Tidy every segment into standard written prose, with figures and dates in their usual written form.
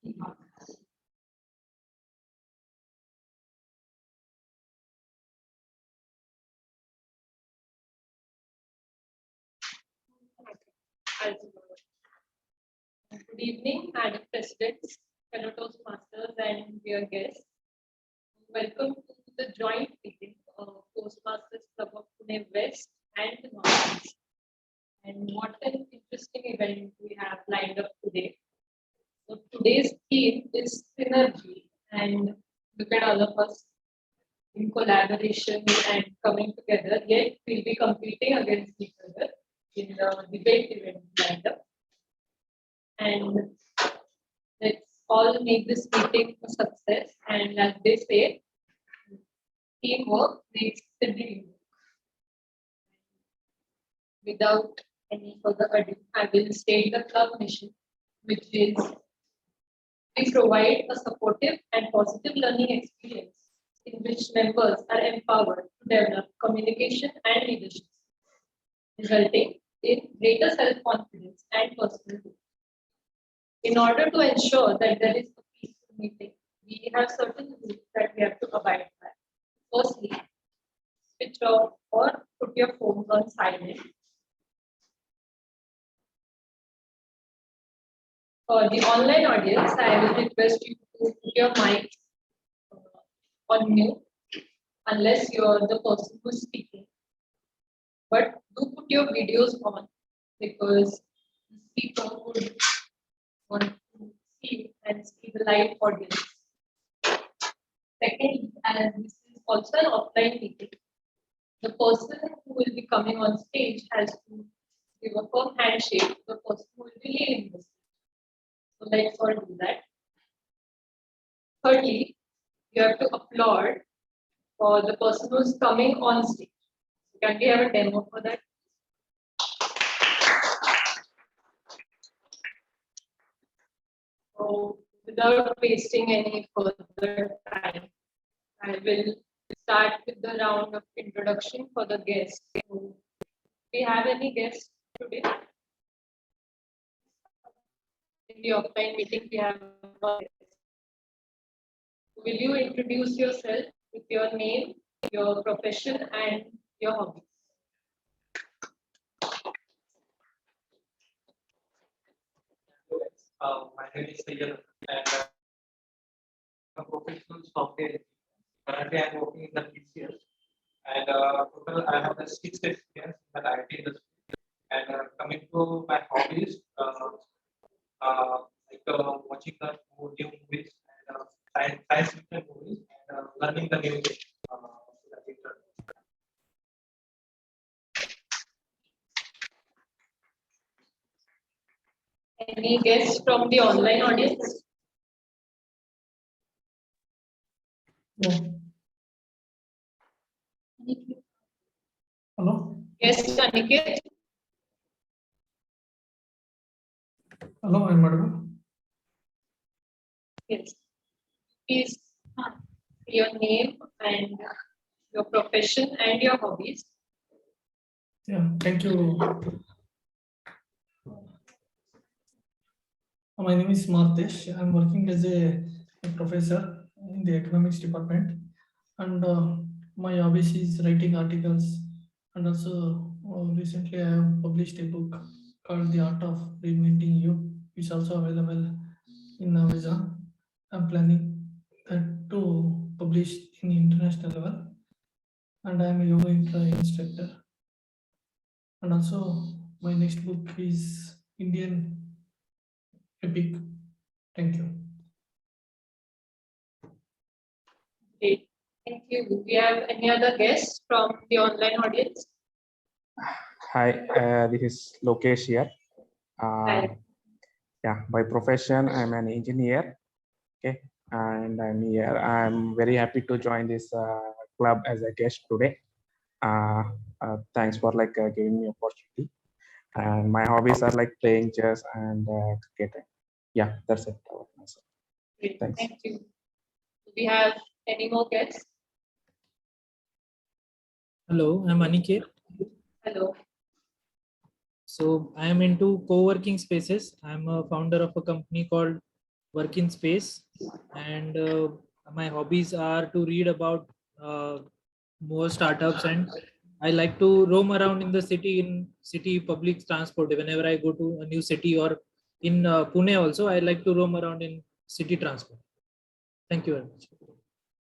Good evening, Madam President, fellow Toastmasters, and dear guests. Welcome to the joint meeting of Toastmasters Club of Pune-West and the Northeast. And what an interesting event we have lined up today. So today's theme is synergy, and look at all of us in collaboration and coming together, yet we'll be competing against each other in the debate event lined up. And let's all make this meeting a success. And as they say, teamwork makes the dream work. Without any further ado, I will state the club mission, which is we provide a supportive and positive learning experience in which members are empowered to develop communication and leadership, resulting in greater self-confidence and personal growth. In order to ensure that there is a peaceful meeting, we have certain rules that we have to abide by. Firstly, switch off or put your phones on silent. For the online audience, I will request you to put your mics on mute unless you're the person who's speaking. But do put your videos on because the speaker would want to see and see the live audience. Secondly, as this is also an offline meeting, the person who will be coming on stage has to give a firm handshake to the person who will be leading this. So let's all do that. Thirdly, you have to applaud for the person who is coming on stage. Can we have a demo for that? So without wasting any further time, I will start with the round of introduction for the guests. So, do we have any guests today? In the offline meeting, we have one guest. Will you introduce yourself with your name, your profession, and your hobbies? My name is Sayed and I'm a professional software engineer. Currently, I'm working in the PCS and total I have a 6 experience in the IT industry. And coming to my hobbies, watching the new movies and science fiction movies and learning the new things. Any guests from the online audience? No. Hello? Yes, Aniket. Hello, I'm audible. Yes. Please your name and your profession and your hobbies. Yeah, thank you. My name is Martesh. I'm working as a professor in the economics department, and my hobbies is writing articles, and also recently I have published a book called The Art of Reinventing You. It's also available in Amazon. I'm planning that to publish in international level, and I'm a yoga instructor. And also my next book is Indian Epic. Thank you. Okay. Thank you. Do we have any other guests from the online audience? Hi, this is Lokesh here. Hi. Yeah, by profession, I'm an engineer. Okay, and I'm here. I'm very happy to join this club as a guest today. Thanks for giving me opportunity. And my hobbies are like playing chess and cricket. Yeah, that's it. Great. Thanks. Thank you. Do we have any more guests? Hello, I'm Aniket. Hello. So I am into co-working spaces. I'm a founder of a company called work in space, and my hobbies are to read about more startups, and I like to roam around in the city in city public transport. Whenever I go to a new city or in Pune also, I like to roam around in city transport. Thank you very much.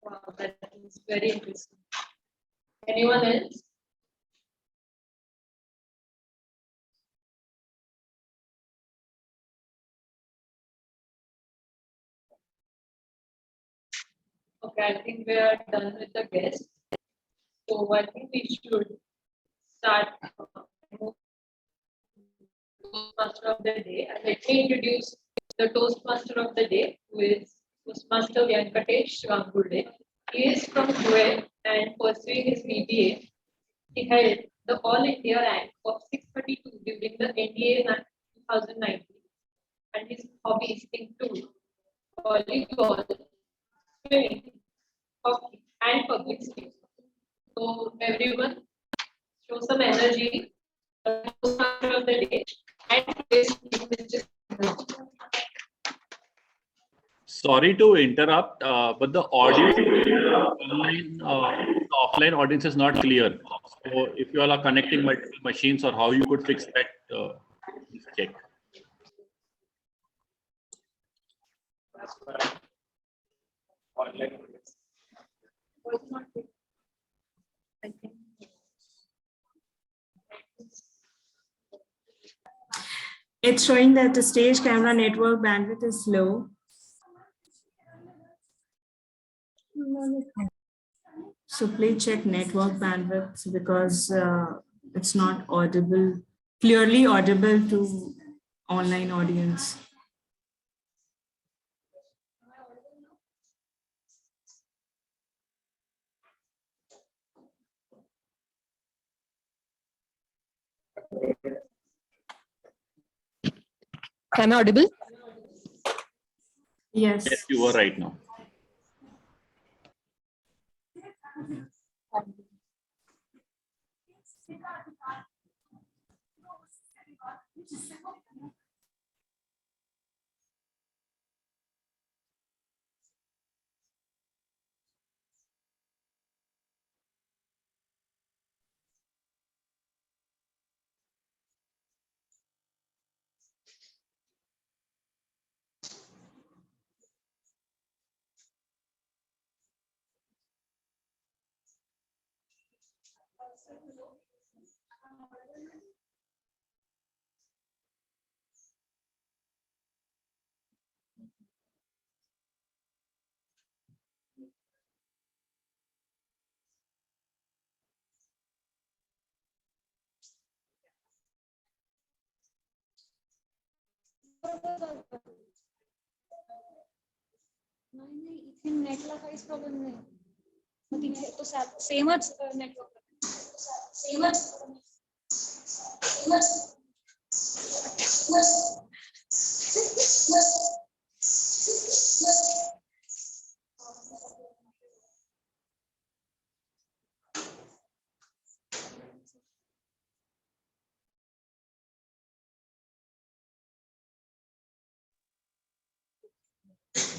Wow, that is very interesting. Anyone else? Okay, I think we are done with the guests. So I think we should start Toastmaster of the day. And let me introduce the Toastmaster of the day, who is Toastmaster Venkatesh Gangude. He is from Kuwait and pursuing his BBA. He held the All India rank of 632 during the NDA 2019, and his hobbies include volleyball, swimming, hockey, and public speaking. So everyone, show some energy. The Toastmaster of the day, and today's theme is just Sorry to interrupt, but the audio online, the offline audience is not clear. So if you all are connecting multiple machines or how you could fix that, please check. It's showing that the stage camera network bandwidth is low. So please check network bandwidth because it's not audible, clearly audible to online audience. Am I audible? Yes. Yes, you were right now. नाही इथे नेटला काहीच problem नाही मग तिथे तो सेमच network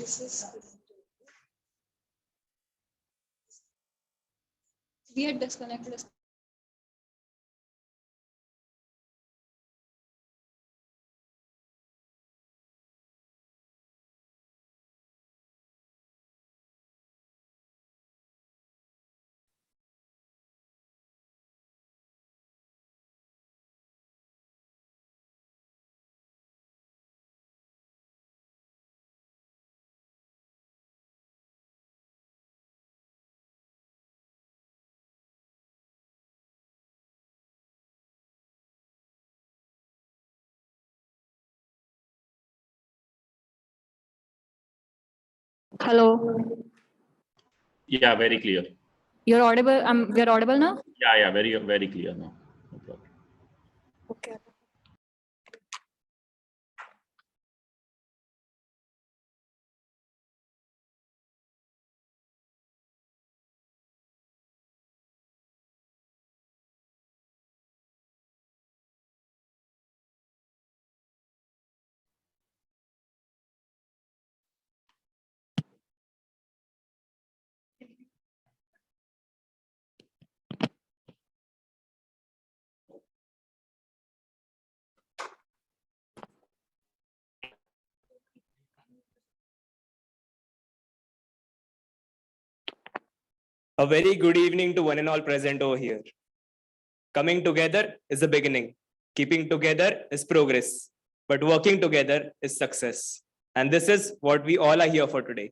this is we had disconnected us. Hello, Yeah, very clear. you're audible. We're audible now. Yeah, very clear now. No problem. Okay. A very good evening to one and all present over here. Coming together is the beginning. Keeping together is progress. But working together is success. And this is what we all are here for today.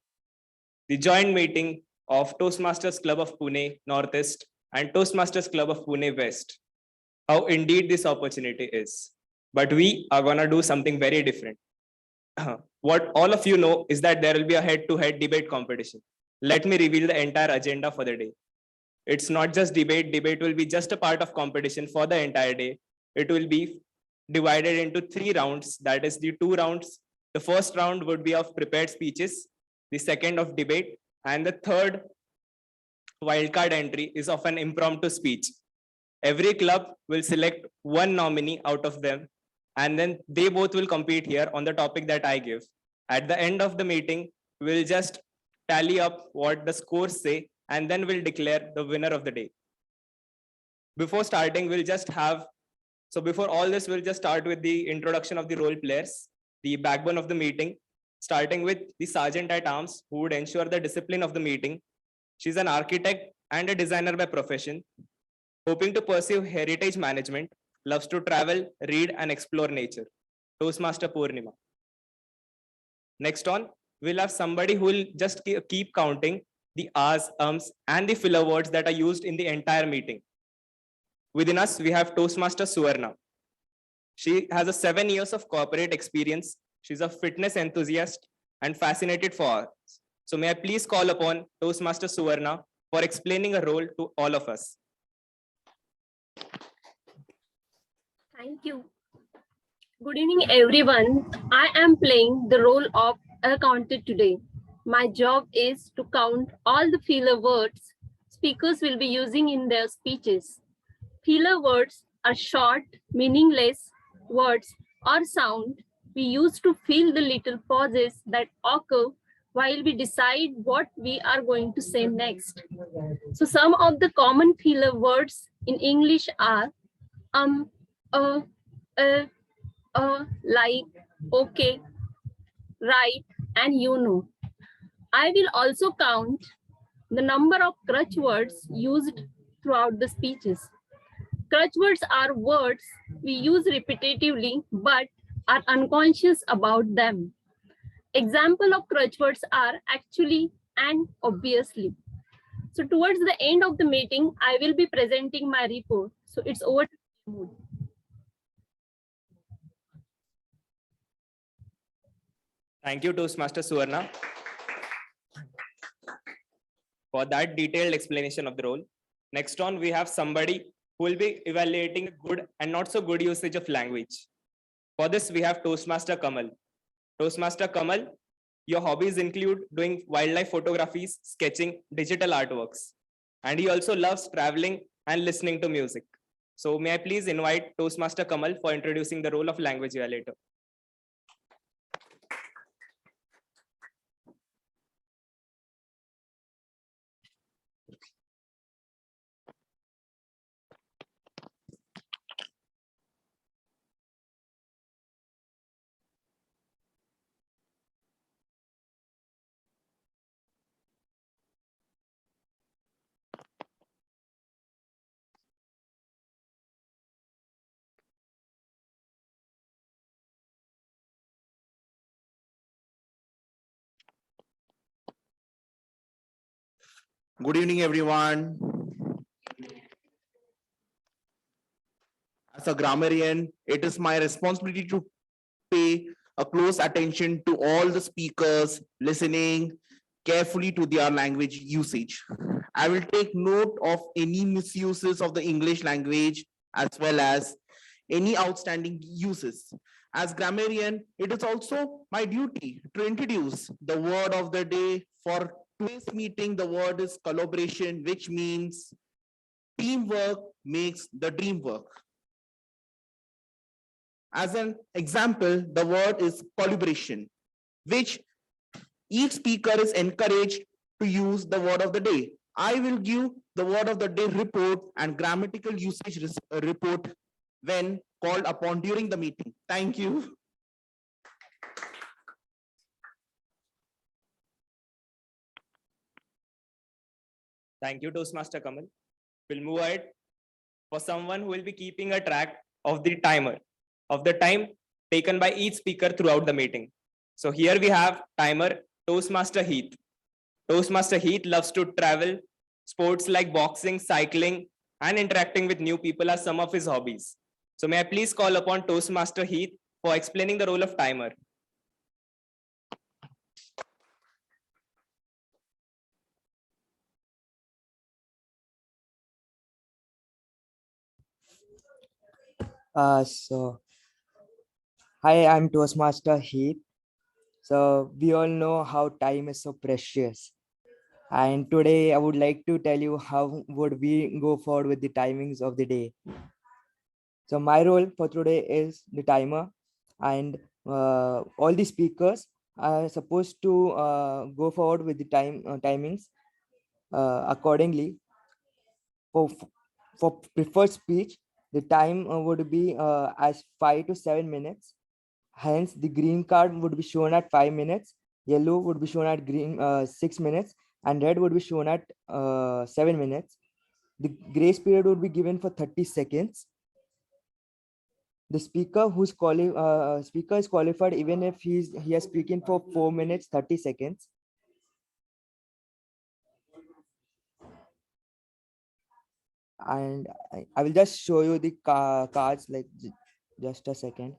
The joint meeting of Toastmasters Club of Pune Northeast and Toastmasters Club of Pune-West. How indeed this opportunity is. But we are gonna do something very different. What all of you know is that there will be a head-to-head debate competition. Let me reveal the entire agenda for the day. It's not just debate. Debate will be just a part of competition for the entire day. It will be divided into 3 rounds. That is the 2 rounds. The first round would be of prepared speeches, the second of debate, and the third wildcard entry is of an impromptu speech. Every club will select one nominee out of them, and then they both will compete here on the topic that I give. At the end of the meeting, we'll just tally up what the scores say, and then we'll declare the winner of the day. Before starting, before all this, we'll just start with the introduction of the role players, the backbone of the meeting, starting with the Sergeant at Arms, who would ensure the discipline of the meeting. She's an architect and a designer by profession, hoping to pursue heritage management, loves to travel, read, and explore nature. Toastmaster Purnima. Next on, we'll have somebody who will just keep counting the R's, and the filler words that are used in the entire meeting. Within us, we have Toastmaster Suvarna. She has 7 years of corporate experience. She's a fitness enthusiast and fascinated for arts. So may I please call upon Toastmaster Suvarna for explaining a role to all of us. Thank you. Good evening, everyone. I am playing the role of accountant today. My job is to count all the filler words speakers will be using in their speeches. Filler words are short, meaningless words or sound we use to fill the little pauses that occur while we decide what we are going to say next. So some of the common filler words in English are like, okay, right, and you know. I will also count the number of crutch words used throughout the speeches. Crutch words are words we use repetitively but are unconscious about them. Example of crutch words are actually and obviously. So towards the end of the meeting, I will be presenting my report. So it's over to you. Thank you, Toastmaster Suvarna, for that detailed explanation of the role. Next on, we have somebody who will be evaluating good and not so good usage of language. For this, we have Toastmaster Kamal. Toastmaster Kamal, your hobbies include doing wildlife photographies, sketching, digital artworks. And he also loves traveling and listening to music. So may I please invite Toastmaster Kamal for introducing the role of language evaluator. Good evening, everyone. As a grammarian, it is my responsibility to pay a close attention to all the speakers, listening carefully to their language usage. I will take note of any misuses of the English language as well as any outstanding uses. As grammarian, it is also my duty to introduce the word of the day. For today's meeting, the word is collaboration, which means teamwork makes the dream work. As an example, the word is collaboration, which each speaker is encouraged to use the word of the day. I will give the word of the day report and grammatical usage report when called upon during the meeting. Thank you. Thank you, Toastmaster Kamal. We'll move ahead for someone who will be keeping a track of the timer, of the time taken by each speaker throughout the meeting. So here we have timer Toastmaster Heath. Toastmaster Heath loves to travel. Sports like boxing, cycling, and interacting with new people are some of his hobbies. So may I please call upon Toastmaster Heath for explaining the role of timer. Hi, I'm Toastmaster Heath. So we all know how time is so precious. And today I would like to tell you how would we go forward with the timings of the day. So my role for today is the timer, and all the speakers are supposed to go forward with the timings accordingly. For preferred speech, the time would be as 5 to 7 minutes. Hence, the green card would be shown at 5 minutes, yellow would be shown at 6 minutes, and red would be shown at 7 minutes. The grace period would be given for 30 seconds. The speaker speaker is qualified even if he is speaking for 4 minutes 30 seconds. And I will just show you the cards, like just a second.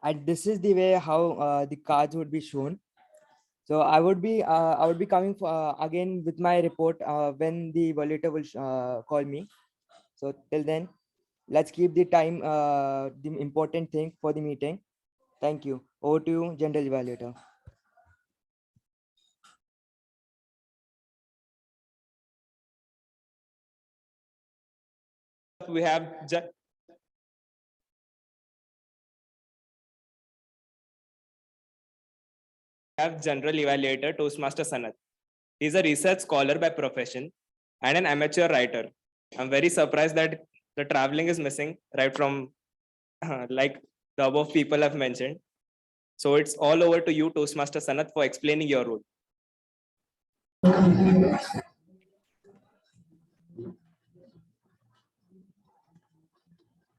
And this is the way how the cards would be shown. So I would be coming again with my report when the evaluator will call me. So till then, let's keep the time the important thing for the meeting. Thank you. Over to you, General Evaluator. We have General Evaluator Toastmaster Sanat. He's a research scholar by profession and an amateur writer. I'm very surprised that the traveling is missing right from like the above people have mentioned. So it's all over to you, Toastmaster Sanat, for explaining your role.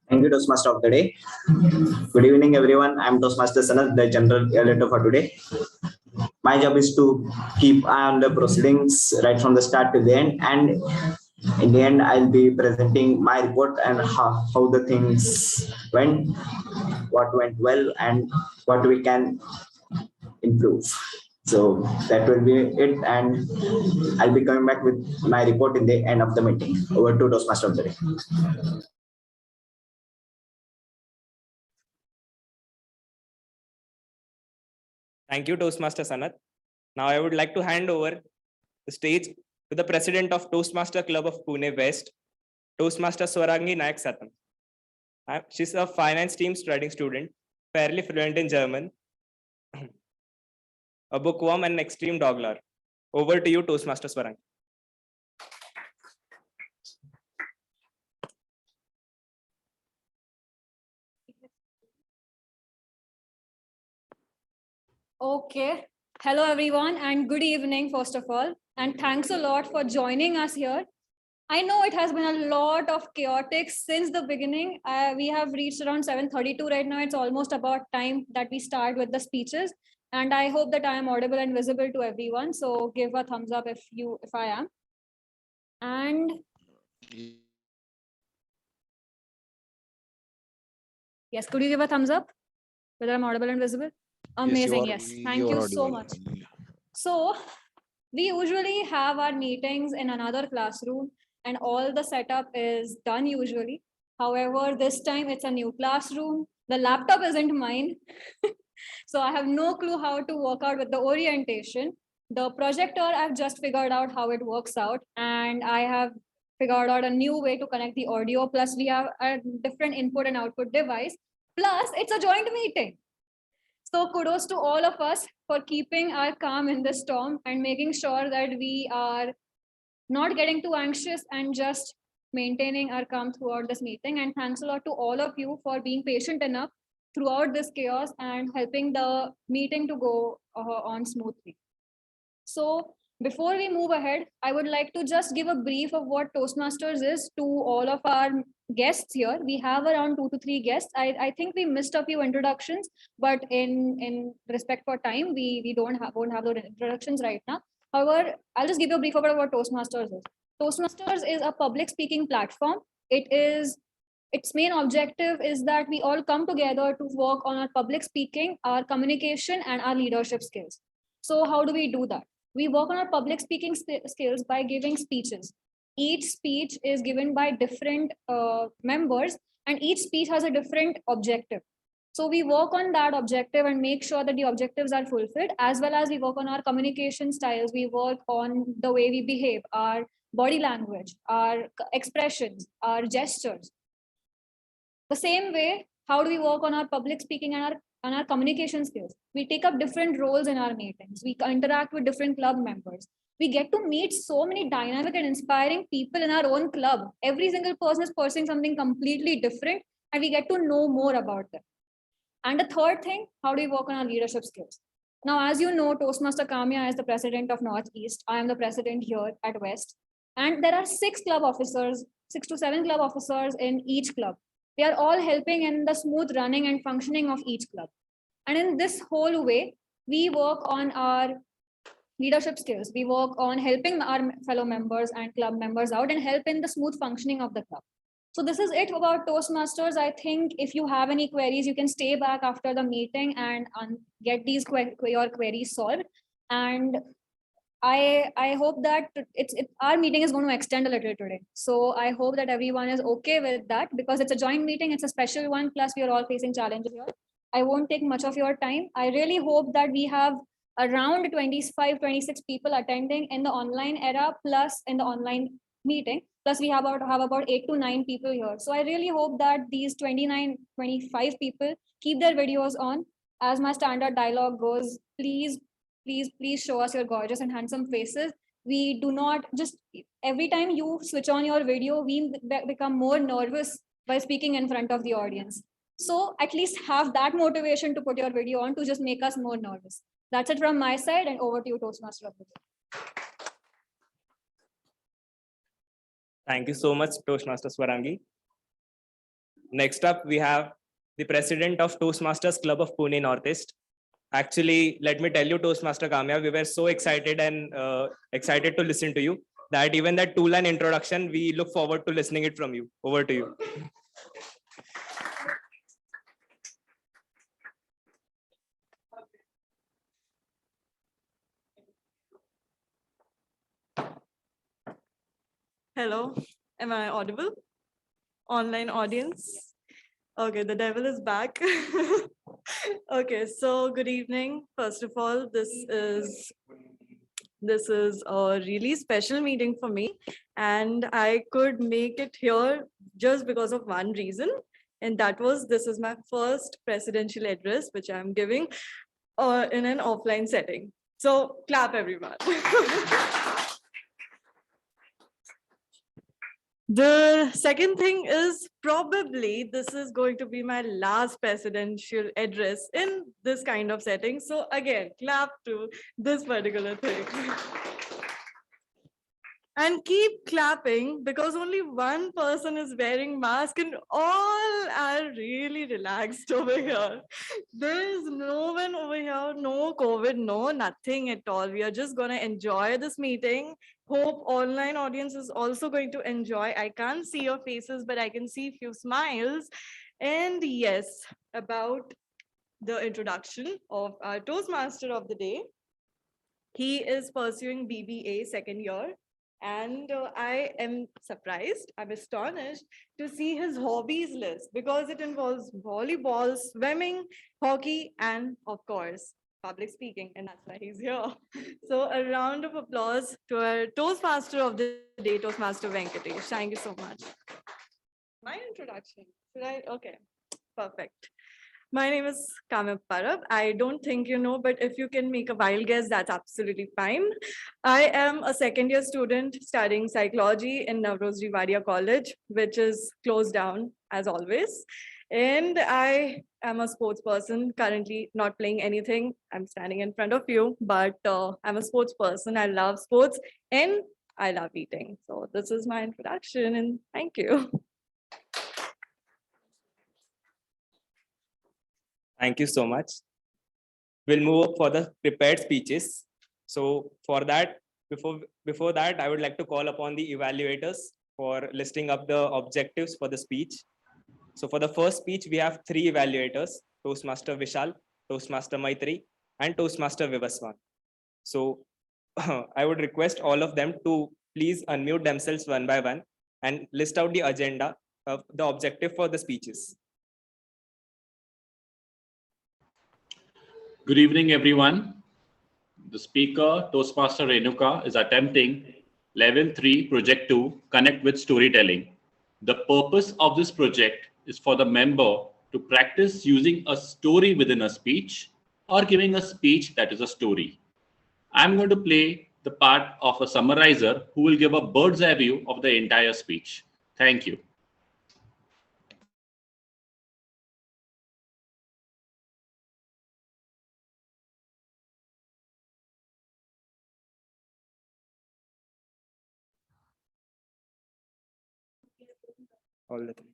Thank you, Toastmaster of the day. Good evening, everyone. I'm Toastmaster Sanat, the general evaluator for today. My job is to keep eye on the proceedings right from the start to the end. And in the end, I'll be presenting my report and how the things went, what went well, and what we can improve. So that will be it. And I'll be coming back with my report in the end of the meeting. Over to Toastmaster of the day. Thank you, Toastmaster Sanat. Now I would like to hand over the stage to the president of Toastmaster Club of Pune-West, Toastmaster Swarangi Nayak Satam. She's a finance team studying student, fairly fluent in German, a bookworm and an extreme dogler. Over to you, Toastmaster Swarangi. Okay. Hello, everyone, and good evening, first of all. And thanks a lot for joining us here I know it has been a lot of chaotic since the beginning. We have reached around 7:32 right now. It's almost about time that we start with the speeches. And I hope that I am audible and visible to everyone. So give a thumbs up if I am. And yes, could you give a thumbs up whether I'm audible and visible? Amazing. Yes. Thank you so much. So we usually have our meetings in another classroom and all the setup is done usually. However, this time it's a new classroom. The laptop isn't mine. So I have no clue how to work out with the orientation. The projector, I've just figured out how it works out, and I have figured out a new way to connect the audio. Plus, we have a different input and output device. Plus, it's a joint meeting. So kudos to all of us for keeping our calm in this storm and making sure that we are not getting too anxious and just maintaining our calm throughout this meeting. And thanks a lot to all of you for being patient enough throughout this chaos and helping the meeting to go on smoothly. So before we move ahead, I would like to just give a brief of what Toastmasters is to all of our guests here. We have around 2 to 3 guests. I think we missed a few introductions, but in respect for time, we won't have those introductions right now. However, I'll just give you a brief about what Toastmasters is. Toastmasters is a public speaking platform. Its main objective is that we all come together to work on our public speaking, our communication, and our leadership skills. So how do we do that? We work on our public speaking skills by giving speeches. Each speech is given by different members, and each speech has a different objective. So we work on that objective and make sure that the objectives are fulfilled, as well as we work on our communication styles. We work on the way we behave, our body language, our expressions, our gestures. The same way, how do we work on our public speaking and our communication skills? We take up different roles in our meetings. We interact with different club members. We get to meet so many dynamic and inspiring people in our own club. Every single person is pursuing something completely different, and we get to know more about them. And the third thing, how do we work on our leadership skills? Now, as you know, Toastmaster Kamya is the president of Northeast. I am the president here at West. And there are 6 to 7 club officers in each club. They are all helping in the smooth running and functioning of each club. And in this whole way, we work on our leadership skills. We work on helping our fellow members and club members out and help in the smooth functioning of the club. So this is it about Toastmasters. I think if you have any queries, you can stay back after the meeting and get these your queries solved. And I hope that our meeting is going to extend a little today. So I hope that everyone is okay with that, because it's a joint meeting. It's a special one. Plus we are all facing challenges here. I won't take much of your time. I really hope that we have around 25, 26 people attending in the online era, plus in the online meeting. Plus we have about 8 to 9 people here. So I really hope that these 29, 25 people keep their videos on. As my standard dialogue goes, please show us your gorgeous and handsome faces. We do not just, every time you switch on your video, we become more nervous by speaking in front of the audience. So at least have that motivation to put your video on to just make us more nervous. That's it from my side, and over to you, Toastmaster of the day. Thank you so much, Toastmaster Swarangi. Next up, we have the president of Toastmasters Club of Pune Northeast. Actually, let me tell you, Toastmaster Kamya, we were so excited and excited to listen to you that even that 2-line introduction, we look forward to listening it from you. Over to you. Hello, am I audible? Online audience? Okay, the devil is back. Okay, so good evening. First of all, this is a really special meeting for me, and I could make it here just because of one reason, and that was this is my first presidential address, which I'm giving in an offline setting. So clap, everyone. The second thing is probably this is going to be my last presidential address in this kind of setting. So again, clap to this particular thing. and keep clapping because only one person is wearing mask and all are really relaxed over here. There is no one over here, no COVID, no nothing at all. We are just going to enjoy this meeting. Hope online audience is also going to enjoy. I can't see your faces, but I can see few smiles. And yes, about the introduction of our Toastmaster of the day. He is pursuing BBA second year. And I am surprised, I'm astonished to see his hobbies list because it involves volleyball, swimming, hockey, and of course, public speaking. And that's why he's here. So a round of applause to our Toastmaster of the day, Toastmaster Venkatesh. Thank you so much. My introduction, should I? Okay, perfect. My name is Kamya Parab. I don't think you know, but if you can make a wild guess, that's absolutely fine. I am a second year student studying psychology in Navroz Rivadia College, which is closed down as always. And I am a sports person, currently not playing anything. I'm standing in front of you, but I'm a sports person. I love sports and I love eating. So this is my introduction and thank you. Thank you so much. We'll move up for the prepared speeches. So for that, before that, I would like to call upon the evaluators for listing up the objectives for the speech. So for the first speech, we have 3 evaluators, Toastmaster Vishal, Toastmaster Maitri, and Toastmaster Vivaswan. So I would request all of them to please unmute themselves one by one and list out the agenda of the objective for the speeches. Good evening, everyone. The speaker, Toastmaster Renuka, is attempting Level 3, Project 2, Connect with Storytelling. The purpose of this project is for the member to practice using a story within a speech or giving a speech that is a story. I'm going to play the part of a summarizer who will give a bird's eye view of the entire speech. Thank you. All the 3.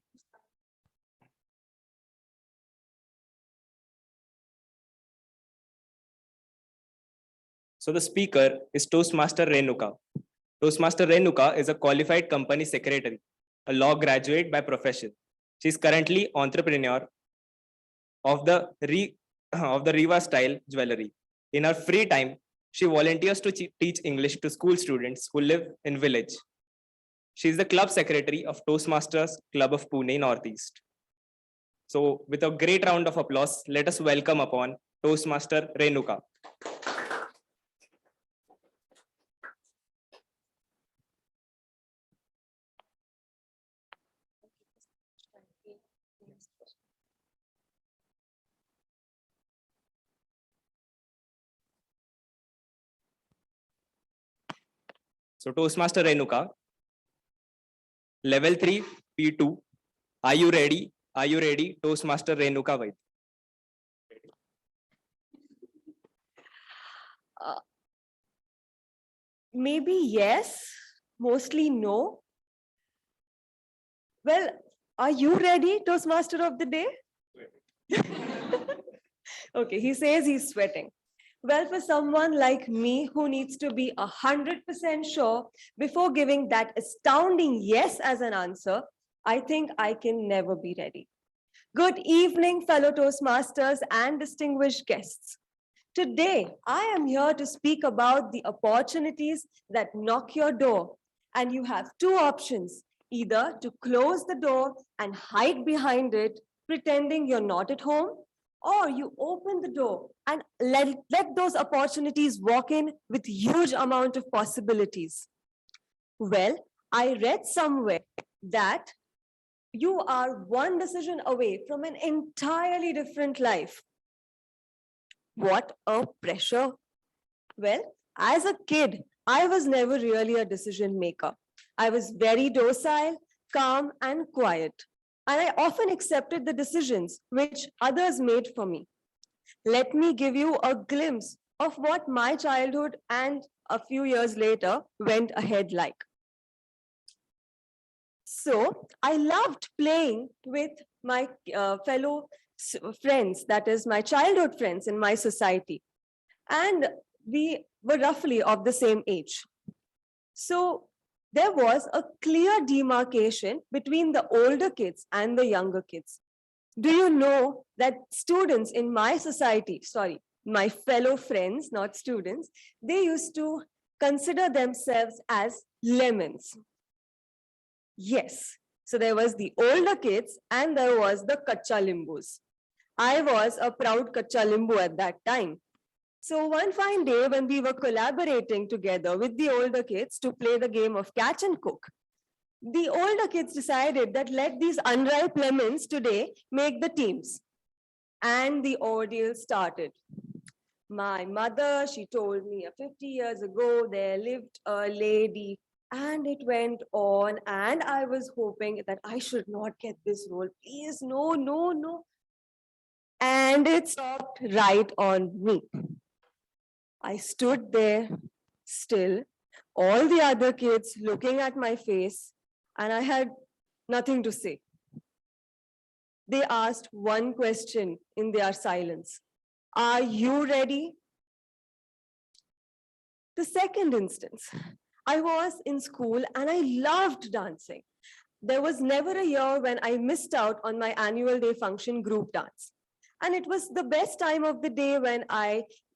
So the speaker is Toastmaster Renuka. Toastmaster Renuka is a qualified company secretary, a law graduate by profession. She is currently entrepreneur of the Riva style jewelry. In her free time, she volunteers to teach English to school students who live in village. She is the club secretary of Toastmasters Club of Pune Northeast. So with a great round of applause, let us welcome upon Toastmaster Renuka. So Toastmaster Renuka, Level 3, P2. Are you ready? Are you ready, Toastmaster Renuka Vaid? Maybe yes, mostly no. Well, are you ready, Toastmaster of the day? Okay, he says he's sweating. Well, for someone like me who needs to be 100% sure before giving that astounding yes as an answer, I think I can never be ready. Good evening, fellow Toastmasters and distinguished guests. Today, I am here to speak about the opportunities that knock your door, and you have 2 options, either to close the door and hide behind it, pretending you're not at home, or you open the door and let those opportunities walk in with huge amount of possibilities. Well, I read somewhere that you are one decision away from an entirely different life. What a pressure. Well, as a kid, I was never really a decision maker. I was very docile, calm, and quiet. And I often accepted the decisions which others made for me. Let me give you a glimpse of what my childhood and a few years later went ahead like. So I loved playing with my fellow friends, that is my childhood friends in my society. And we were roughly of the same age. So there was a clear demarcation between the older kids and the younger kids. Do you know that students in my society, sorry, my fellow friends, not students, they used to consider themselves as lemons. Yes. So there was the older kids and there was the kacha limbus. I was a proud kacha limbu at that time. So one fine day when we were collaborating together with the older kids to play the game of catch and cook, the older kids decided that let these unripe lemons today make the teams. And the ordeal started. My mother, she told me 50 years ago, there lived a lady, and it went on. And I was hoping that I should not get this role. Please, no, no, no. And it stopped right on me. I stood there still, all the other kids looking at my face, and I had nothing to say. They asked one question in their silence. Are you ready? The second instance, I was in school and I loved dancing. There was never a year when I missed out on my annual day function group dance. And it was the best time of the day when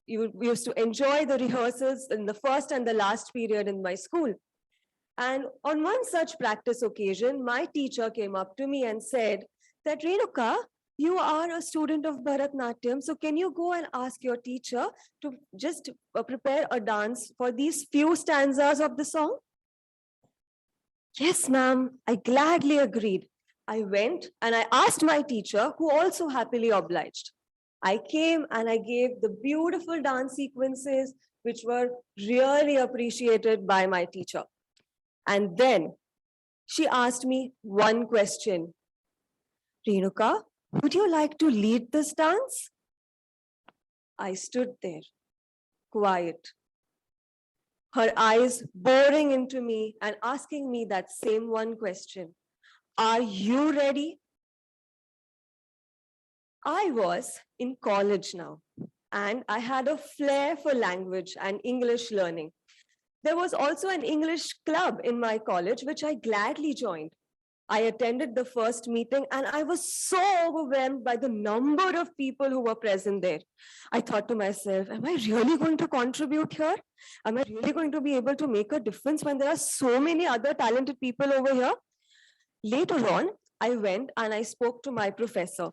we used to enjoy the rehearsals in the first and the last period in my school. And on one such practice occasion, my teacher came up to me and said that, Renuka, you are a student of Bharatnatyam, so can you go and ask your teacher to just prepare a dance for these few stanzas of the song? Yes, ma'am, I gladly agreed. I went and I asked my teacher, who also happily obliged. I came and I gave the beautiful dance sequences, which were really appreciated by my teacher. And then she asked me one question. Renuka, would you like to lead this dance? I stood there, quiet, her eyes boring into me and asking me that same one question. Are you ready? I was in college now, and I had a flair for language and English learning. There was also an English club in my college, which I gladly joined. I attended the first meeting and I was so overwhelmed by the number of people who were present there. I thought to myself, am I really going to contribute here? Am I really going to be able to make a difference when there are so many other talented people over here? Later on, I went and I spoke to my professor.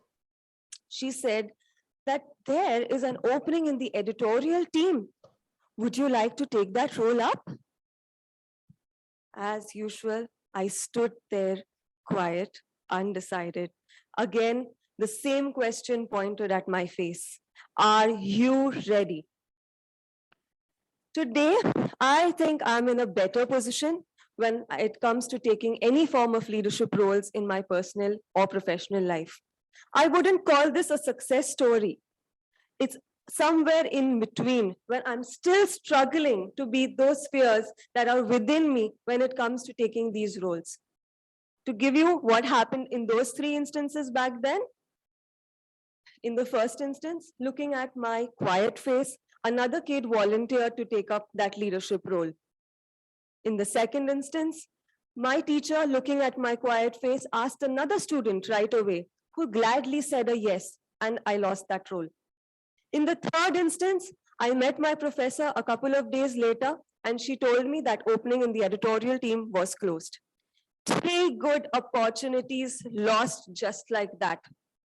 She said that there is an opening in the editorial team. Would you like to take that role up? As usual, I stood there quiet, undecided. Again, the same question pointed at my face. Are you ready? Today, I think I'm in a better position when it comes to taking any form of leadership roles in my personal or professional life. I wouldn't call this a success story. It's somewhere in between when I'm still struggling to beat those fears that are within me when it comes to taking these roles. To give you what happened in those three instances back then, in the first instance, looking at my quiet face, another kid volunteered to take up that leadership role. In the second instance, my teacher, looking at my quiet face, asked another student right away, who gladly said a yes, and I lost that role. In the third instance, I met my professor a couple of days later, and she told me that opening in the editorial team was closed. 3 good opportunities lost just like that,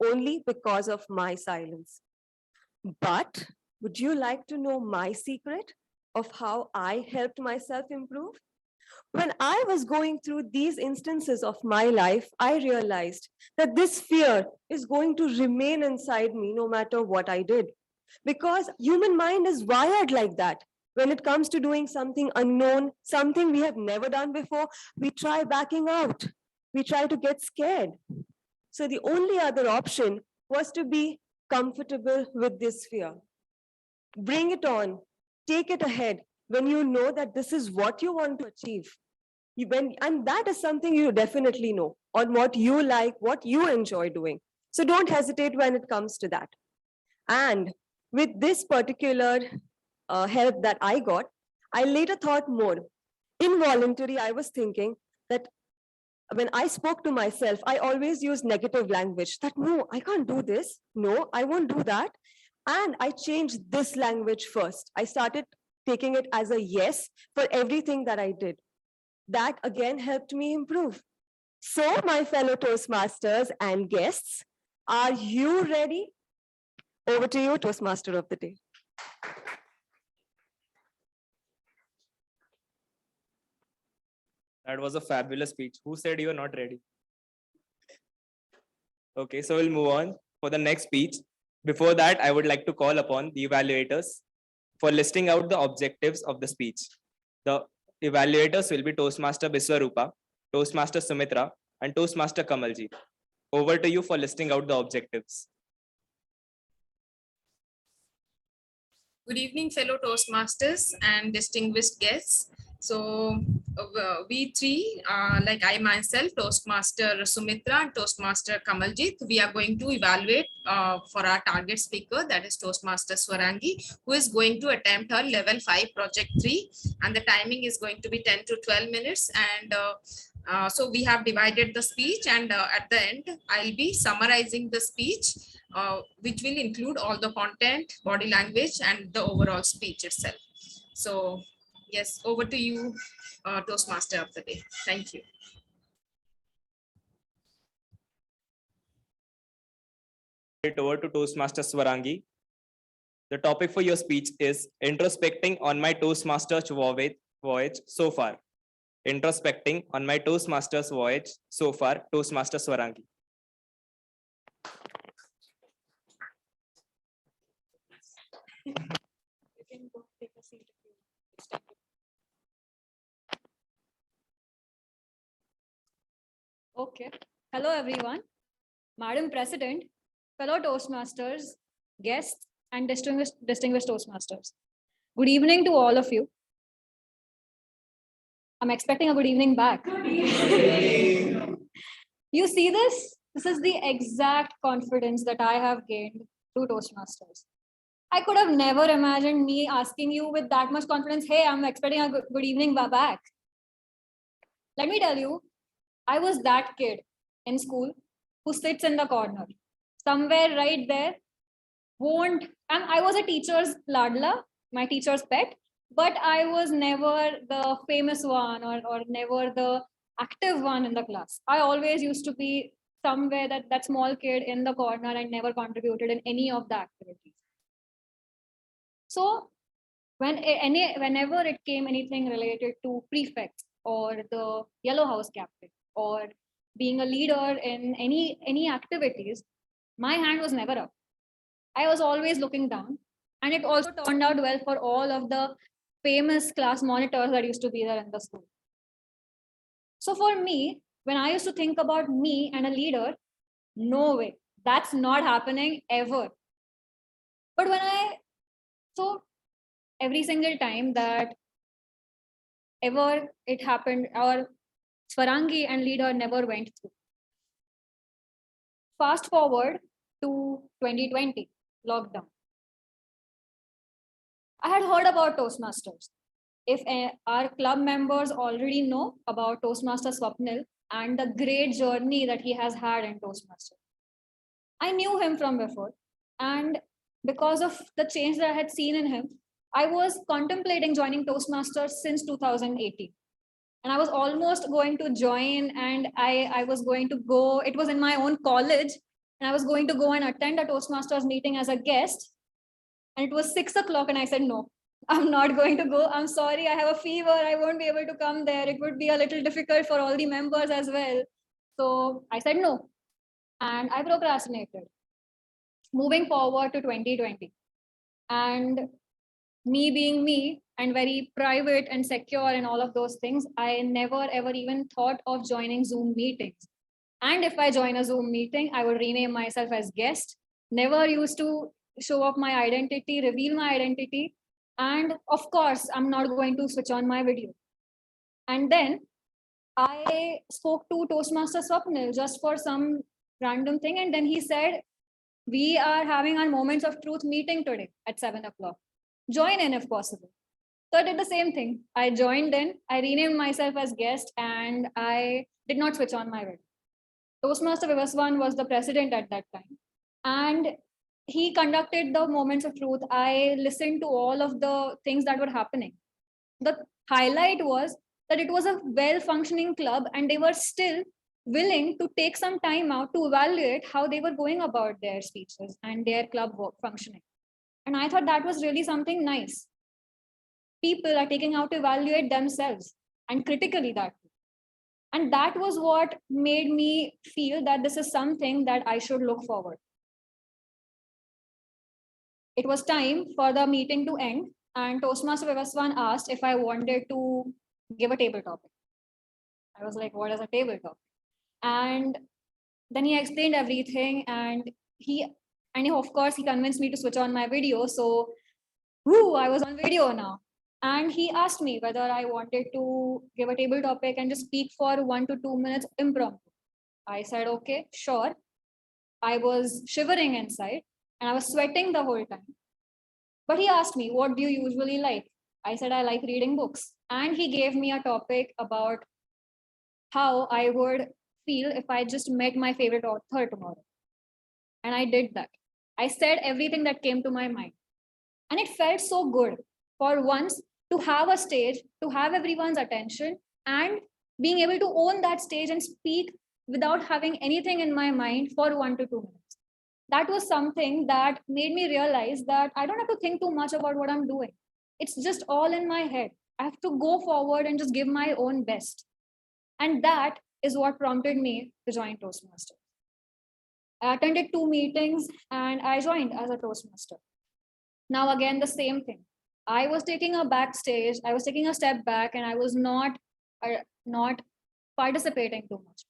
only because of my silence. But would you like to know my secret of how I helped myself improve? When I was going through these instances of my life, I realized that this fear is going to remain inside me no matter what I did. Because human mind is wired like that. When it comes to doing something unknown, something we have never done before, we try backing out. We try to get scared. So the only other option was to be comfortable with this fear. Bring it on, take it ahead when you know that this is what you want to achieve. And that is something you definitely know on what you like, what you enjoy doing. So don't hesitate when it comes to that. And with this particular help that I got, I later thought more. Involuntarily, I was thinking that when I spoke to myself, I always use negative language that no, I can't do this. No, I won't do that. And I changed this language first. I started taking it as a yes for everything that I did. That again helped me improve. So, my fellow Toastmasters and guests, are you ready? Over to you, Toastmaster of the day. That was a fabulous speech. Who said you are not ready? Okay, so we'll move on for the next speech. Before that, I would like to call upon the evaluators for listing out the objectives of the speech. The evaluators will be Toastmaster Biswarupa, Toastmaster Sumitra, and Toastmaster Kamalji. Over to you for listing out the objectives. Good evening, fellow Toastmasters and distinguished guests. So we three, like I myself, Toastmaster Sumitra and Toastmaster Kamaljit, we are going to evaluate for our target speaker, that is Toastmaster Swarangi, who is going to attempt her level 5 project 3, and the timing is going to be 10 to 12 minutes. And so we have divided the speech, and at the end, I'll be summarizing the speech, which will include all the content, body language, and the overall speech itself. So yes, over to you, Toastmaster of the day. Thank you. It over to Toastmaster Swarangi. The topic for your speech is introspecting on my Toastmasters voyage so far. Introspecting on my Toastmasters voyage so far, Toastmaster Swarangi. You can go take a seat if you extend it. Okay. Hello, everyone. Madam President, fellow Toastmasters, guests, and distinguished Toastmasters. Good evening to all of you. I'm expecting a good evening back. You see this? This is the exact confidence that I have gained through Toastmasters. I could have never imagined me asking you with that much confidence, hey, I'm expecting a good evening back. Let me tell you, I was that kid in school who sits in the corner, somewhere right there, and I was a teacher's ladla, my teacher's pet, but I was never the famous one or never the active one in the class. I always used to be somewhere that small kid in the corner and never contributed in any of the activities. So whenever it came anything related to prefects or the yellow house captain or being a leader in any activities, my hand was never up. I was always looking down, and it also turned out well for all of the famous class monitors that used to be there in the school. So for me, when I used to think about me and a leader, no way, that's not happening ever. But so every single time that ever it happened, our Swarangi and leader never went through. Fast forward to 2020, lockdown. I had heard about Toastmasters. If our club members already know about Toastmaster Swapnil and the great journey that he has had in Toastmaster. I knew him from before, and because of the change that I had seen in him, I was contemplating joining Toastmasters since 2018. And I was almost going to join, and I was going to go, it was in my own college, and I was going to go and attend a Toastmasters meeting as a guest. And it was 6 o'clock, and I said, no, I'm not going to go. I'm sorry, I have a fever. I won't be able to come there. It would be a little difficult for all the members as well. So I said no, and I procrastinated. Moving forward to 2020, and me being me and very private and secure and all of those things, I never ever even thought of joining Zoom meetings. And if I join a Zoom meeting, I would rename myself as guest. Never used to show up my identity, reveal my identity. And of course, I'm not going to switch on my video. And then I spoke to Toastmaster Swapnil just for some random thing. And then he said, we are having our Moments of Truth meeting today at 7 o'clock. Join in if possible. So I did the same thing. I joined in, I renamed myself as guest, and I did not switch on my video. Toastmaster Vivaswan was the president at that time. And he conducted the Moments of Truth. I listened to all of the things that were happening. The highlight was that it was a well-functioning club and they were still willing to take some time out to evaluate how they were going about their speeches and their club work functioning. And I thought that was really something nice. People are taking out to evaluate themselves and critically that. And that was what made me feel that this is something that I should look forward. It was time for the meeting to end, and Toastmaster Vivaswan asked if I wanted to give a table topic. I was like, what is a table topic? And then he explained everything, and of course he convinced me to switch on my video. So I was on video now. And he asked me whether I wanted to give a table topic and just speak for 1 to 2 minutes impromptu. I said, okay, sure. I was shivering inside and I was sweating the whole time. But he asked me, what do you usually like? I said, I like reading books. And he gave me a topic about how I would feel if I just met my favorite author tomorrow. And I did that. I said everything that came to my mind. And it felt so good for once to have a stage, to have everyone's attention, and being able to own that stage and speak without having anything in my mind for 1 to 2 minutes. That was something that made me realize that I don't have to think too much about what I'm doing. It's just all in my head. I have to go forward and just give my own best. And that is what prompted me to join Toastmaster. I attended 2 meetings and I joined as a Toastmaster. Now again, the same thing. I was taking a backstage, I was taking a step back, and I was not participating too much.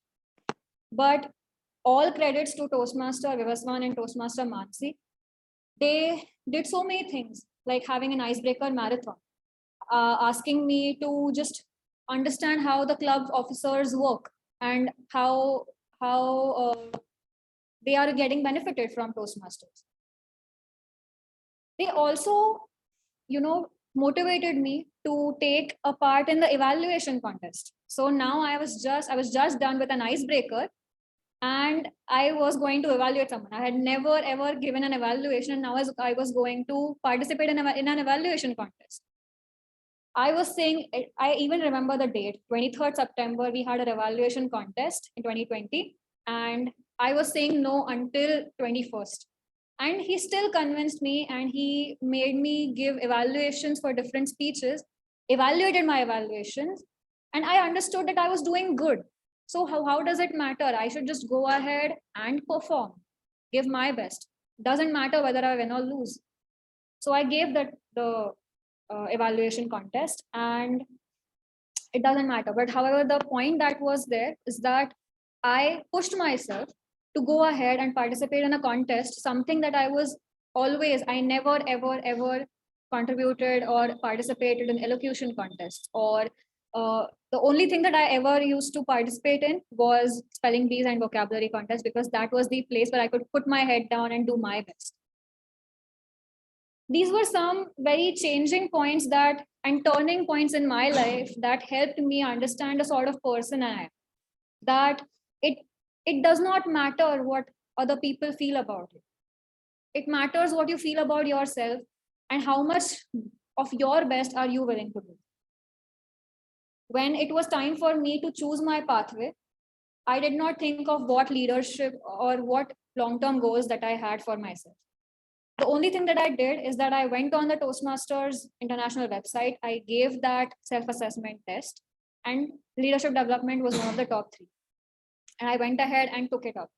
But all credits to Toastmaster Vivaswan and Toastmaster Mansi. They did so many things, like having an icebreaker marathon, asking me to just understand how the club officers work and how they are getting benefited from Toastmasters. They also, motivated me to take a part in the evaluation contest. So now I was just done with an icebreaker, and I was going to evaluate someone. I had never ever given an evaluation, and now I was going to participate in an evaluation contest. I was saying, I even remember the date, 23rd September, we had an evaluation contest in 2020, and I was saying no until 21st. And he still convinced me, and he made me give evaluations for different speeches, evaluated my evaluations, and I understood that I was doing good. So how does it matter? I should just go ahead and perform, give my best. Doesn't matter whether I win or lose. So I gave the evaluation contest, and it doesn't matter. But however, the point that was there is that I pushed myself to go ahead and participate in a contest, something that I never, ever contributed or participated in elocution contests, or the only thing that I ever used to participate in was spelling bees and vocabulary contests, because that was the place where I could put my head down and do my best. These were some very changing points and turning points in my life that helped me understand the sort of person I am. That it does not matter what other people feel about it. It matters what you feel about yourself and how much of your best are you willing to do. When it was time for me to choose my pathway, I did not think of what leadership or what long-term goals that I had for myself. The only thing that I did is that I went on the Toastmasters International website. I gave that self-assessment test, and leadership development was one of the top 3. And I went ahead and took it up.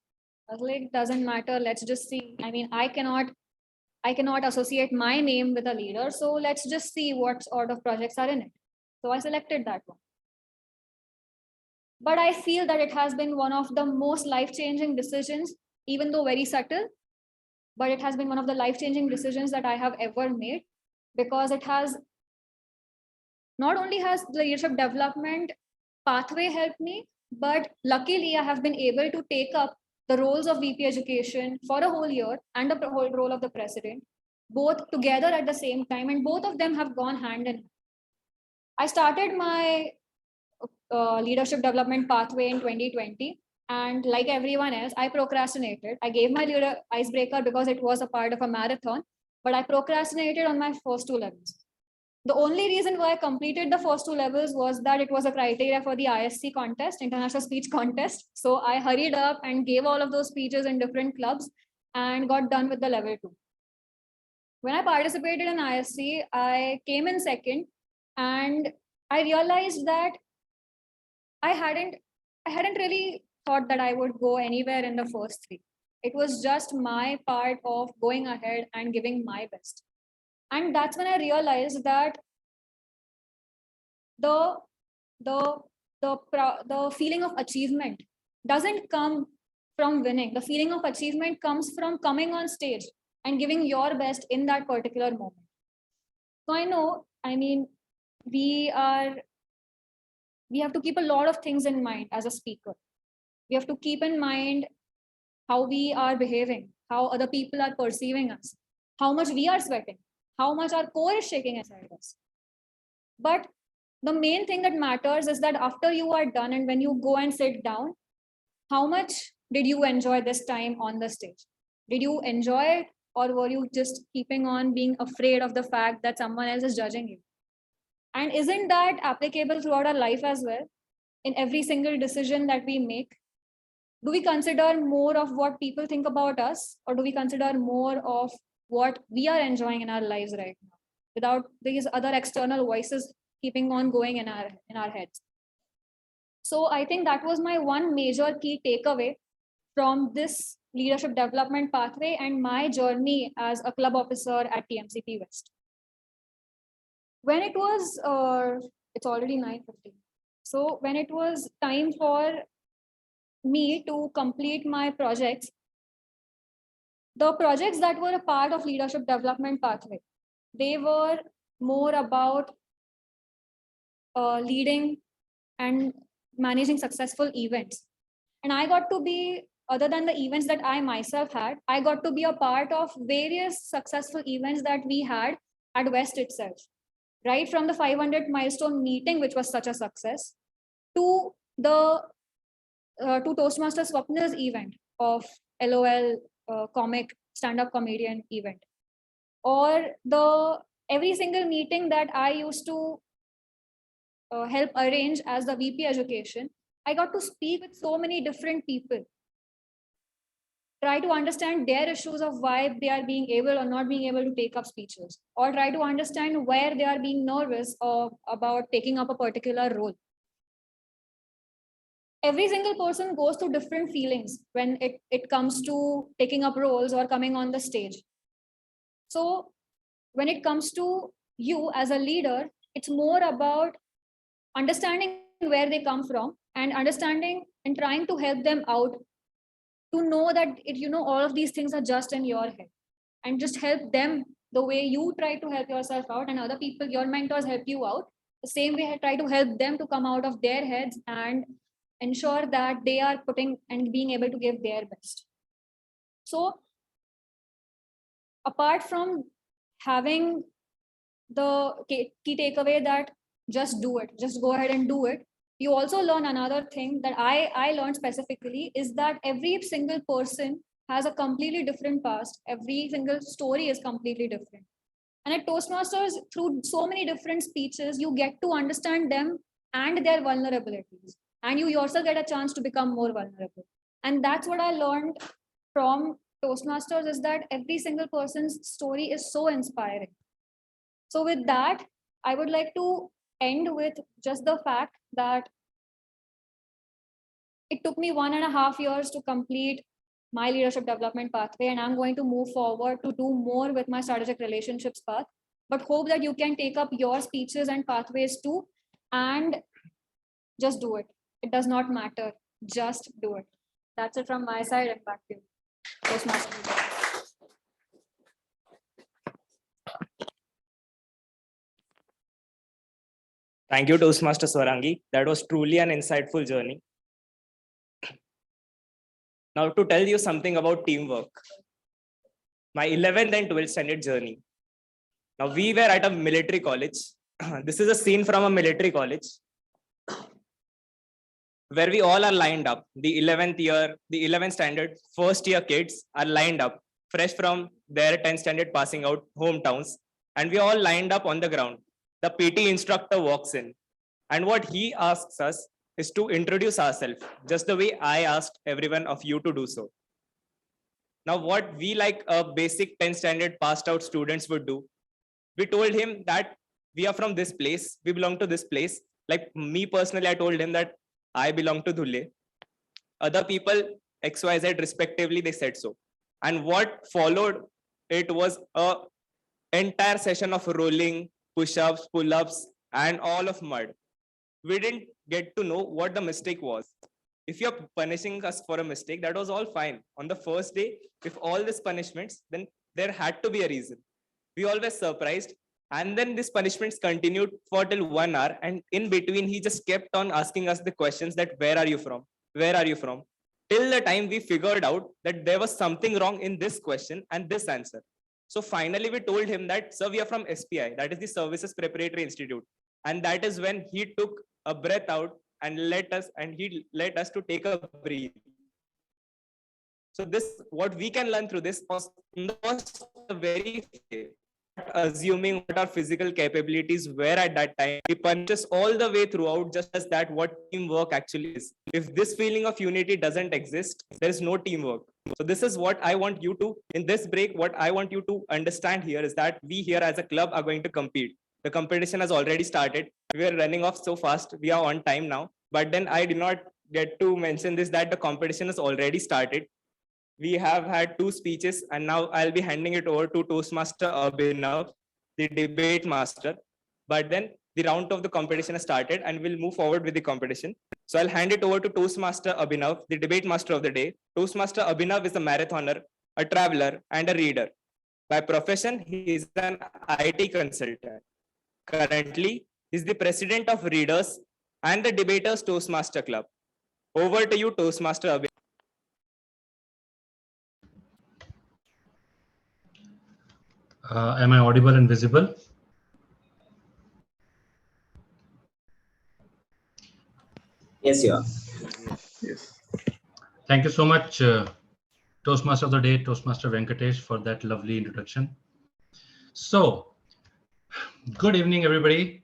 I was like, doesn't matter, let's just see. I mean, I cannot associate my name with a leader, so let's just see what sort of projects are in it. So I selected that one. But I feel that it has been one of the most life-changing decisions, even though very subtle, but it has been one of the life-changing decisions that I have ever made, because it has not only has the leadership development pathway helped me, but luckily I have been able to take up the roles of VP Education for a whole year and the whole role of the president, both together at the same time, and both of them have gone hand in hand. I started my leadership development pathway in 2020. And like everyone else, I procrastinated. I gave my leader icebreaker because it was a part of a marathon, but I procrastinated on my first 2 levels. The only reason why I completed the first 2 levels was that it was a criteria for the ISC contest, International Speech Contest. So I hurried up and gave all of those speeches in different clubs and got done with the level 2. When I participated in ISC, I came in second, and I realized that I hadn't really thought that I would go anywhere in the first 3. It was just my part of going ahead and giving my best. And that's when I realized that the feeling of achievement doesn't come from winning. The feeling of achievement comes from coming on stage and giving your best in that particular moment. So I know, I mean, we have to keep a lot of things in mind as a speaker. We have to keep in mind how we are behaving, how other people are perceiving us, how much we are sweating, how much our core is shaking inside us. But the main thing that matters is that after you are done and when you go and sit down, how much did you enjoy this time on the stage? Did you enjoy it, or were you just keeping on being afraid of the fact that someone else is judging you? And isn't that applicable throughout our life as well? In every single decision that we make, do we consider more of what people think about us, or do we consider more of what we are enjoying in our lives right now, without these other external voices keeping on going in our heads? So I think that was my one major key takeaway from this leadership development pathway and my journey as a club officer at TMCP West. When it was, it's already 9:50. So when it was time for me to complete my projects, the projects that were a part of leadership development pathway, they were more about leading and managing successful events. And I got to be, other than the events that I myself had, I got to be a part of various successful events that we had at West itself. Right from the 500 milestone meeting, which was such a success, to the to Toastmaster Swapna's event of LOL comic stand-up comedian event, or the every single meeting that I used to help arrange as the VP Education. I got to speak with so many different people, try to understand their issues of why they are being able or not being able to take up speeches, or try to understand where they are being nervous about taking up a particular role. Every single person goes through different feelings when it comes to taking up roles or coming on the stage. So when it comes to you as a leader, it's more about understanding where they come from and understanding and trying to help them out to know that all of these things are just in your head, and just help them the way you try to help yourself out, and other people, your mentors, help you out the same way. Try to help them to come out of their heads and ensure that they are putting and being able to give their best. So apart from having the key takeaway that just do it, just go ahead and do it, you also learn another thing that I learned specifically, is that every single person has a completely different past. Every single story is completely different. And at Toastmasters, through so many different speeches, you get to understand them and their vulnerabilities. And you yourself get a chance to become more vulnerable. And that's what I learned from Toastmasters, is that every single person's story is so inspiring. So with that, I would like to end with just the fact that it took me 1.5 years to complete my leadership development pathway, and I'm going to move forward to do more with my strategic relationships path, but hope that you can take up your speeches and pathways too, and just do it. It does not matter. Just do it. That's it from my side, and back to you, Toastmaster. Thank you, Toastmaster Swarangi. That was truly an insightful journey. Now, to tell you something about teamwork, my 11th and 12th standard journey. Now, we were at a military college. This is a scene from a military college where we all are lined up. The 11th standard, first year kids are lined up, fresh from their 10th standard passing out hometowns. And we all lined up on the ground. The PT instructor walks in. And what he asks us is to introduce ourselves, just the way I asked everyone of you to do so. Now, what we like a basic 10th standard passed out students would do, we told him that we are from this place, we belong to this place. Like me personally, I told him that I belong to Dhule. Other people, XYZ respectively, they said so. And what followed, it was a entire session of rolling, push-ups, pull-ups, and all of mud. We didn't get to know what the mistake was. If you're punishing us for a mistake, that was all fine. On the first day, if all these punishments, then there had to be a reason. We all were surprised. And then these punishments continued for till 1 hour. And in between, he just kept on asking us the questions that, where are you from? Where are you from? Till the time we figured out that there was something wrong in this question and this answer. So finally, we told him that, sir, we are from SPI, that is the Services Preparatory Institute. And that is when he took a breath out and he let us to take a breath. So this, what we can learn through this was very assuming what our physical capabilities were at that time. He punches all the way throughout, just as that what teamwork actually is. If this feeling of unity doesn't exist, there is no teamwork. So this is what I want you to, in this break, what I want you to understand here is that we here as a club are going to compete. The competition has already started. We are running off so fast. We are on time now. But then I did not get to mention this, that the competition has already started. We have had 2 speeches, and now I'll be handing it over to Toastmaster Abhinav, the debate master. But then the round of the competition has started and we'll move forward with the competition. So I'll hand it over to Toastmaster Abhinav, the debate master of the day. Toastmaster Abhinav is a marathoner, a traveler, and a reader. By profession, he is an IT consultant. Currently, he is the president of Readers and the Debaters Toastmaster Club. Over to you, Toastmaster Abhinav. Am I audible and visible? Yes, you are. Yes. Thank you so much, Toastmaster of the Day, Toastmaster Venkatesh, for that lovely introduction. So, good evening, everybody,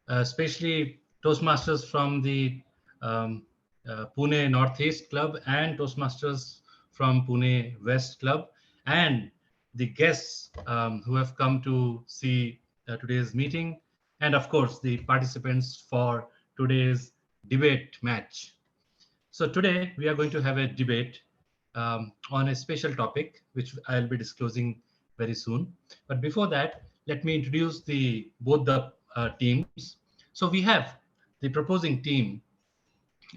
especially Toastmasters from the Pune Northeast Club and Toastmasters from Pune-West Club, and the guests who have come to see today's meeting, and of course the participants for today's debate match. So today we are going to have a debate on a special topic, which I'll be disclosing very soon. But before that, let me introduce both the teams. So we have the proposing team,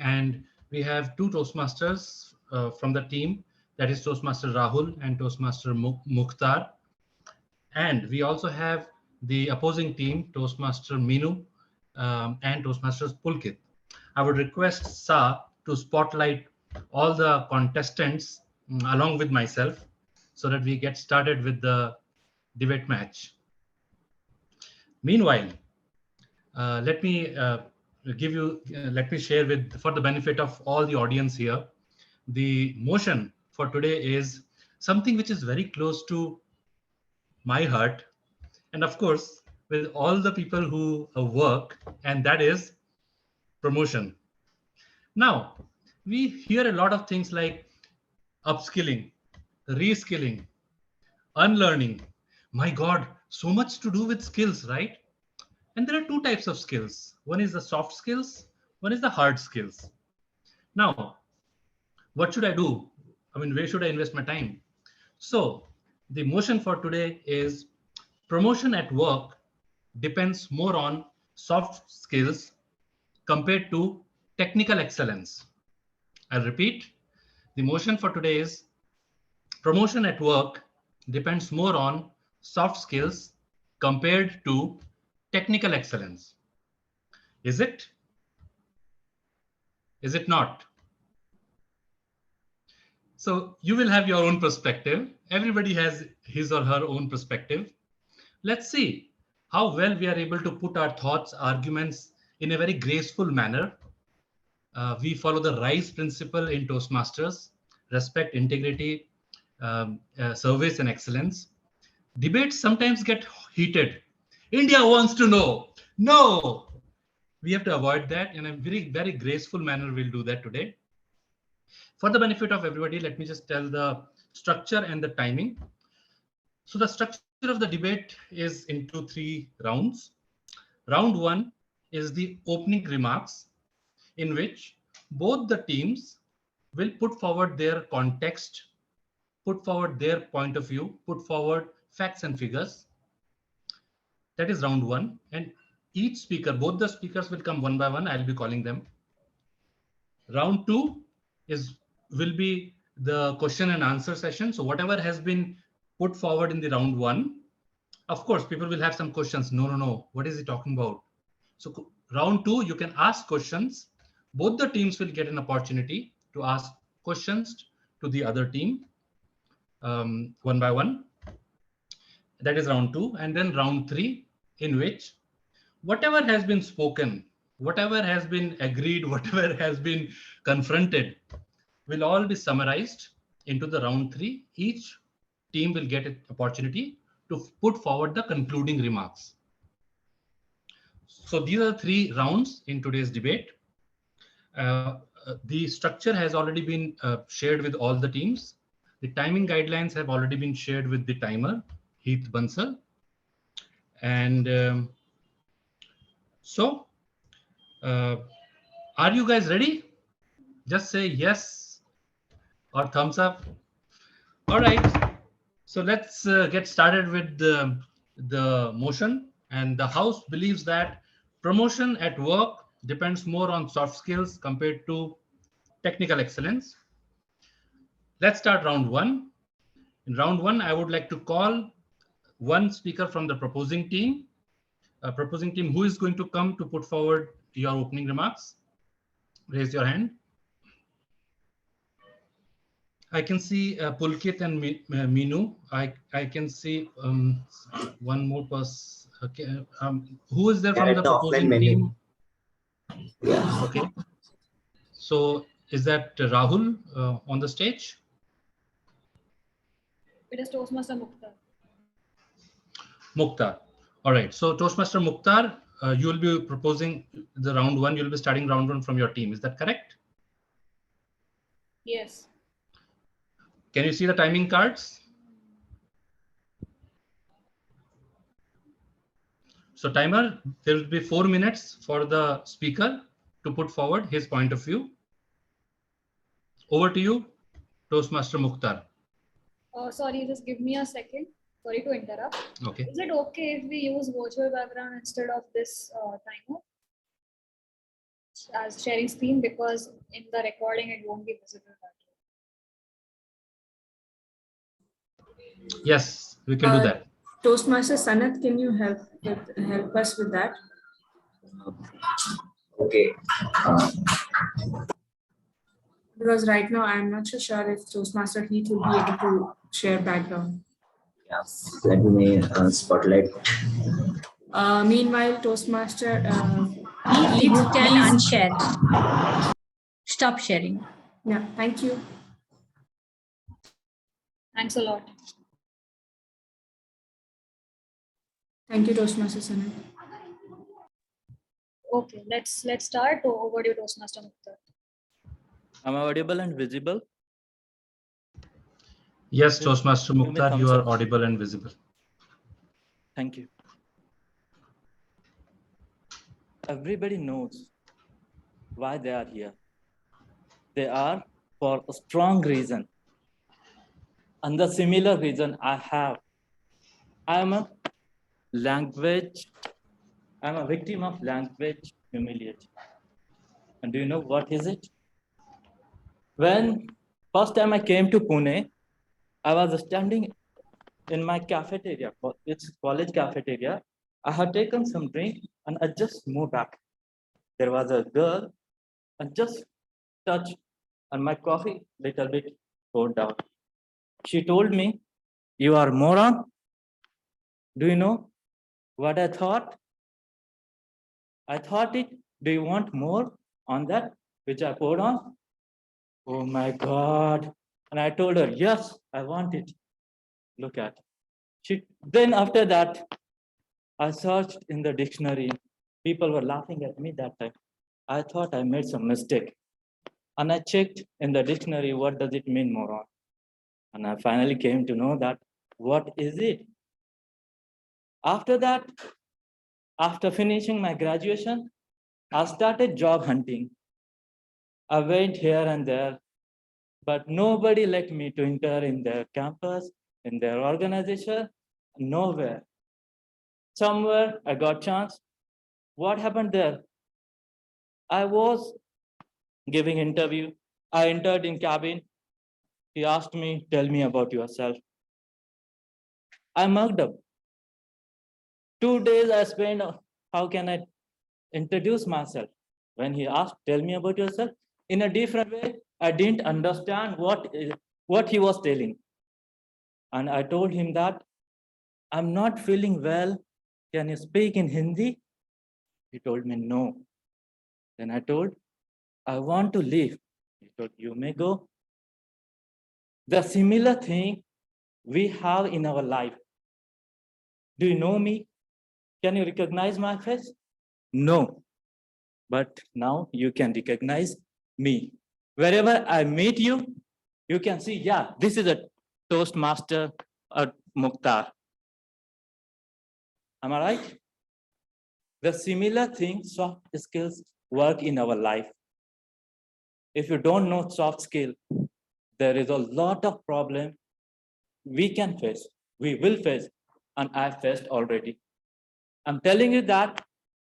and we have 2 Toastmasters from the team, that is Toastmaster Rahul and Toastmaster Mukhtar. And we also have the opposing team, Toastmaster Minu and Toastmasters Pulkit. I would request Sa to spotlight all the contestants along with myself so that we get started with the debate match. Meanwhile, let me share for the benefit of all the audience here, the motion for today is something which is very close to my heart, and of course with all the people who work, and that is promotion. Now, we hear a lot of things like upskilling, reskilling, unlearning. My God, so much to do with skills, right? And there are 2 types of skills. One is the soft skills, one is the hard skills. Now, what should I do? I mean, where should I invest my time? So the motion for today is promotion at work depends more on soft skills compared to technical excellence. I'll repeat. The motion for today is promotion at work depends more on soft skills compared to technical excellence. Is it? Is it not? So you will have your own perspective. Everybody has his or her own perspective. Let's see how well we are able to put our thoughts, arguments in a very graceful manner. We follow the RISE principle in Toastmasters: respect, integrity, service, and excellence. Debates sometimes get heated. India wants to know. No, we have to avoid that in a very graceful manner. We'll do that today. For the benefit of everybody, let me just tell the structure and the timing. So the structure of the debate is into 3 rounds. Round 1 is the opening remarks, in which both the teams will put forward their context, put forward their point of view, put forward facts and figures. That is round 1. And each speaker, both the speakers will come one by one. I'll be calling them. Round 2 will be the question and answer session. So whatever has been put forward in the round 1, of course, people will have some questions. No. What is he talking about? So round 2, you can ask questions. Both the teams will get an opportunity to ask questions to the other team one by one. That is round 2. And then round 3, in which whatever has been spoken, whatever has been agreed, whatever has been confronted, will all be summarized into the round 3. Each team will get an opportunity to put forward the concluding remarks. So these are 3 rounds in today's debate. The structure has already been shared with all the teams. The timing guidelines have already been shared with the timer, Heath Bansal. And so, are you guys ready? Just say yes or thumbs up. All right. So let's get started with the motion. And the House believes that promotion at work depends more on soft skills compared to technical excellence. Let's start round 1. In round 1, I would like to call one speaker from the proposing team. Proposing team, who is going to come to put forward your opening remarks? Raise your hand. I can see Pulkit and Minu. I can see one more person. Okay. Who is there from the proposing team? Yeah. Okay. So is that Rahul on the stage? It is Toastmaster Mukhtar. Mukhtar. All right. So Toastmaster Mukhtar, you will be proposing the round 1. You will be starting round 1 from your team. Is that correct? Yes. Can you see the timing cards? So timer, there will be 4 minutes for the speaker to put forward his point of view. Over to you, Toastmaster Mukhtar. Sorry, just give me a second. Sorry to interrupt. Okay. Is it okay if we use virtual background instead of this timer as sharing screen, because in the recording it won't be visible that way. Yes, we can do that. Toastmaster Sanath, can you help us with that? Okay. Because right now I'm not so sure if Toastmaster Heath will be able to share background. Yes. Let me spotlight. Meanwhile, Toastmaster Heath, you can please. unshare. Stop sharing. Yeah, thank you. Thanks a lot. Thank you, Toastmaster Sanath. Okay, let's start. Over to you, Toastmaster Mukhtar. Am I audible and visible? Yes, Toastmaster Mukhtar, you are up. audible and visible. Thank you. Everybody knows why they are here. They are for a strong reason. And the similar reason I have. I am a victim of language humiliation. And do you know what is it? When first time I came to Pune, I was standing in my cafeteria, it's college cafeteria. I had taken some drink and I just moved back. there was a girl and just touched on my coffee little bit poured down. She told me, "You are moron." Do you know what I thought? I thought it, do you want more on that, which I poured on? Oh my God. And I told her, yes, I want it. Look at. Then after that, I searched in the dictionary. People were laughing at me that time. I thought I made some mistake. And I checked in the dictionary, what does it mean, moron? And I finally came to know that, what is it? After that, after finishing my graduation, I started job hunting. I went here and there, but nobody let me to enter in their campus, in their organization, nowhere. Somewhere I got chance. What happened there? I was giving interview. I entered in cabin. He asked me, tell me about yourself. I mugged up. 2 days I spent, how can I introduce myself? When he asked, tell me about yourself, in a different way, I didn't understand what he was telling. And I told him that, I'm not feeling well. Can you speak in Hindi? He told me, no. Then I told, I want to leave. He told, you may go. The similar thing we have in our life. Do you know me? Can you recognize my face? No. But now you can recognize me. Wherever I meet you, you can see, yeah, this is a Toastmaster or Mukhtar. Am I right? The similar thing, soft skills work in our life. If you don't know soft skill, there is a lot of problem we can face, we will face, and I faced already. I'm telling you that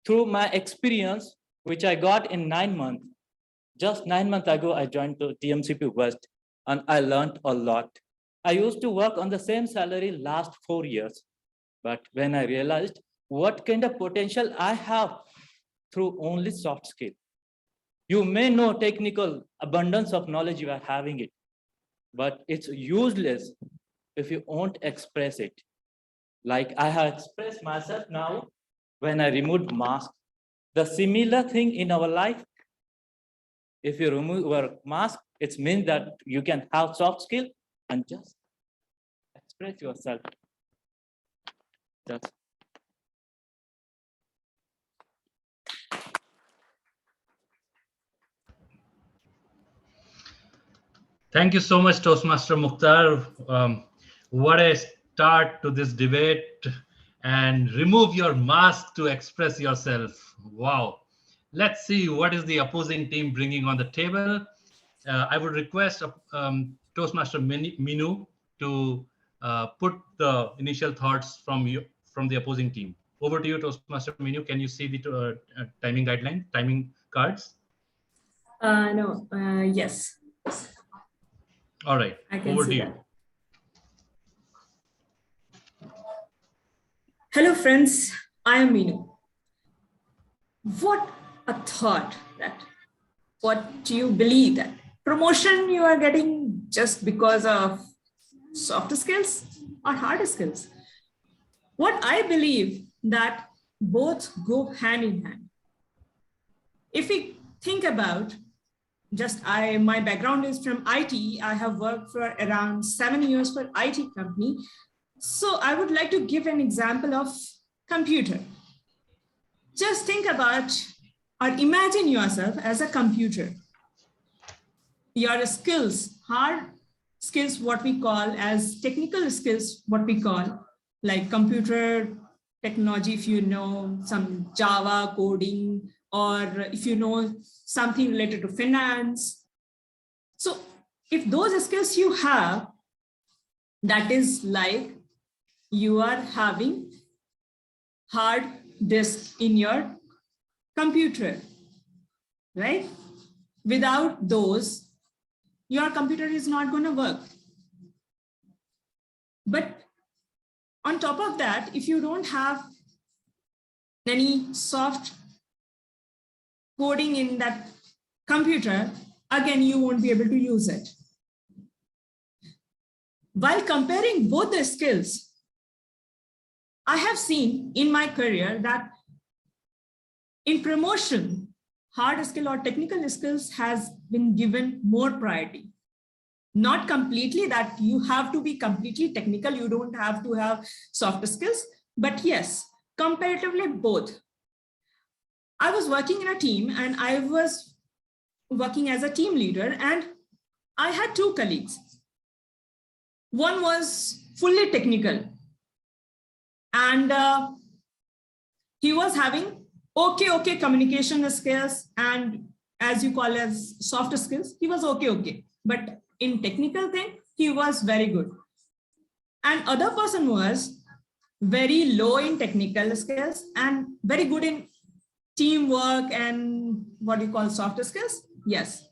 through my experience, which I got in 9 months. Just 9 months ago, I joined the TMCP West, and I learned a lot. I used to work on the same salary last 4 years. But when I realized what kind of potential I have through only soft skill, you may know technical abundance of knowledge you are having it, but it's useless if you won't express it. Like I have expressed myself now when I removed mask. The similar thing in our life, if you remove your mask, it means that you can have soft skill and just express yourself. That's Thank you so much, Toastmaster Mukhtar. What a start to this debate. And remove your mask to express yourself. Wow. Let's see what is the opposing team bringing on the table. I would request Toastmaster Minu to put the initial thoughts from the opposing team. Over to you, Toastmaster Minu. Can you see the timing guideline, timing cards? No, yes. All right, I can over see to you. that. Hello, friends. I am Meenu. What a thought that what do you believe that promotion you are getting just because of soft skills or hard skills? What I believe that both go hand in hand. If we think about my background is from IT. I have worked for around 7 years for IT company. So I would like to give an example of computer. Just think about or imagine yourself as a computer. Your skills, hard skills, what we call as technical skills, what we call like computer technology, if you know some Java coding, or if you know something related to finance. So if those skills you have, that is like you are having hard disk in your computer, right? Without those, your computer is not going to work. But on top of that, if you don't have any soft coding in that computer, again, you won't be able to use it. While comparing both the skills, I have seen in my career that in promotion, hard skill or technical skills has been given more priority. Not completely that you have to be completely technical, you don't have to have soft skills, but yes, comparatively both. I was working in a team and I was working as a team leader, and I had two colleagues. One was fully technical and he was having okay communication skills, and as you call as soft skills, he was okay. But in technical thing, he was very good. And other person was very low in technical skills and very good in teamwork and what you call soft skills. Yes.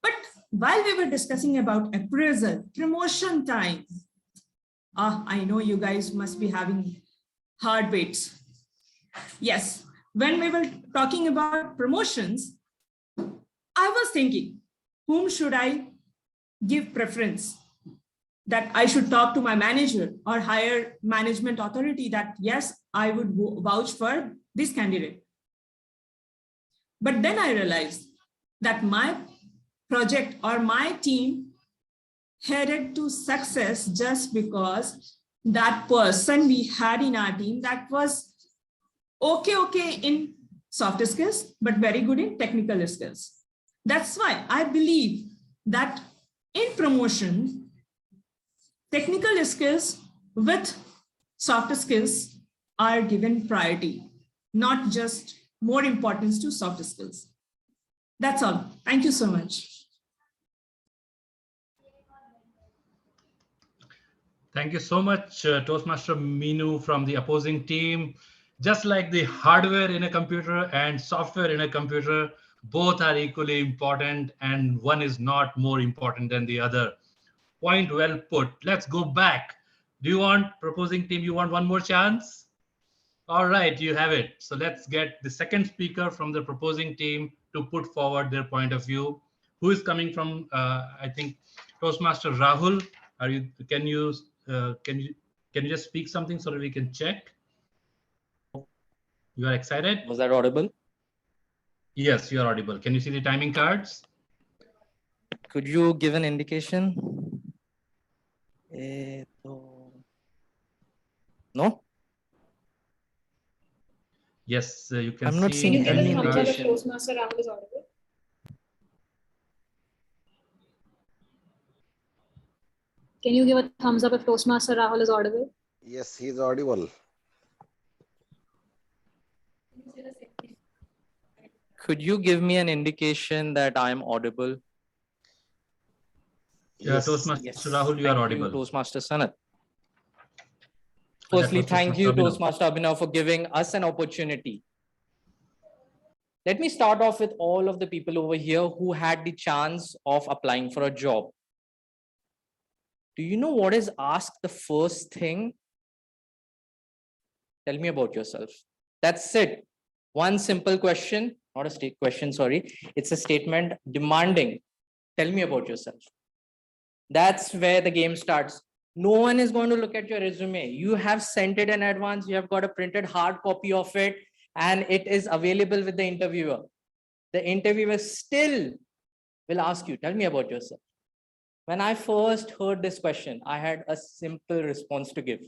But while we were discussing about appraisal, promotion time, I know you guys must be having heartbeats. Yes, when we were talking about promotions, I was thinking, whom should I give preference? That I should talk to my manager or higher management authority that yes, I would vouch for this candidate. But then I realized that my project or my team headed to success just because that person we had in our team that was okay in soft skills, but very good in technical skills. That's why I believe that in promotion, technical skills with soft skills are given priority, not just more importance to soft skills. That's all. Thank you so much. Thank you so much, Toastmaster Meenu from the opposing team. Just like the hardware in a computer and software in a computer, both are equally important and one is not more important than the other. Point well put. Let's go back. Do you want, proposing team, you want one more chance? All right, you have it. So let's get the second speaker from the proposing team to put forward their point of view. Who is coming from, I think, Toastmaster Rahul. Are you? Can you just speak something so that we can check? You are excited? Was that audible? Yes, you are audible. Can you see the timing cards? Could you give an indication? No? Yes, you can I'm not see. seeing the any timing cards. indication. Toastmaster Rahul is audible. Can you give a thumbs up if Toastmaster Rahul is audible? Yes, he's audible. Could you give me an indication that I'm audible? Yeah, Toastmaster Rahul, you are audible. Toastmaster Sanat. Oh, that Firstly, was thank you, Toastmaster Abhinav. Toastmaster Abhinav, for giving us an opportunity. Let me start off with all of the people over here who had the chance of applying for a job. Do you know what is asked the first thing? Tell me about yourself. That's it. One simple question, not a state question, sorry. It's a statement demanding. Tell me about yourself. That's where the game starts. No one is going to look at your resume. You have sent it in advance. You have got a printed hard copy of it, and it is available with the interviewer. The interviewer still will ask you, tell me about yourself. When I first heard this question, I had a simple response to give.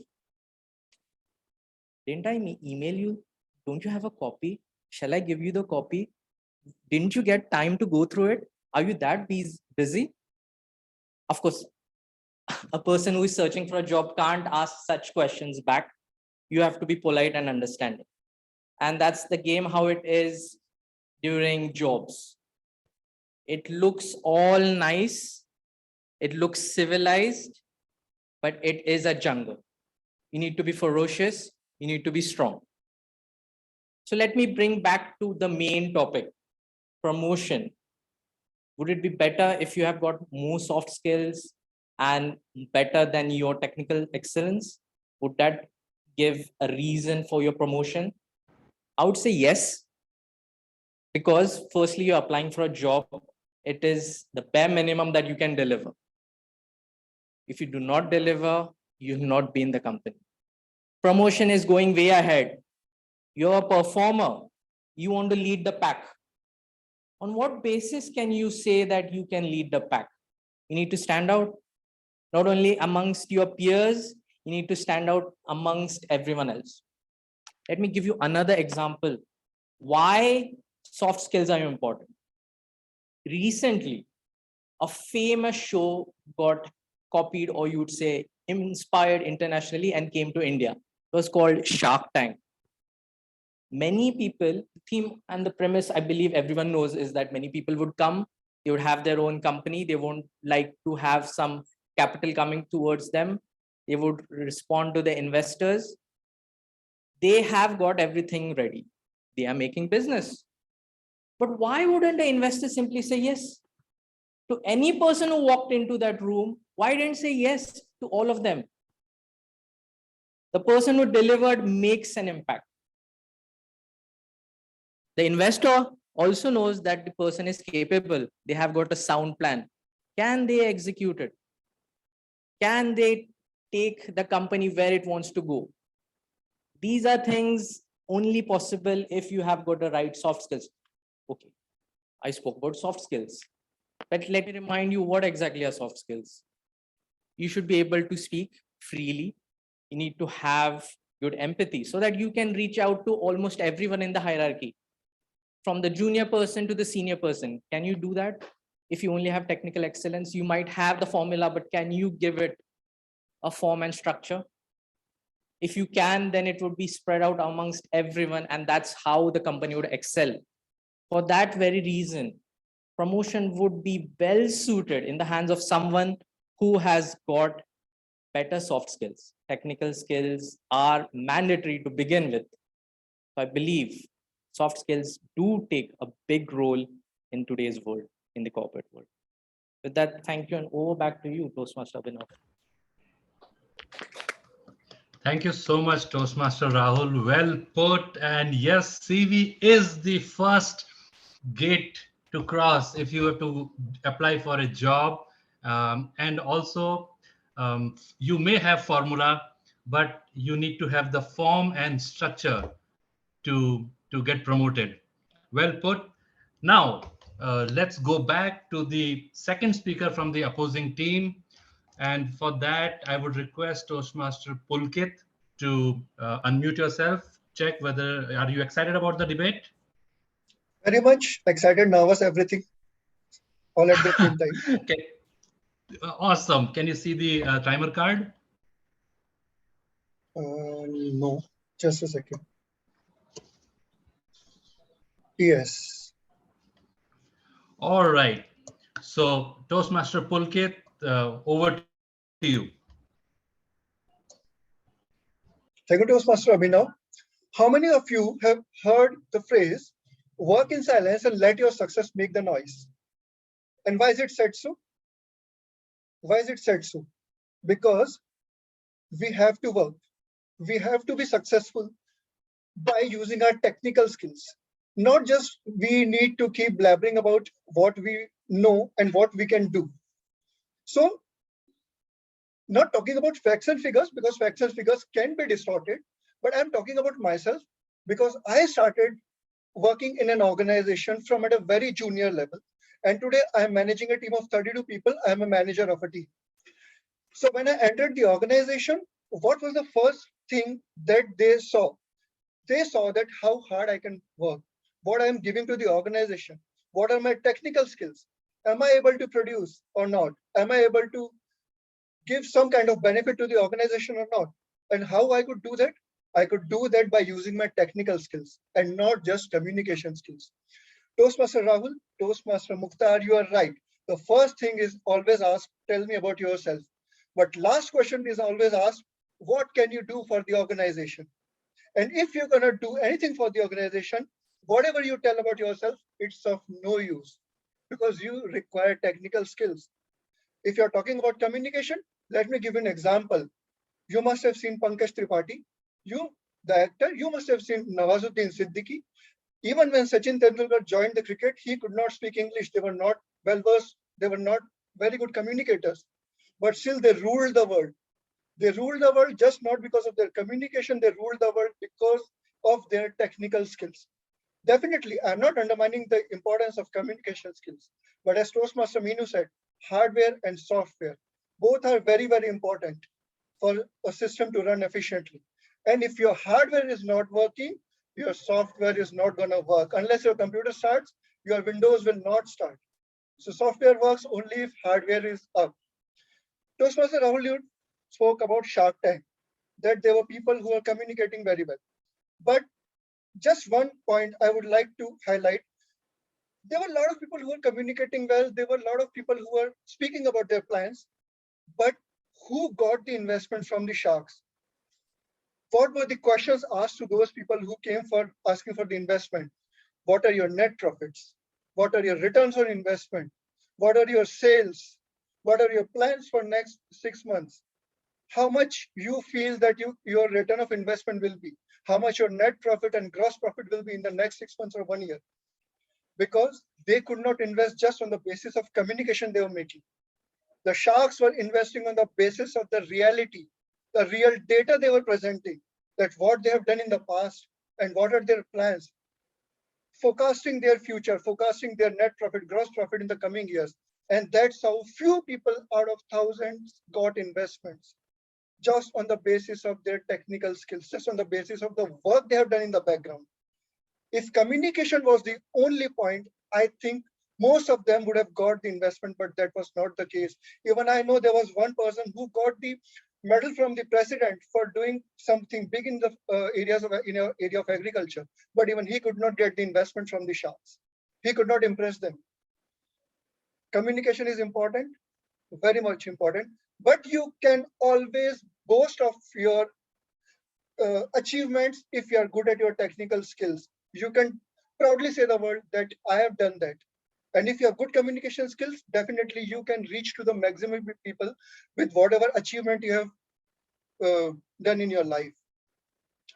Didn't I email you? Don't you have a copy? Shall I give you the copy? Didn't you get time to go through it? Are you that busy? Of course, a person who is searching for a job can't ask such questions back. You have to be polite and understanding. And that's the game, how it is during jobs. It looks all nice. It looks civilized, but it is a jungle. You need to be ferocious. You need to be strong. So let me bring back to the main topic, promotion. Would it be better if you have got more soft skills and better than your technical excellence? Would that give a reason for your promotion? I would say yes. Because firstly, you're applying for a job. It is the bare minimum that you can deliver. If you do not deliver, you will not be in the company. Promotion is going way ahead. You're a performer. You want to lead the pack. On what basis can you say that you can lead the pack? You need to stand out, not only amongst your peers, you need to stand out amongst everyone else. Let me give you another example. Why soft skills are important. Recently, a famous show got copied, or you'd say inspired internationally, and came to India. It was called Shark Tank. Many people, the theme and the premise, I believe everyone knows, is that many people would come, they would have their own company, they won't like to have some capital coming towards them, they would respond to the investors. They have got everything ready, they are making business. But why wouldn't the investor simply say yes to any person who walked into that room? Why didn't say yes to all of them? The person who delivered makes an impact. The investor also knows that the person is capable. They have got a sound plan. Can they execute it? Can they take the company where it wants to go? These are things only possible if you have got the right soft skills. Okay, I spoke about soft skills, but let me remind you what exactly are soft skills. You should be able to speak freely. You need to have good empathy so that you can reach out to almost everyone in the hierarchy, from the junior person to the senior person. Can you do that? If you only have technical excellence, you might have the formula, but can you give it a form and structure? If you can, then it would be spread out amongst everyone, and that's how the company would excel. For that very reason, promotion would be well suited in the hands of someone who has got better soft skills. Technical skills are mandatory to begin with. So I believe soft skills do take a big role in today's world, in the corporate world. With that, thank you, and over back to you, Toastmaster Abhinav. Thank you so much, Toastmaster Rahul. Well put. And yes, CV is the first gate to cross if you have to apply for a job. And also, you may have formula, but you need to have the form and structure to get promoted. Well put. Now, let's go back to the second speaker from the opposing team. And for that, I would request Toastmaster Pulkit to unmute yourself, check whether, are you excited about the debate? Very much excited, nervous, everything, all at the same time. Okay. Awesome. Can you see the timer card? No, just a second. Yes. All right. So Toastmaster Pulkit, over to you. Thank you, Toastmaster Abhinav. How many of you have heard the phrase, work in silence and let your success make the noise? And why is it said so? Why is it said so? Because we have to work. We have to be successful by using our technical skills. Not just we need to keep blabbering about what we know and what we can do. So, not talking about facts and figures, because facts and figures can be distorted, but I'm talking about myself because I started working in an organization from at a very junior level. And today I'm managing a team of 32 people. I'm a manager of a team. So when I entered the organization, what was the first thing that they saw? They saw that how hard I can work, what I'm giving to the organization, what are my technical skills? Am I able to produce or not? Am I able to give some kind of benefit to the organization or not? And how I could do that? I could do that by using my technical skills and not just communication skills. Toastmaster Rahul, Toastmaster Mukhtar, you are right. The first thing is always ask, tell me about yourself. But last question is always asked, what can you do for the organization? And if you're going to do anything for the organization, whatever you tell about yourself, it's of no use because you require technical skills. If you're talking about communication, let me give you an example. You must have seen Pankaj Tripathi. The actor, you must have seen Nawazuddin Siddiqui. Even when Sachin Tendulkar joined the cricket, he could not speak English. They were not well versed. They were not very good communicators, but still they ruled the world. They ruled the world just not because of their communication. They ruled the world because of their technical skills. Definitely, I'm not undermining the importance of communication skills, but as Toastmaster Meenu said, hardware and software, both are very, very important for a system to run efficiently. And if your hardware is not working, your software is not going to work. Unless your computer starts, your Windows will not start. So software works only if hardware is up. Toastmaster Rahul spoke about Shark Tank, that there were people who are communicating very well. But just one point I would like to highlight. There were a lot of people who were communicating well. There were a lot of people who were speaking about their plans, but who got the investment from the sharks? What were the questions asked to those people who came for asking for the investment? What are your net profits? What are your returns on investment? What are your sales? What are your plans for next 6 months? How much you feel that your return of investment will be? How much your net profit and gross profit will be in the next 6 months or 1 year? Because they could not invest just on the basis of communication they were making. The sharks were investing on the basis of the reality, the real data they were presenting, that what they have done in the past and what are their plans, forecasting their future, forecasting their net profit, gross profit in the coming years. And that's how few people out of thousands got investments, just on the basis of their technical skills, just on the basis of the work they have done in the background. If communication was the only point, I think most of them would have got the investment, but that was not the case. Even I know there was one person who got the medal from the president for doing something big in the area of agriculture, but even he could not get the investment from the sharks. He could not impress them. Communication is important, very much important, but you can always boast of your achievements if you are good at your technical skills. You can proudly say the world that I have done that. And if you have good communication skills, definitely you can reach to the maximum people with whatever achievement you have done in your life.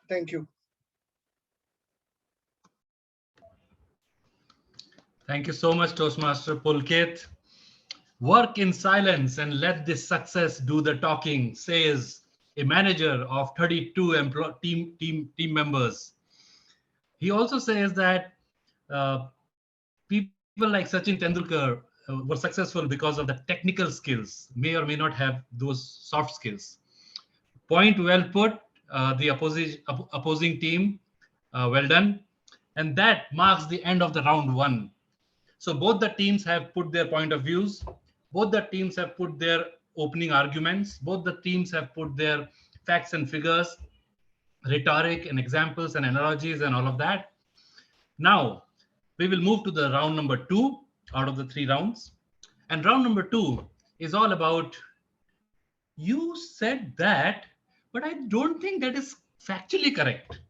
Thank you. Thank you so much, Toastmaster Pulkit. Work in silence and let this success do the talking, says a manager of 32 team members. He also says that people like Sachin Tendulkar were successful because of the technical skills, may or may not have those soft skills. Point well put, the opposing team, well done. And that marks the end of the round one. So both the teams have put their point of views. Both the teams have put their opening arguments. Both the teams have put their facts and figures, rhetoric and examples and analogies and all of that. Now, we will move to the round number 2 out of the 3 rounds. And round number 2 is all about, you said that, but I don't think that is factually correct.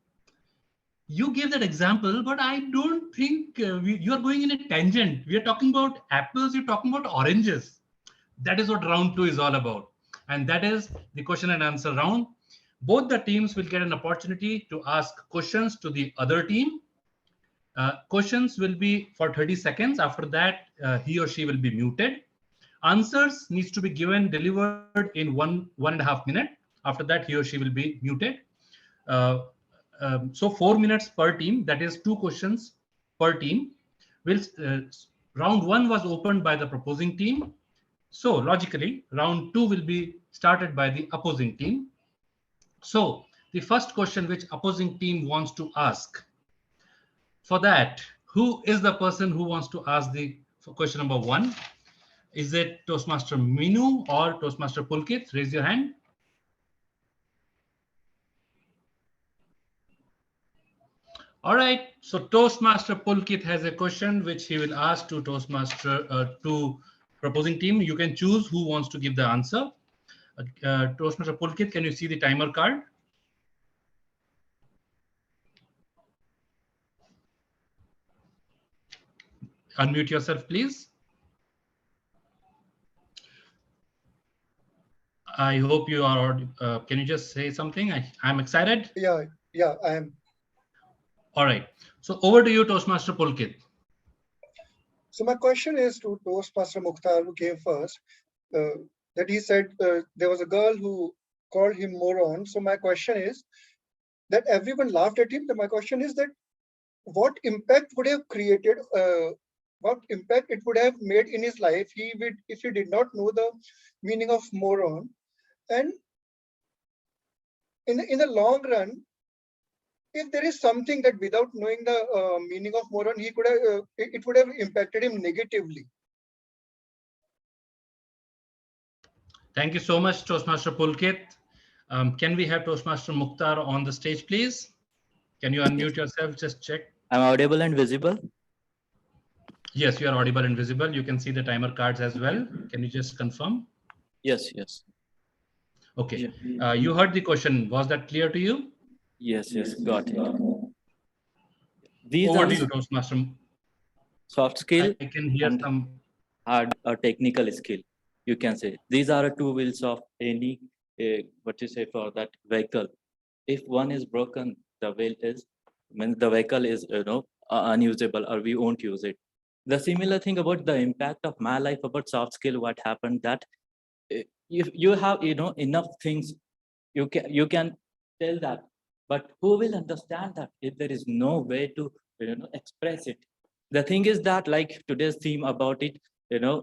You gave that example, but I don't think you are going in a tangent. We are talking about apples, you're talking about oranges. That is what round 2 is all about. And that is the question and answer round. Both the teams will get an opportunity to ask questions to the other team. Questions will be for 30 seconds. After that, he or she will be muted. Answers needs to be given, delivered in 1.5 minutes. After that, he or she will be muted. So 4 minutes per team, that is 2 questions per team. Round 1 was opened by the proposing team. So logically, round 2 will be started by the opposing team. So the first question which opposing team wants to ask, for that, who is the person who wants to ask the question number 1? Is it Toastmaster Meenu or Toastmaster Pulkit? Raise your hand. All right, so Toastmaster Pulkit has a question which he will ask to to proposing team. You can choose who wants to give the answer. Toastmaster Pulkit, can you see the timer card? Unmute yourself, please. I hope you are. Can you just say something? I'm excited. Yeah, I am. All right. So over to you, Toastmaster Pulkit. So my question is to Toastmaster Mukhtar, who came first, that he said there was a girl who called him moron. So my question is that everyone laughed at him. My question is that what impact would have created, what impact it would have made in his life if he did not know the meaning of moron. And in the long run, if there is something that without knowing the meaning of moron, he could have, it would have impacted him negatively. Thank you so much, Toastmaster Pulkit. Can we have Toastmaster Mukhtar on the stage, please? Can you unmute yourself? Just check. I'm audible and visible. Yes, you are audible and visible. You can see the timer cards as well. Can you just confirm? Yes, yes. Okay. You heard the question. Was that clear to you? Yes, yes, got it. These Over are to you, Toastmaster. soft skill I can hear and some hard or technical skill. You can say these are two wheels of any what you say for that vehicle. If one is broken, the wheel is means the vehicle is unusable or we won't use it. The similar thing about the impact of my life about soft skill. What happened that if you have enough things, you can tell that, but who will understand that if there is no way to express it? The thing is that like today's theme about it,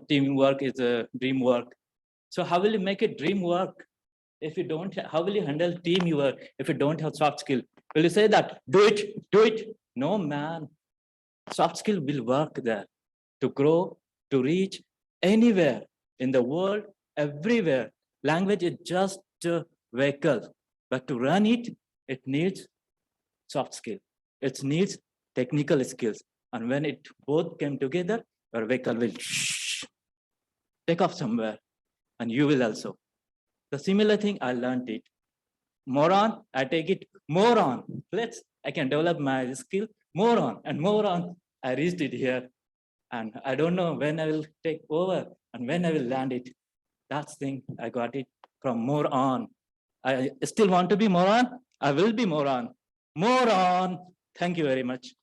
teamwork is a dream work. So how will you make it dream work if you don't? How will you handle teamwork if you don't have soft skill? Will you say that do it? No, man. Soft skill will work there to grow, to reach anywhere in the world, everywhere. Language is just a vehicle, but to run it, it needs soft skill. It needs technical skills. And when it both came together, your vehicle will take off somewhere, and you will also. The similar thing, I learned it. Moron, I take it more on. I can develop my skill more on and more on. I reached it here. And I don't know when I will take over and when I will land it. That's thing I got it from more on. I still want to be more on. I will be more on. More on. Thank you very much.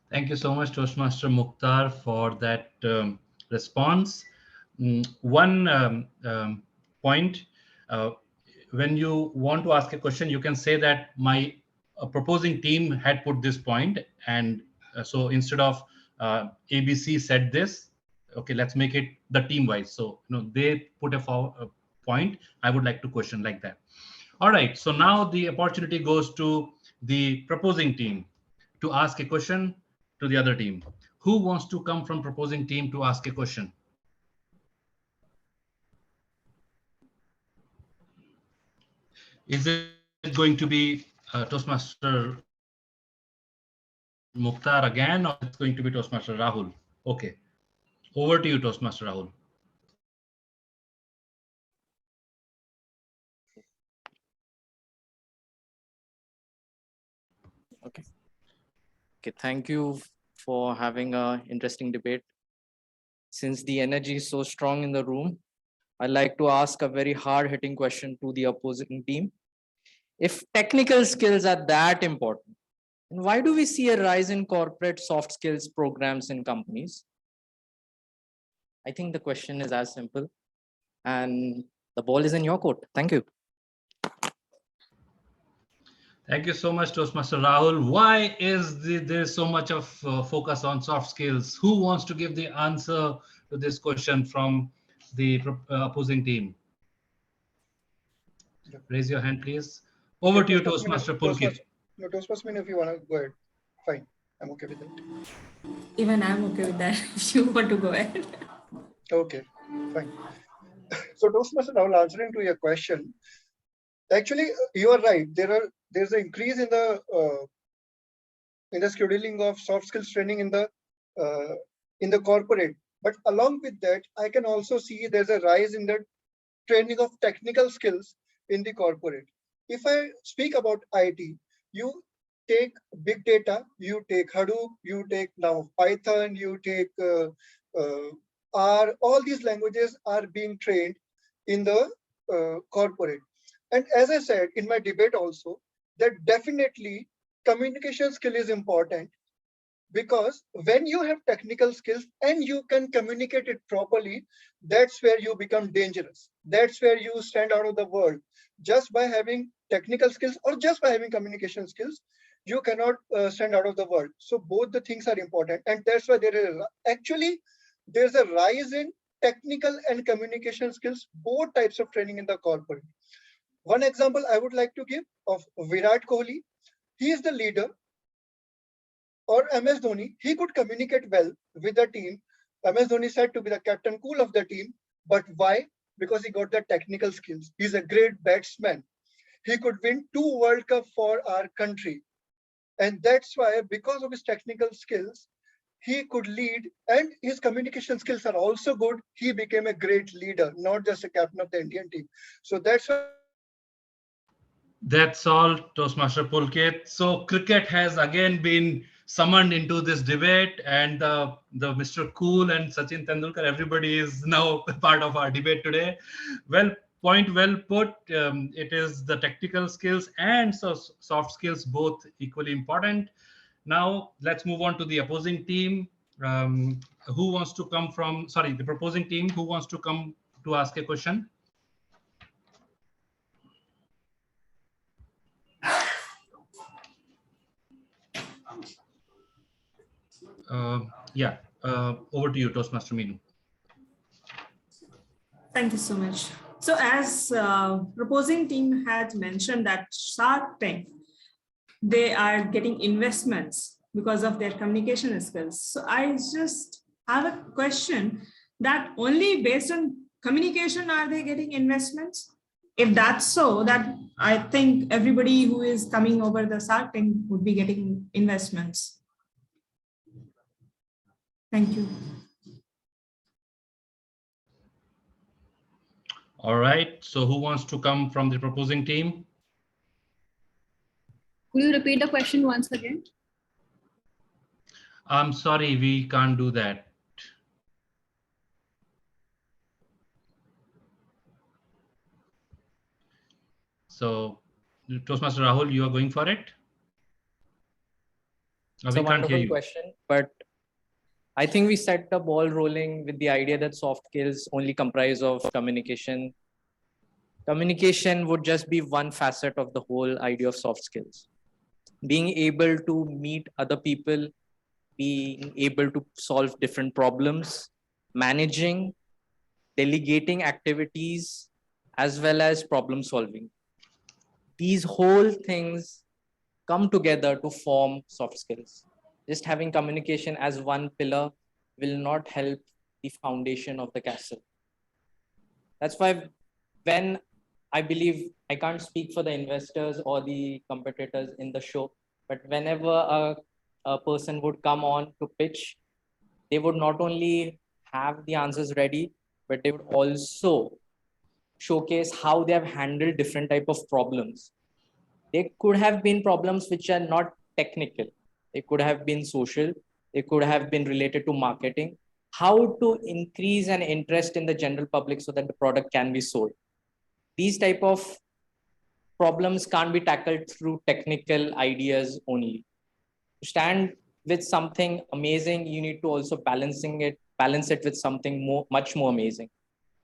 Thank you so much, Toastmaster Mukhtar, for that response. One point, when you want to ask a question, you can say that my proposing team had put this point, and so instead of ABC said this, okay, let's make it the team wise. So they put a point. I would like to question like that. All right. So now the opportunity goes to the proposing team to ask a question to the other team. Who wants to come from proposing team to ask a question? Is it going to be Toastmaster Mukhtar again, or it's going to be Toastmaster Rahul? Okay. Over to you, Toastmaster Rahul. Okay. Okay, thank you for having an interesting debate. Since the energy is so strong in the room, I'd like to ask a very hard-hitting question to the opposing team. If technical skills are that important, why do we see a rise in corporate soft skills programs in companies? I think the question is as simple, and the ball is in your court. Thank you. Thank you so much, Toastmaster Rahul. Why is there so much of focus on soft skills? Who wants to give the answer to this question from the opposing team? Raise your hand, please. Over to you, Toastmaster Pulkit. No, Toastmaster, if you want to go ahead, fine. I'm okay with that. Even I'm okay with that. If you want to go ahead. Okay, fine. So Toastmaster, now answering to your question, actually, you are right. There's an increase in the scheduling of soft skills training in the corporate. But along with that, I can also see there's a rise in the training of technical skills in the corporate. If I speak about IT, you take big data, you take Hadoop, you take now Python, you take R. All these languages are being trained in the corporate. And as I said in my debate also, that definitely communication skill is important, because when you have technical skills and you can communicate it properly, that's where you become dangerous. That's where you stand out of the world. Just by having technical skills or just by having communication skills, you cannot stand out of the world. So both the things are important, and that's why there's a rise in technical and communication skills, both types of training in the corporate. One example I would like to give of Virat Kohli. He is the leader, or MS Dhoni. He could communicate well with the team. MS Dhoni said to be the captain cool of the team. But why? Because he got the technical skills. He's a great batsman. He could win 2 World Cup for our country. And that's why, because of his technical skills, he could lead, and his communication skills are also good. He became a great leader, not just a captain of the Indian team. So that's why. That's all, Toastmaster Pulkit. So cricket has again been summoned into this debate, and the Mr. Cool and Sachin Tendulkar, everybody is now part of our debate today. Point well put. It is the technical skills and soft skills, both equally important. Now let's move on to the opposing team. Who wants to come from? Sorry, the proposing team. Who wants to come to ask a question? Over to you, Toastmaster Meenu. Thank you so much. So as proposing team had mentioned that Shark Tank, they are getting investments because of their communication skills. So I just have a question that only based on communication are they getting investments? If that's so, that I think everybody who is coming over the Shark Tank would be getting investments. Thank you. All right. So who wants to come from the proposing team? Could you repeat the question once again? I'm sorry, we can't do that. So, Toastmaster Rahul, you are going for it? It's a wonderful question, but I think we set the ball rolling with the idea that soft skills only comprise of communication. Communication would just be one facet of the whole idea of soft skills. Being able to meet other people, being able to solve different problems, managing, delegating activities, as well as problem solving. These whole things come together to form soft skills. Just having communication as one pillar will not help the foundation of the castle. That's why when I believe, I can't speak for the investors or the competitors in the show, but whenever a person would come on to pitch, they would not only have the answers ready, but they would also showcase how they have handled different type of problems. They could have been problems which are not technical. They could have been social. They could have been related to marketing. How to increase an interest in the general public so that the product can be sold. These type of problems can't be tackled through technical ideas only. To stand with something amazing, you need to also balance it with something much more amazing.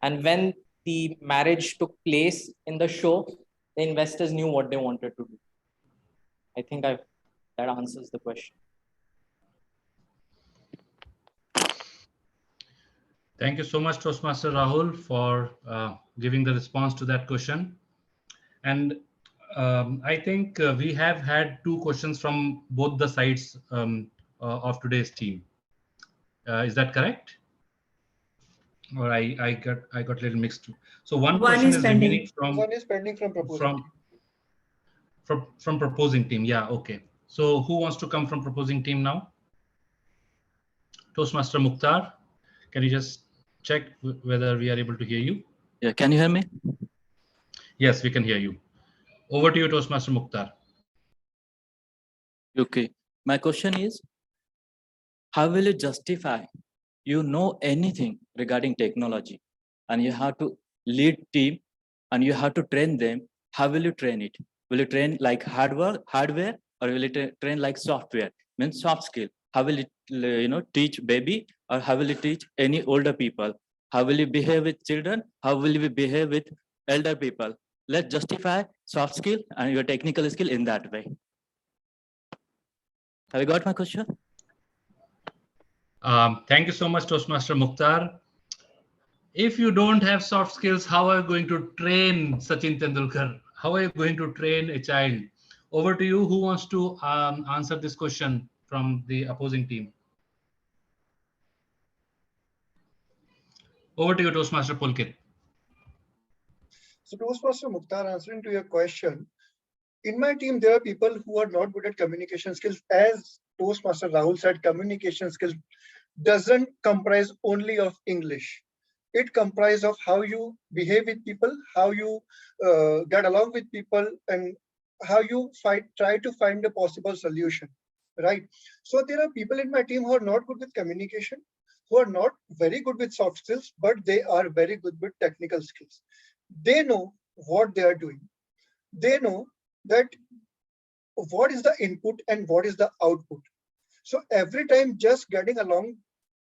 And when the marriage took place in the show, the investors knew what they wanted to do. I think that answers the question. Thank you so much, Toastmaster Rahul, for giving the response to that question. And I think we have had 2 questions from both the sides of today's team. Is that correct? Or I got a little mixed. So one question is remaining from one is pending from proposing from proposing team. Yeah, okay. So who wants to come from proposing team now? Toastmaster Mukhtar, can you just check whether we are able to hear you? Yeah, can you hear me? Yes, we can hear you. Over to you, Toastmaster Mukhtar. Okay. My question is, how will you justify you know anything regarding technology and you have to lead team and you have to train them how will you train it? Will you train like hardware, or will you train like software? Means soft skill. How will it, teach baby, or how will you teach any older people? How will you behave with children? How will you behave with elder people? Let's justify soft skill and your technical skill in that way. Have you got my question? Thank you so much, Toastmaster Mukhtar. If you don't have soft skills, how are you going to train Sachin Tendulkar? How are you going to train a child? Over to you. Who wants to answer this question from the opposing team? Over to you, Toastmaster Pulkit. So Toastmaster Mukhtar, answering to your question, in my team, there are people who are not good at communication skills. As Toastmaster Rahul said, communication skills doesn't comprise only of English. It comprises of how you behave with people, how you get along with people, and how you try to find a possible solution, right? So there are people in my team who are not good with communication, who are not very good with soft skills, but they are very good with technical skills. They know what they are doing. They know that what is the input and what is the output. So every time just getting along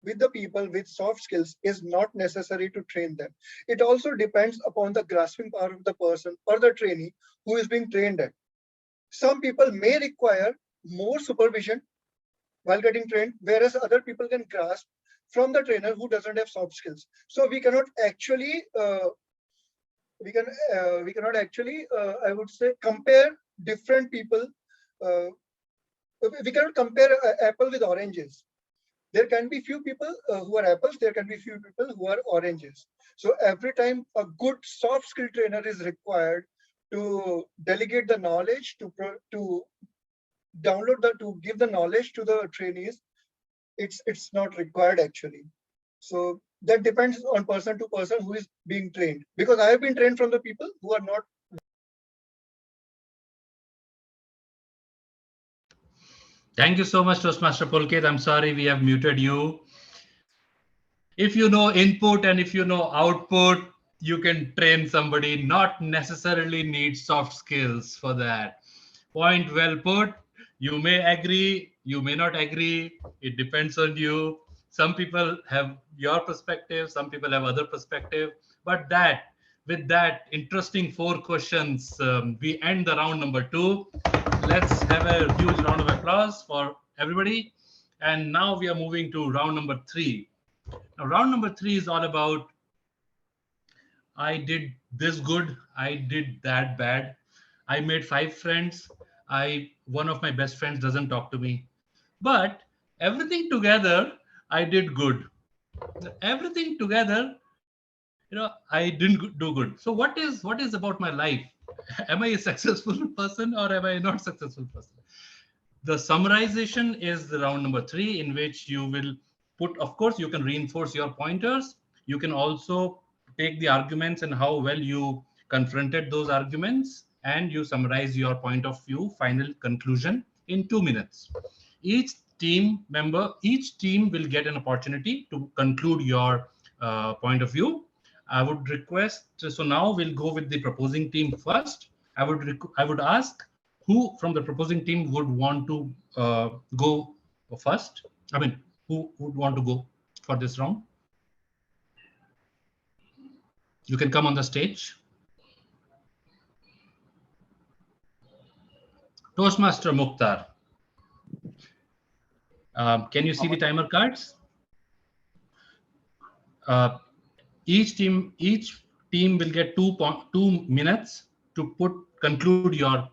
with the people with soft skills is not necessary to train them. It also depends upon the grasping power of the person or the trainee who is being trained at. Some people may require more supervision while getting trained, whereas other people can grasp from the trainer who doesn't have soft skills. So we cannot actually I would say, compare different people. We cannot compare apple with oranges. There can be few people who are apples. There can be few people who are oranges. So every time a good soft skill trainer is required to delegate the knowledge, to give the knowledge to the trainees, it's not required actually. So that depends on person to person who is being trained, because I have been trained from the people who are not. Thank you so much, Toastmaster Pulkit. I'm sorry we have muted you. If you know input and if you know output, you can train somebody, not necessarily need soft skills for that. Point well put. You may agree, you may not agree. It depends on you. Some people have your perspective, some people have other perspective. But with that interesting 4 questions, we end the round number 2. Let's have a huge round of applause for everybody. And now we are moving to round number 3. Now, round number 3 is all about, I did this good, I did that bad. I made 5 friends. One of my best friends doesn't talk to me. But everything together, I did good. Everything together, I didn't do good. So what is about my life? Am I a successful person or am I not successful person? The summarization is the round number 3, in which you will put, of course, you can reinforce your pointers. You can also take the arguments and how well you confronted those arguments, and you summarize your point of view, final conclusion in 2 minutes. Each team will get an opportunity to conclude your point of view. I would request, so now we'll go with the proposing team first. I would ask who from the proposing team would want to go first. I mean, who would want to go for this round? You can come on the stage. Toastmaster Mukhtar. Can you see the timer cards? Each team will get 2 minutes to conclude your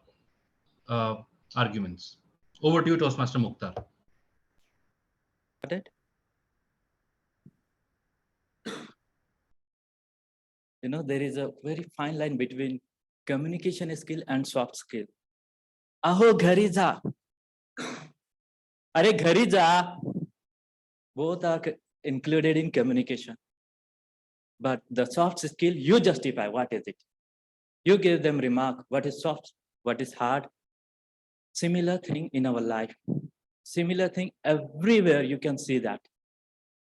arguments. Over to you, Toastmaster Mukhtar. There is a very fine line between communication skill and soft skill. Aho ghari ja. Are ghari ja. Both are included in communication. But the soft skill, you justify what is it. You give them remark, what is soft, what is hard. Similar thing in our life. Similar thing everywhere you can see that.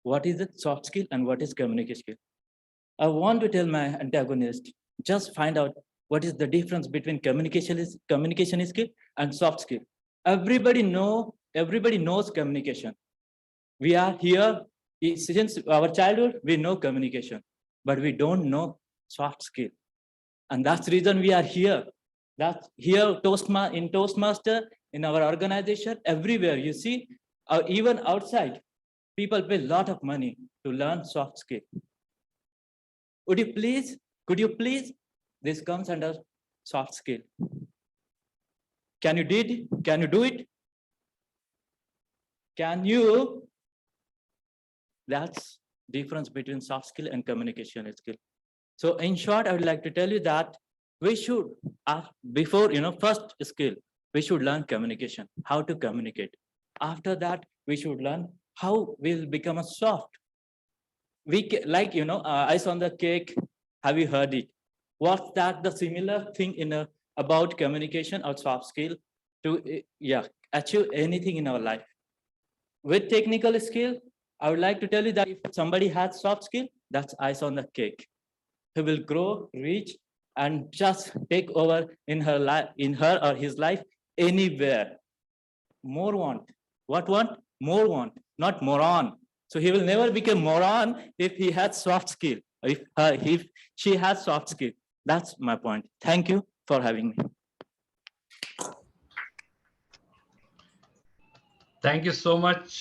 What is it, soft skill and what is communication skill? I want to tell my antagonist, just find out what is the difference between communication skill and soft skill. Everybody knows communication. We are here since our childhood, we know communication, but we don't know soft skill. And that's the reason we are here. That's here in Toastmaster, in our organization, everywhere you see, even outside, people pay a lot of money to learn soft skill. Could you please, this comes under soft skill. Can you do it? Can you? That's difference between soft skill and communication skill. So in short, I would like to tell you that we should, before, first skill, we should learn communication, how to communicate. After that, we should learn how we'll become a soft. Ice on the cake, have you heard it? What's that the similar thing about communication or soft skill to achieve anything in our life? With technical skill, I would like to tell you that if somebody has soft skill, that's ice on the cake. He will grow, reach, and just take over in her or his life anywhere. More want. What want? More want, not moron. So he will never become moron if he has soft skill. If she has soft skill. That's my point. Thank you for having me. Thank you so much,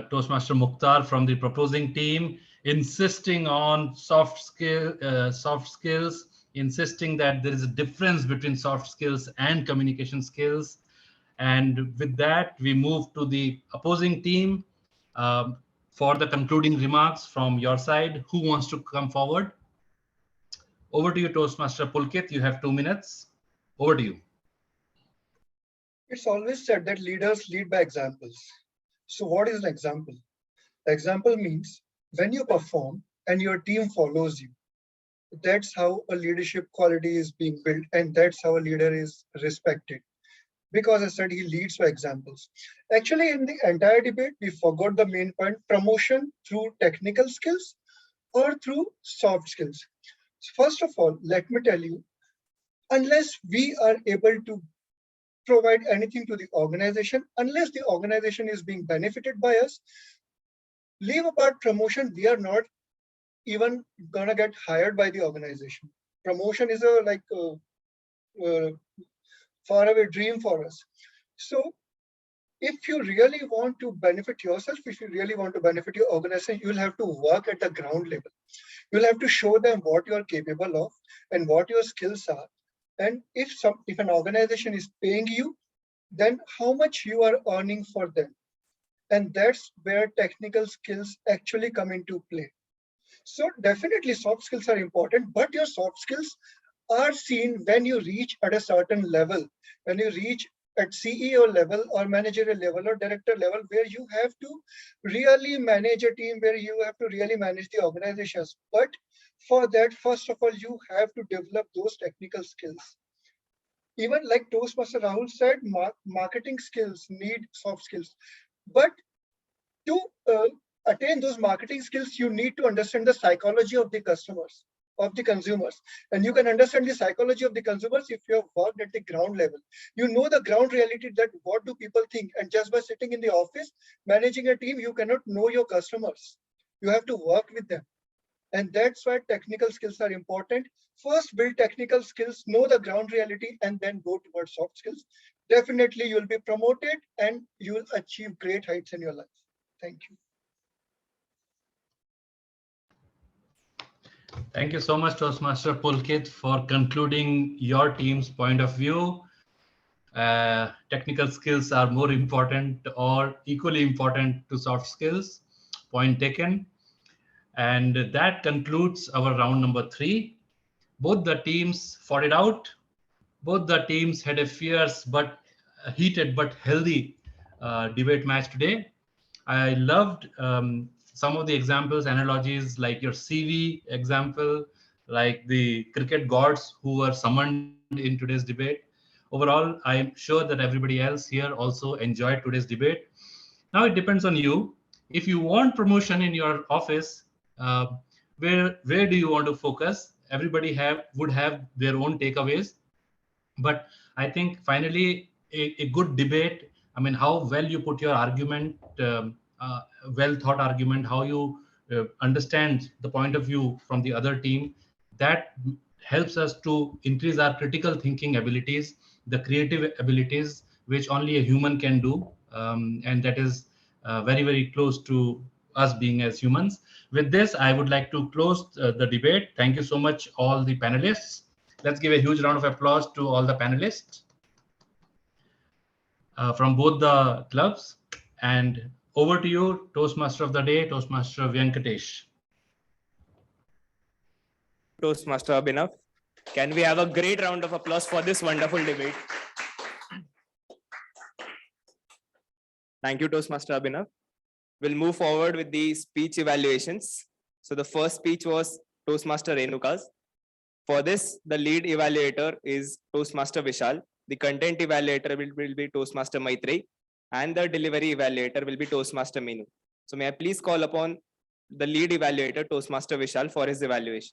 Toastmaster Mukhtar from the proposing team, insisting on soft skills, insisting that there is a difference between soft skills and communication skills. And with that, we move to the opposing team for the concluding remarks from your side. Who wants to come forward? Over to you, Toastmaster Pulkit. You have 2 minutes. Over to you. It's always said that leaders lead by examples. So what is an example? Example means when you perform and your team follows you. That's how a leadership quality is being built, and that's how a leader is respected. Because I said he leads by examples. Actually, in the entire debate, we forgot the main point: promotion through technical skills or through soft skills. So first of all, let me tell you, unless we are able to provide anything to the organization, unless the organization is being benefited by us, leave apart promotion, we are not even gonna get hired by the organization. Promotion is a faraway dream for us. So if you really want to benefit yourself, if you really want to benefit your organization, you'll have to work at the ground level. You'll have to show them what you are capable of and what your skills are. And if an organization is paying you, then how much you are earning for them. And that's where technical skills actually come into play. So definitely soft skills are important, but your soft skills are seen when you reach at a certain level, when you reach at CEO level or managerial level or director level, where you have to really manage a team, where you have to really manage the organizations. But for that, first of all, you have to develop those technical skills. Even like Toastmaster Rahul said, marketing skills need soft skills. But to attain those marketing skills, you need to understand the psychology of the customers, of the consumers. And you can understand the psychology of the consumers if you have worked at the ground level. You know the ground reality, that what do people think. And just by sitting in the office, managing a team, you cannot know your customers. You have to work with them. And that's why technical skills are important. First, build technical skills, know the ground reality, and then go towards soft skills. Definitely, you'll be promoted and you will achieve great heights in your life. Thank you. Thank you so much, Toastmaster Pulkit, for concluding your team's point of view. Technical skills are more important or equally important to soft skills. Point taken. And that concludes our round number 3. Both the teams fought it out. Both the teams had a fierce but heated but healthy debate match today. I loved some of the examples, analogies, like your CV example, like the cricket gods who were summoned in today's debate. Overall, I'm sure that everybody else here also enjoyed today's debate. Now it depends on you. If you want promotion in your office, where do you want to focus? everybody would have their own takeaways. But I think finally a good debate, I mean, how well you put your argument, well thought argument, how you understand the point of view from the other team, that helps us to increase our critical thinking abilities, the creative abilities, which only a human can do. And that is very, very close to us being as humans. With this, I would like to close the debate. Thank you so much, all the panelists. Let's give a huge round of applause to all the panelists from both the clubs. And over to you, Toastmaster of the day, Toastmaster Venkatesh. Toastmaster Abhinav. Can we have a great round of applause for this wonderful debate? Thank you, Toastmaster Abhinav. We'll move forward with the speech evaluations. So the first speech was Toastmaster Renuka's. For this, the lead evaluator is Toastmaster Vishal. The content evaluator will be Toastmaster Maitrey, and the delivery evaluator will be Toastmaster Meenu. So may I please call upon the lead evaluator, Toastmaster Vishal, for his evaluation.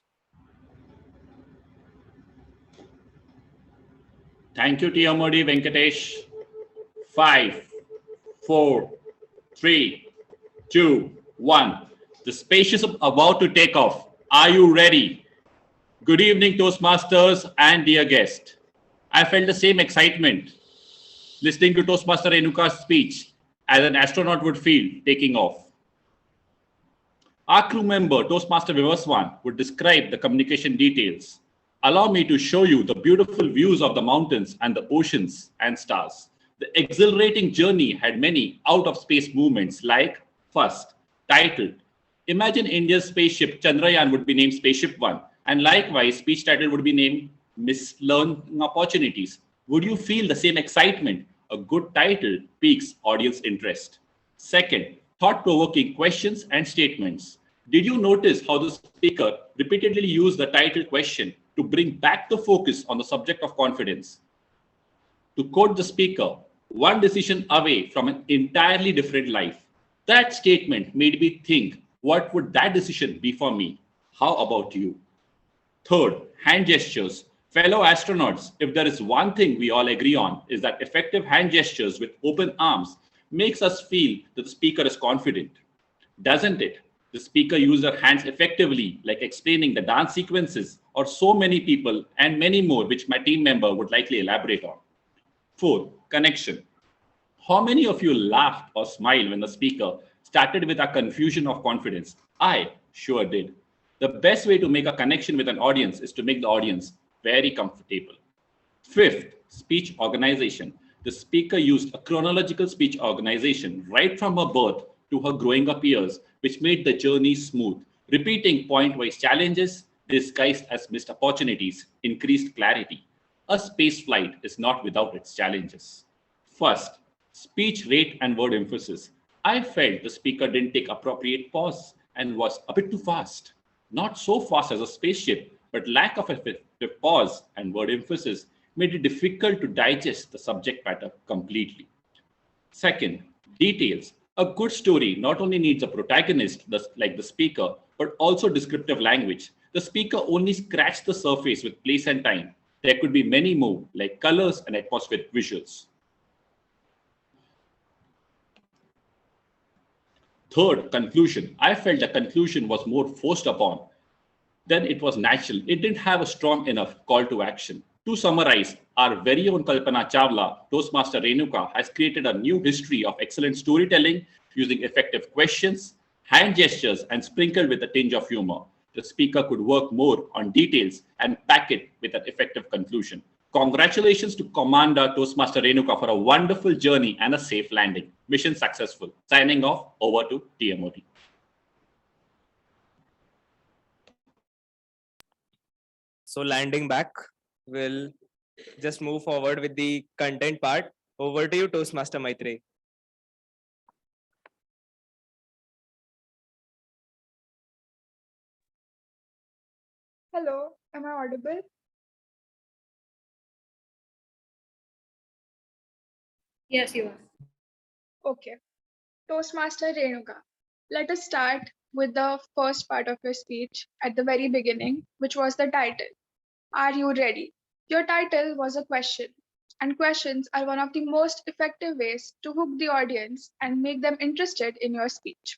Thank you, TMOD Venkatesh. 5, 4, 3, 2, 1. The space is about to take off. Are you ready? Good evening, Toastmasters and dear guest. I felt the same excitement listening to Toastmaster Renuka's speech as an astronaut would feel taking off. Our crew member, Toastmaster Vivaswan, would describe the communication details. Allow me to show you the beautiful views of the mountains and the oceans and stars. The exhilarating journey had many out-of-space movements like, first, titled. Imagine India's spaceship Chandrayaan would be named Spaceship 1. And likewise, speech title would be named Miss Learning Opportunities. Would you feel the same excitement? A good title piques audience interest. Second, thought-provoking questions and statements. Did you notice how the speaker repeatedly used the title question to bring back the focus on the subject of confidence? To quote the speaker, one decision away from an entirely different life. That statement made me think, what would that decision be for me? How about you? Third, hand gestures. Fellow astronauts, if there is one thing we all agree on, is that effective hand gestures with open arms makes us feel that the speaker is confident. Doesn't it? The speaker used her hands effectively, like explaining the dance sequences, or so many people and many more, which my team member would likely elaborate on. Fourth, connection. How many of you laughed or smiled when the speaker started with a confusion of confidence? I sure did. The best way to make a connection with an audience is to make the audience very comfortable. Fifth, speech organization. The speaker used a chronological speech organization right from her birth to her growing up years, which made the journey smooth. Repeating point-wise challenges disguised as missed opportunities increased clarity. A space flight is not without its challenges. First, speech rate and word emphasis. I felt the speaker didn't take appropriate pause and was a bit too fast. Not so fast as a spaceship, but lack of effective pause and word emphasis made it difficult to digest the subject matter completely. Second, details. A good story not only needs a protagonist like the speaker, but also descriptive language. The speaker only scratched the surface with place and time. There could be many more, like colors and atmospheric visuals. Third, conclusion. I felt the conclusion was more forced upon than it was natural. It didn't have a strong enough call to action. To summarize, our very own Kalpana Chawla, Toastmaster Renuka, has created a new history of excellent storytelling using effective questions, hand gestures, and sprinkled with a tinge of humor. The speaker could work more on details and pack it with an effective conclusion. Congratulations to Commander Toastmaster Renuka for a wonderful journey and a safe landing. Mission successful. Signing off, over to TMOD. So landing back, we'll just move forward with the content part. Over to you, Toastmaster Maitrey. Hello, am I audible? Yes, you are. Okay. Toastmaster Renuka. Let us start with the first part of your speech at the very beginning, which was the title. Are you ready? Your title was a question, and questions are one of the most effective ways to hook the audience and make them interested in your speech.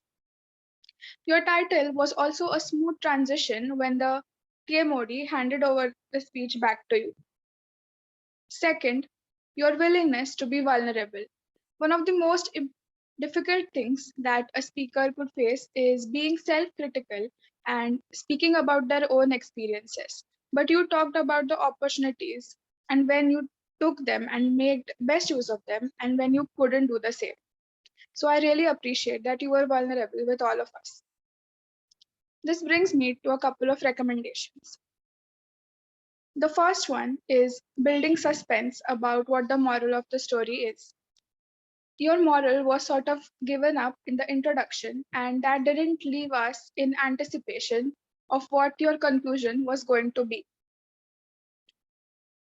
Your title was also a smooth transition when the TMOD handed over the speech back to you. Second, your willingness to be vulnerable. One of the most difficult things that a speaker could face is being self-critical and speaking about their own experiences. But you talked about the opportunities and when you took them and made best use of them and when you couldn't do the same. So I really appreciate that you were vulnerable with all of us. This brings me to a couple of recommendations. The first one is building suspense about what the moral of the story is. Your moral was sort of given up in the introduction, and that didn't leave us in anticipation of what your conclusion was going to be.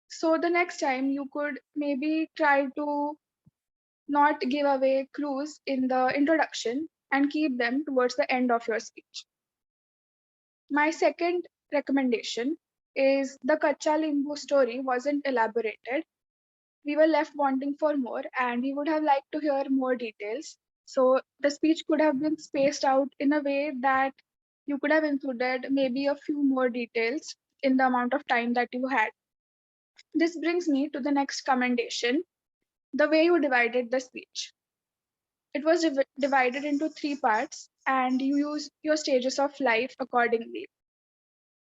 So the next time you could maybe try to not give away clues in the introduction and keep them towards the end of your speech. My second recommendation is the Kacha Limbu story wasn't elaborated. We were left wanting for more and we would have liked to hear more details. So the speech could have been spaced out in a way that you could have included maybe a few more details in the amount of time that you had. This brings me to the next commendation, the way you divided the speech. It was divided into 3 parts and you used your stages of life accordingly.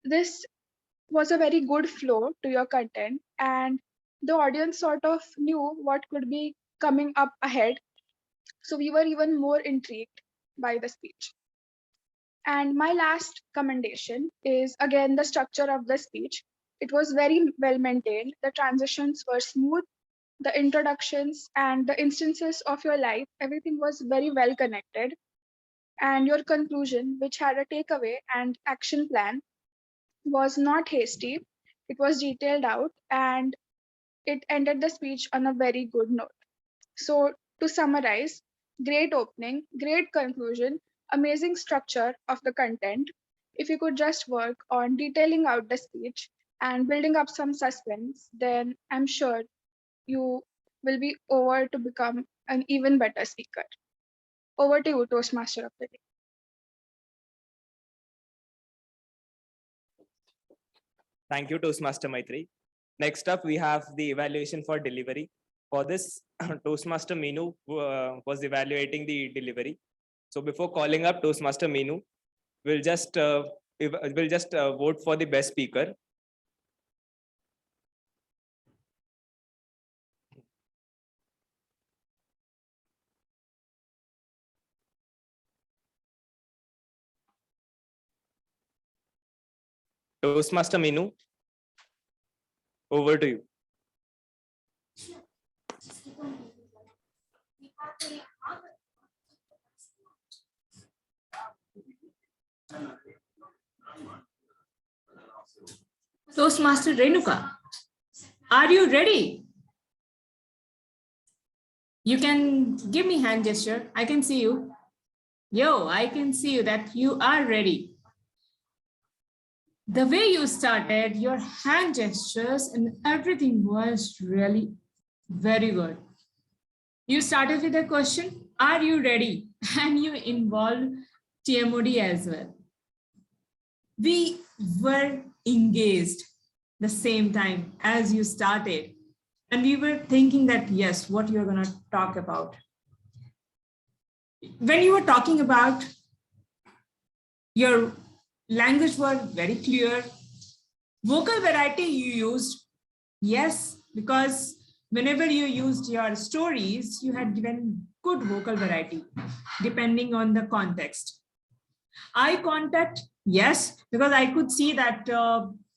This was a very good flow to your content and the audience sort of knew what could be coming up ahead. So we were even more intrigued by the speech. And my last commendation is again the structure of the speech. It was very well maintained. The transitions were smooth, the introductions and the instances of your life, everything was very well connected. And your conclusion, which had a takeaway and action plan, was not hasty. It was detailed out and it ended the speech on a very good note. So to summarize, great opening, great conclusion, amazing structure of the content. If you could just work on detailing out the speech and building up some suspense, then I'm sure you will be over to become an even better speaker. Over to you, Toastmaster of the day. Thank you, Toastmaster Maitri. Next up, we have the evaluation for delivery. For this, Toastmaster Meenu was evaluating the delivery. So before calling up Toastmaster Meenu, we'll just vote for the best speaker. Toastmaster Meenu, over to you. Toastmaster Renuka, are you ready? You can give me hand gesture. I can see you. Yo, I can see you that you are ready. The way you started, your hand gestures and everything was really very good. You started with a question, are you ready? And you involved TMOD as well. We were engaged the same time as you started. And we were thinking that, yes, what you're going to talk about. When you were talking about your language was very clear. Vocal variety you used, yes, because whenever you used your stories, you had given good vocal variety, depending on the context. Eye contact, yes, because I could see that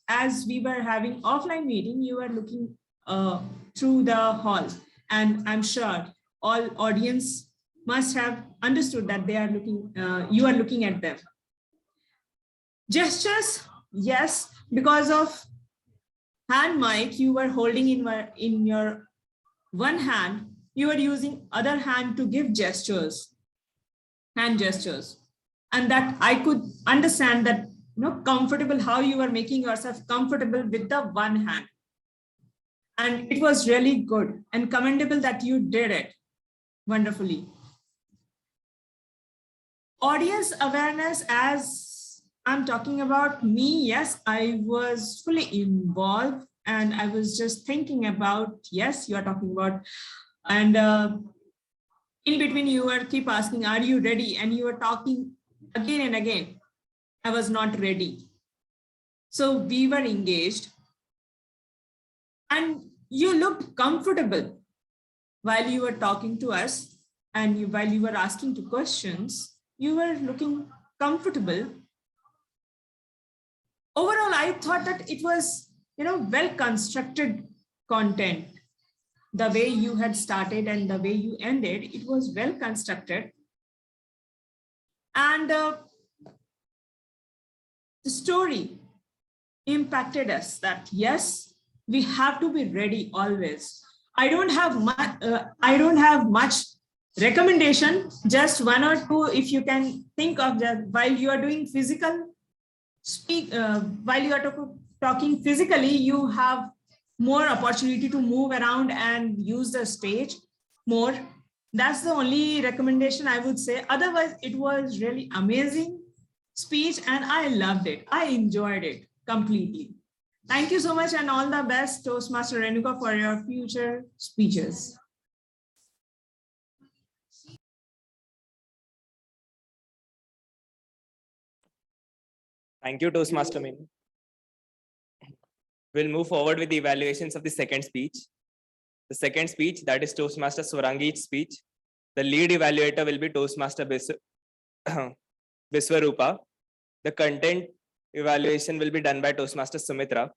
as we were having offline meeting, you were looking through the hall, and I'm sure all audience must have understood that they are looking, you are looking at them. Gestures, yes, because of hand mic you were holding in your one hand, you were using other hand to give gestures, hand gestures. and that I could understand that, comfortable, how you are making yourself comfortable with the one hand. And it was really good and commendable that you did it wonderfully. Audience awareness, as I'm talking about me, yes, I was fully involved and I was just thinking about, yes, you are talking about, and in between you were keep asking, are you ready? And you were talking again and again. I was not ready. So we were engaged and you looked comfortable while you were talking to us, and while you were asking the questions, you were looking comfortable. Overall, I thought that it was, well constructed content. The way you had started and the way you ended, it was well constructed. And the story impacted us that, yes, we have to be ready always. I don't have much recommendation, just one or two, if you can think of that while you are doing physical while you are talking physically, you have more opportunity to move around and use the stage more. That's the only recommendation I would say. Otherwise, it was really amazing speech and I loved it. I enjoyed it completely. Thank you so much and all the best, Toastmaster Renuka, for your future speeches. Thank you, Toastmaster Meenu. We'll move forward with the evaluations of the second speech. The second speech, that is Toastmaster Swarangi's speech. The lead evaluator will be Toastmaster Viswarupa. The content evaluation will be done by Toastmaster Sumitra,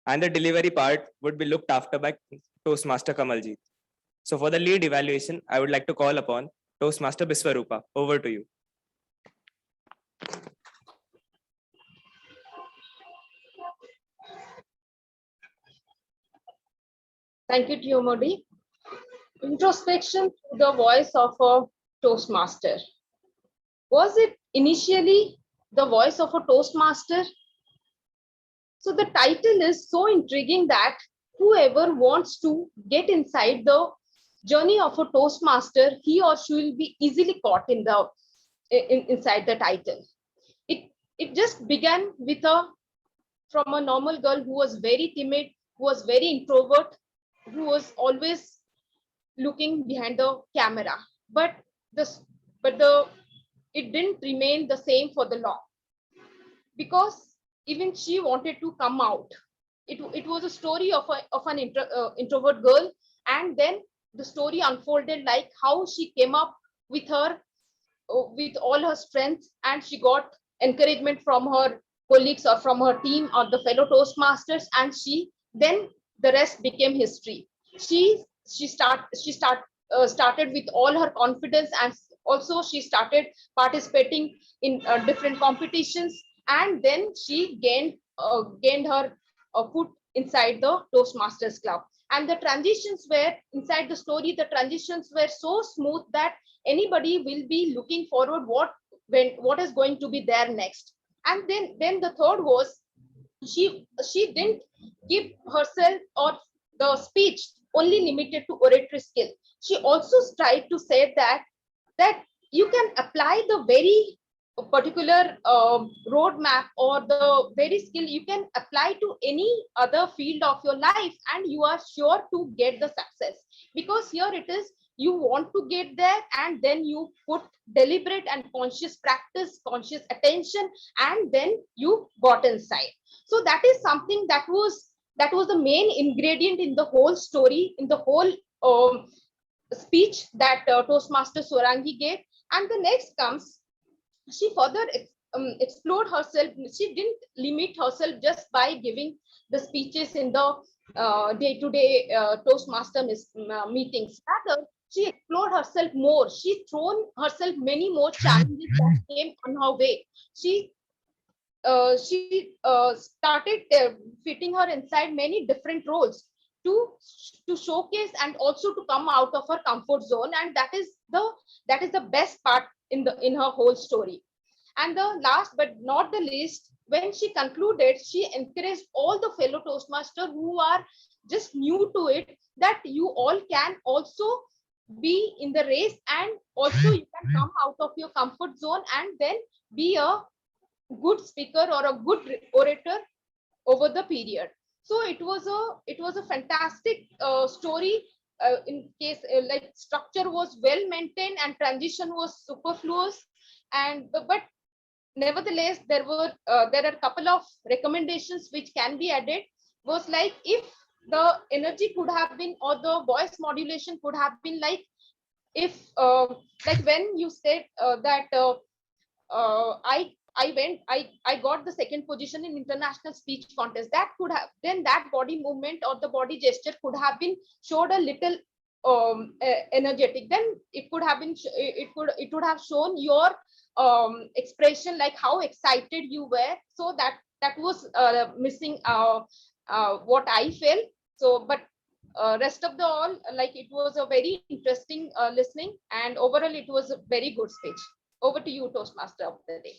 and the delivery part would be looked after by Toastmaster Kamaljeet. So for the lead evaluation, I would like to call upon Toastmaster Viswarupa. Over to you. Thank you, Tiyomodi. Introspection through the voice of a Toastmaster. Was it initially the voice of a Toastmaster? So the title is so intriguing that whoever wants to get inside the journey of a Toastmaster, he or she will be easily caught inside the title. It just began with from a normal girl who was very timid, who was very introvert, who was always looking behind the camera. But it didn't remain the same for the long, because even she wanted to come out. It was a story of an introvert girl, and then the story unfolded like how she came up with with all her strength, and she got encouragement from her colleagues or from her team or the fellow Toastmasters, and then the rest became history. She started with all her confidence, and also she started participating in different competitions, and then she gained her foot inside the Toastmasters Club. And the transitions were inside the story. The transitions were so smooth that anybody will be looking forward what is going to be there next. And then the third was, she didn't give herself or the speech only limited to oratory skill. She also tried to say that you can apply the very particular roadmap or the very skill you can apply to any other field of your life, and you are sure to get the success. Because here it is, you want to get there, and then you put deliberate and conscious practice, conscious attention, and then you got inside. So that is something that was the main ingredient in the whole story, in the whole speech that Toastmaster Swarangi gave. And the next comes, she further explored herself. She didn't limit herself just by giving the speeches in the day-to-day Toastmaster meetings. Rather, she explored herself more. She thrown herself many more challenges that came on her way. She started fitting her inside many different roles to showcase and also to come out of her comfort zone, and that is the best part in her whole story. And the last but not the least, when she concluded, she encouraged all the fellow Toastmasters who are just new to it, that you all can also be in the race, and also you can come out of your comfort zone and then be a good speaker or a good orator over the period. So it was a fantastic story. In case like structure was well maintained and transition was superfluous, and but nevertheless there are a couple of recommendations which can be added. Was like, if the energy could have been, or the voice modulation could have been like, if like when you said that I got the second position in international speech contest, that could have, then that body movement or the body gesture could have been showed a little energetic, then it could have been it would have shown your expression, like how excited you were. So that was missing what I felt. So but rest of the all, like, it was a very interesting listening, and overall it was a very good speech. Over to you, Toastmaster of the day.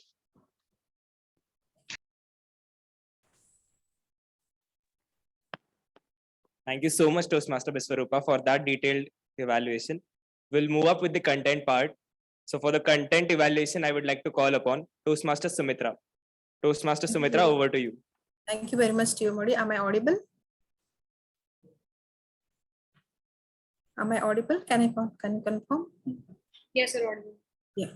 Thank you so much, Toastmaster Biswarupa, for that detailed evaluation. We'll move up with the content part. So for the content evaluation, I would like to call upon Toastmaster Sumitra. Toastmaster Sumitra, over to you. Thank you very much, Modi. Am I audible? Am I audible? Can you confirm? Yes, you're audible. Yeah.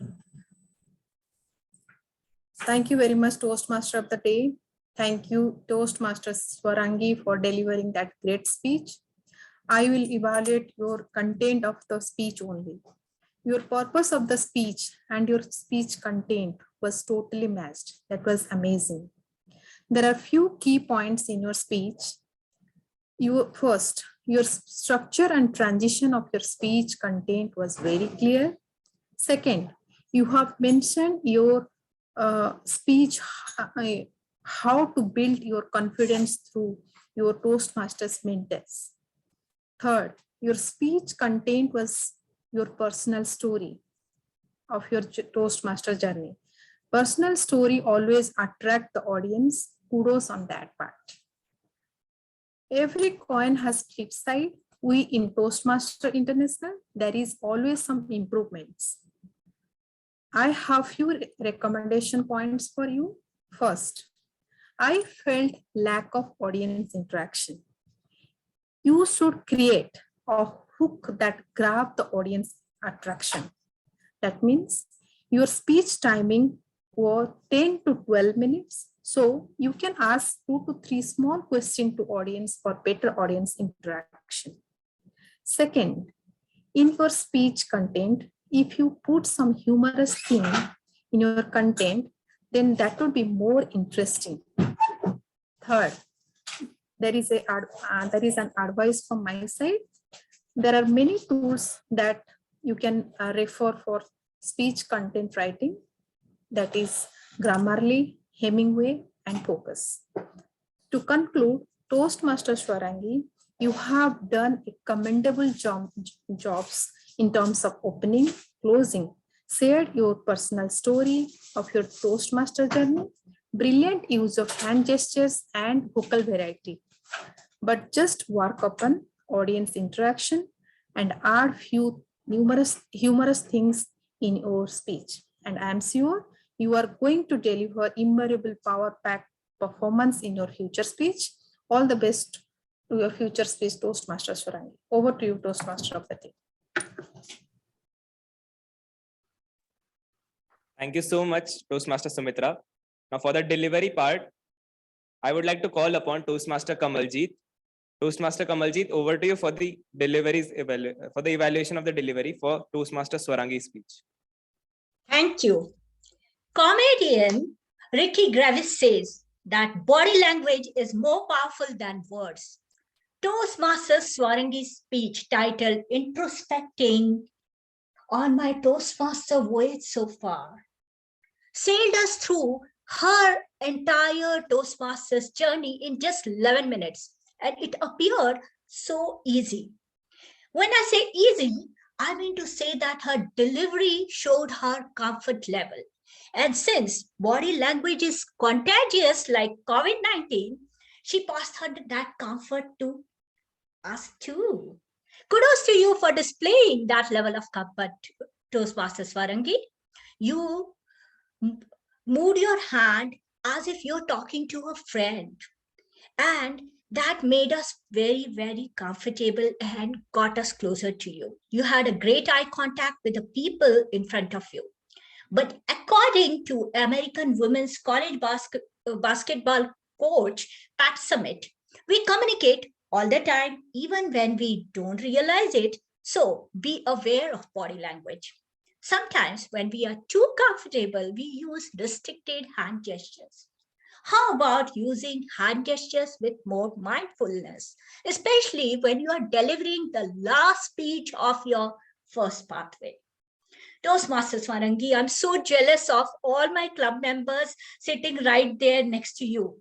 Thank you very much, Toastmaster of the day. Thank you, Toastmaster Swarangi, for delivering that great speech. I will evaluate your content of the speech only. Your purpose of the speech and your speech content was totally matched. That was amazing. There are few key points in your speech. First, your structure and transition of your speech content was very clear. Second, you have mentioned your speech, how to build your confidence through your Toastmasters mentors. Third, your speech content was your personal story of your Toastmaster journey. Personal story always attract the audience. Kudos on that part. Every coin has flip side. We in Toastmaster International, there is always some improvements. I have few recommendation points for you. First, I felt lack of audience interaction. You should create a hook that grab the audience attraction. That means your speech timing was 10 to 12 minutes. So you can ask 2 to 3 small questions to audience for better audience interaction. Second, in your speech content, if you put some humorous thing in your content, then that would be more interesting. Third, there is an advice from my side. There are many tools that you can refer for speech content writing. That is Grammarly, Hemingway, and Focus. To conclude, Toastmaster Swarangi, you have done a commendable jobs in terms of opening, closing, shared your personal story of your Toastmaster journey, brilliant use of hand gestures and vocal variety. But just work upon audience interaction and add few humorous things in your speech. And I am sure you are going to deliver immemorable power-packed performance in your future speech. All the best to your future speech, Toastmaster Swarangi. Over to you, Toastmaster of the day. Thank you so much, Toastmaster Sumitra. Now for the delivery part, I would like to call upon Toastmaster Kamaljeet. Toastmaster Kamaljeet, over to you for the evaluation of the delivery for Toastmaster Swarangi's speech. Thank you. Comedian Ricky Gravis says that body language is more powerful than words. Toastmaster Swarangi's speech titled Introspecting on My Toastmaster Voyage So Far sailed us through her entire Toastmasters journey in just 11 minutes, and it appeared so easy. When I say easy, I mean to say that her delivery showed her comfort level. And since body language is contagious like COVID-19, she passed on that comfort to us too. Kudos to you for displaying that level of comfort, Toastmaster Swarangi. You moved your hand as if you're talking to a friend. And that made us very, very comfortable and got us closer to you. You had a great eye contact with the people in front of you. But according to American Women's College basketball coach, Pat Summit, we communicate all the time, even when we don't realize it. So be aware of body language. Sometimes when we are too comfortable, we use restricted hand gestures. How about using hand gestures with more mindfulness, especially when you are delivering the last speech of your first pathway? Toastmaster Swarangi, I'm so jealous of all my club members sitting right there next to you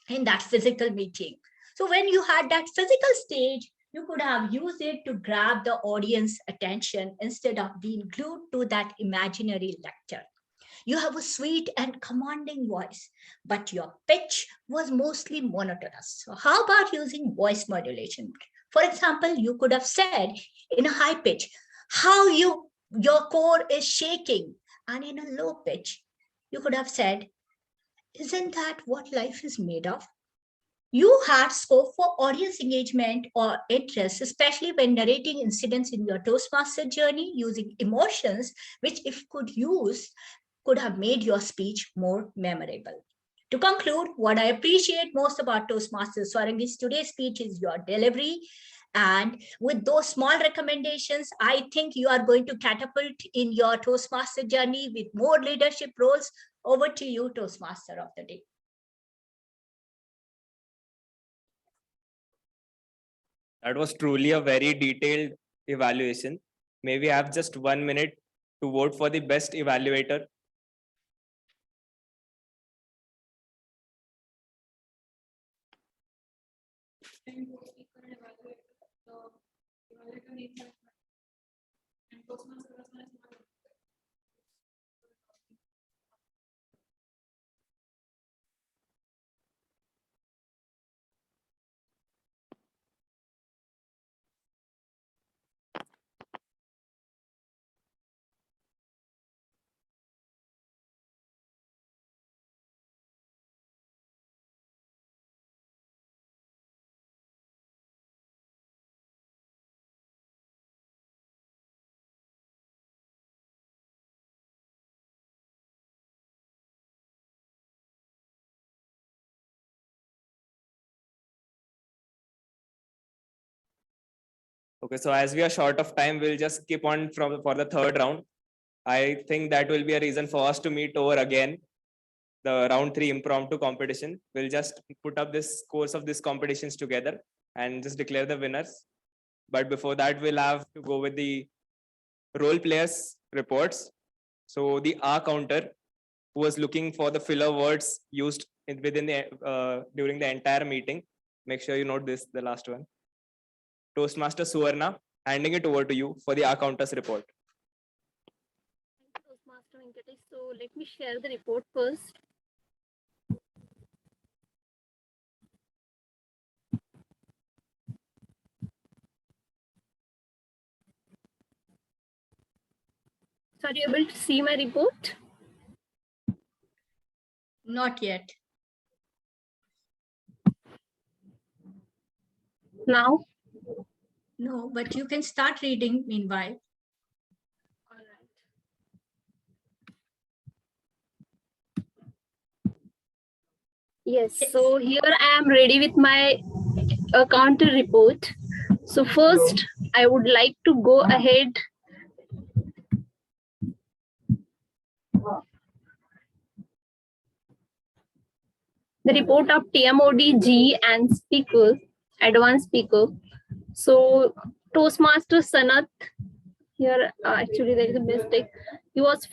in that physical meeting. So when you had that physical stage, you could have used it to grab the audience attention instead of being glued to that imaginary lecture. You have a sweet and commanding voice, but your pitch was mostly monotonous. So how about using voice modulation? For example, you could have said in a high pitch, how your core is shaking, and in a low pitch, you could have said, isn't that what life is made of? You had scope for audience engagement or interest, especially when narrating incidents in your Toastmaster journey using emotions, which if could have made your speech more memorable. To conclude, what I appreciate most about Toastmaster Swarangi's today's speech is your delivery. And with those small recommendations, I think you are going to catapult in your Toastmaster journey with more leadership roles. Over to you, Toastmaster of the day. That was truly a very detailed evaluation. Maybe I have just 1 minute to vote for the best evaluator. Okay, so as we are short of time, we'll just keep on for the third round. I think that will be a reason for us to meet over again. The round 3 impromptu competition. We'll just put up this course of these competitions together and just declare the winners. But before that, we'll have to go with the role players reports. So the R counter, who was looking for the filler words used within the during the entire meeting. Make sure you note this, the last one. Toastmaster Suvarna, handing it over to you for the R counters report. Toastmaster Venkatesh. So let me share the report first. So are you able to see my report? Not yet. Now? No, but you can start reading meanwhile. Yes, so here I am ready with my counter report. So first, I would like to go ahead the report of TMOD-G and speaker, advanced speaker. So Toastmaster Sanat, here actually there is a mistake. He was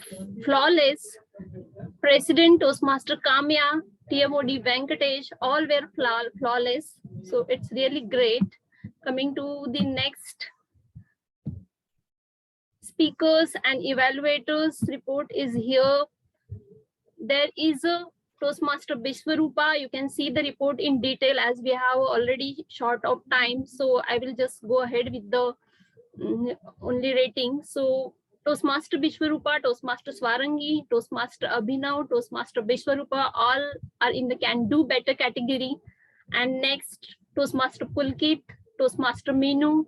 flawless. President Toastmaster Kamya, TMOD Venkatesh, all were flawless. So it's really great. Coming to the next speakers and evaluators report is here. there is a Toastmaster Bishwarupa. You can see the report in detail as we have already short of time. So I will just go ahead with the only rating. So Toastmaster Bishwarupa, Toastmaster Swarangi, Toastmaster Abhinav, Toastmaster Bishwarupa, all are in the can do better category. And next, Toastmaster Pulkit, Toastmaster Meenu,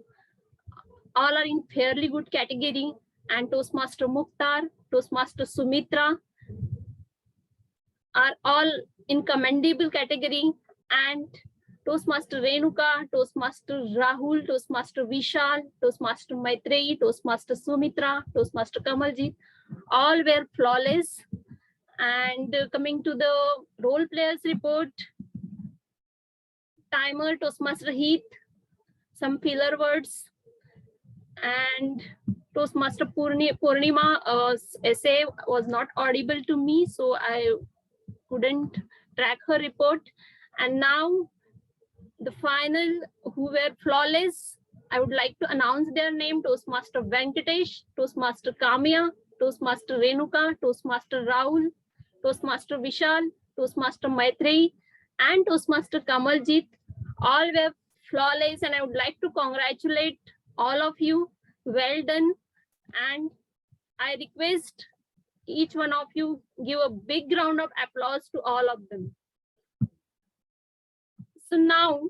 all are in fairly good category. And Toastmaster Mukhtar, Toastmaster Sumitra are all in commendable category. And Toastmaster Renuka, Toastmaster Rahul, Toastmaster Vishal, Toastmaster Maitreyi, Toastmaster Sumitra, Toastmaster Kamalji, all were flawless. And coming to the role players report, timer, Toastmaster Heath, some filler words, and Toastmaster Purnima essay was not audible to me, so I couldn't track her report. And now the final who were flawless, I would like to announce their name: Toastmaster Venkatesh, Toastmaster Kamya, Toastmaster Renuka, Toastmaster Rahul, Toastmaster Vishal, Toastmaster Maitreyi, and Toastmaster Kamaljit. All were flawless, and I would like to congratulate all of you. Well done. And I request each one of you give a big round of applause to all of them. So now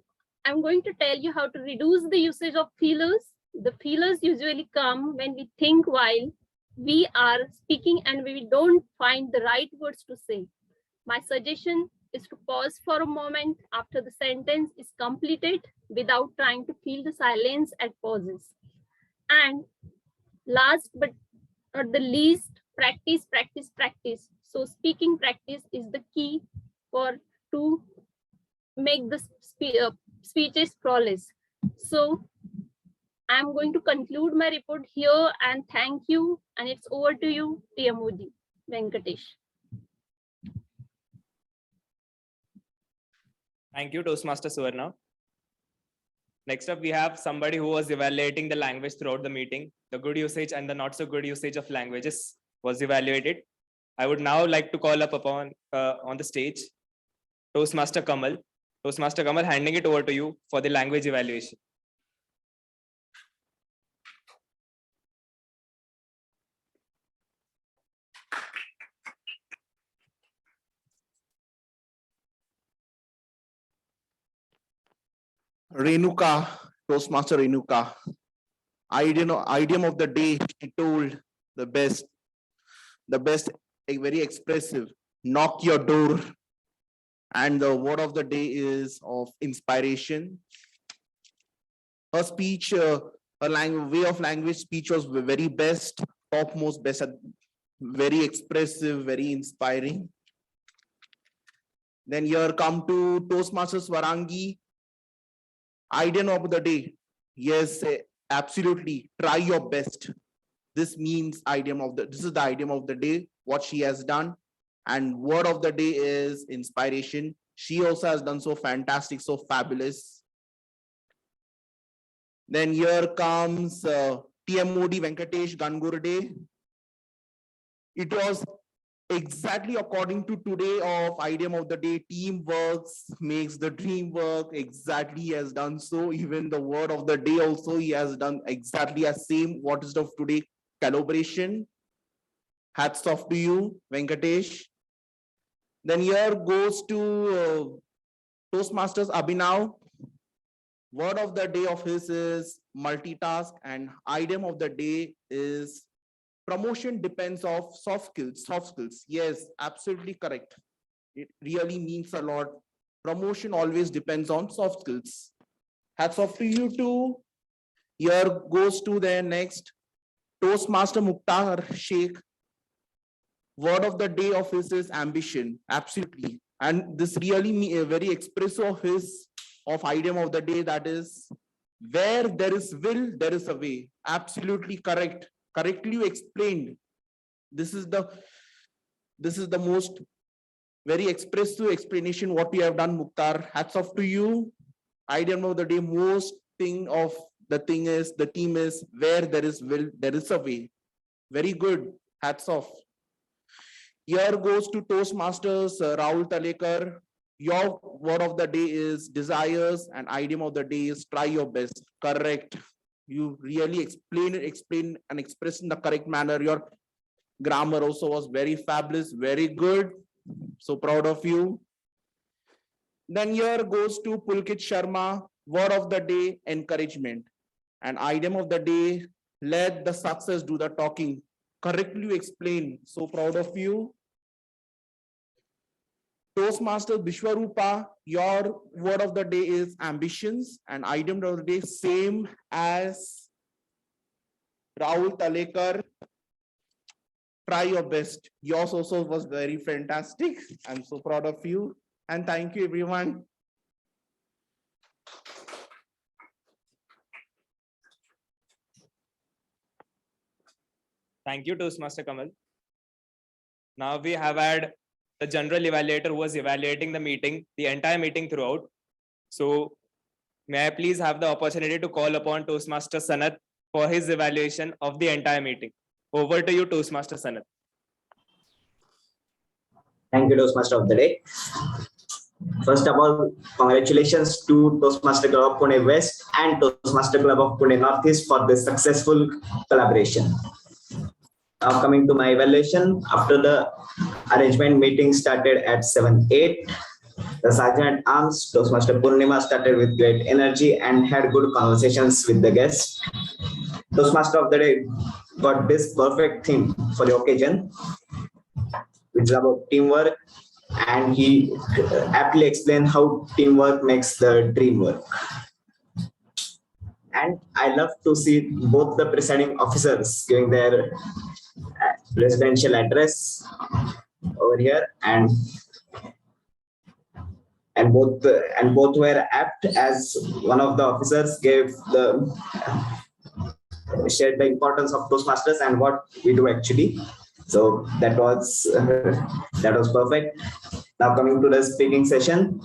I'm going to tell you how to reduce the usage of feelers. The feelers usually come when we think while we are speaking and we don't find the right words to say. My suggestion is to pause for a moment after the sentence is completed without trying to fill the silence at pauses. And last but not the least, practice, practice, practice. So speaking practice is the key to make the speeches flawless. So I'm going to conclude my report here and thank you. And it's over to you, TMOD Venkatesh. Thank you, Toastmaster Suvarna. Next up, we have somebody who was evaluating the language throughout the meeting. The good usage and the not so good usage of languages was evaluated. I would now like to call up upon on the stage Toastmaster Kamal. Toastmaster Kamal, handing it over to you for the language evaluation. Renuka, Toastmaster Renuka. Idiom of the day, she told the best, very expressive, knock your door. And the word of the day is of inspiration. Her speech, her way of language speech was very best, topmost best, very expressive, very inspiring. Then here come to Toastmaster Swarangi. Idiom of the day. Yes, absolutely. Try your best. This is the idiom of the day, what she has done. And word of the day is inspiration. She also has done so fantastic, so fabulous. Then here comes TMOD Venkatesh Gangurde. It was exactly according to today of idiom of the day, teamwork makes the dream work. Exactly, he has done so. Even the word of the day also, he has done exactly as same. What is of today? Collaboration. Hats off to you, Venkatesh. Then here goes to Toastmasters Abhinav. Word of the day of his is multitask, and idiom of the day is promotion depends on soft skills. Yes, absolutely correct. It really means a lot. Promotion always depends on soft skills. Hats off to you too. Here goes to the next Toastmaster Mukhtar Sheikh. Word of the day of his is ambition. Absolutely. And this really very expressive of his idiom of the day, that is, where there is will, there is a way. Absolutely correct. Correctly explained. This is the most very expressive explanation what we have done, Mukhtar. Hats off to you. Idiom of the day, most thing of the thing is, the team is, where there is will, there is a way. Very good. Hats off. Here goes to Toastmasters, Rahul Talekar. Your word of the day is desires and idiom of the day is try your best. Correct. You really explain and express in the correct manner. Your grammar also was very fabulous, very good. So proud of you. Then here goes to Pulkit Sharma. Word of the day, encouragement. And item of the day, let the success do the talking. Correctly explained. So proud of you. Toastmaster Vishwarupa, your word of the day is ambitions. And item of the day, same as Rahul Talekar. Try your best. Yours also was very fantastic. I'm so proud of you. And thank you, everyone. Thank you, Toastmaster Kamal. Now we have had the general evaluator who was evaluating the meeting, the entire meeting throughout. So may I please have the opportunity to call upon Toastmaster Sanath for his evaluation of the entire meeting. Over to you, Toastmaster Sanath. Thank you, Toastmaster of the day. First of all, congratulations to Toastmaster Club of Pune-West and Toastmaster Club of Pune-Northeast for this successful collaboration. Now coming to my evaluation, after the arrangement meeting started at 7:08, the Sergeant at Arms, Toastmaster Purnima, started with great energy and had good conversations with the guests. Toastmaster of the day got this perfect theme for the occasion, which is about teamwork, and he aptly explained how teamwork makes the dream work. And I love to see both the presiding officers giving their presidential address over here, and both were apt, as one of the officers shared the importance of Toastmasters and what we do actually. So that was perfect. Now coming to the speaking session,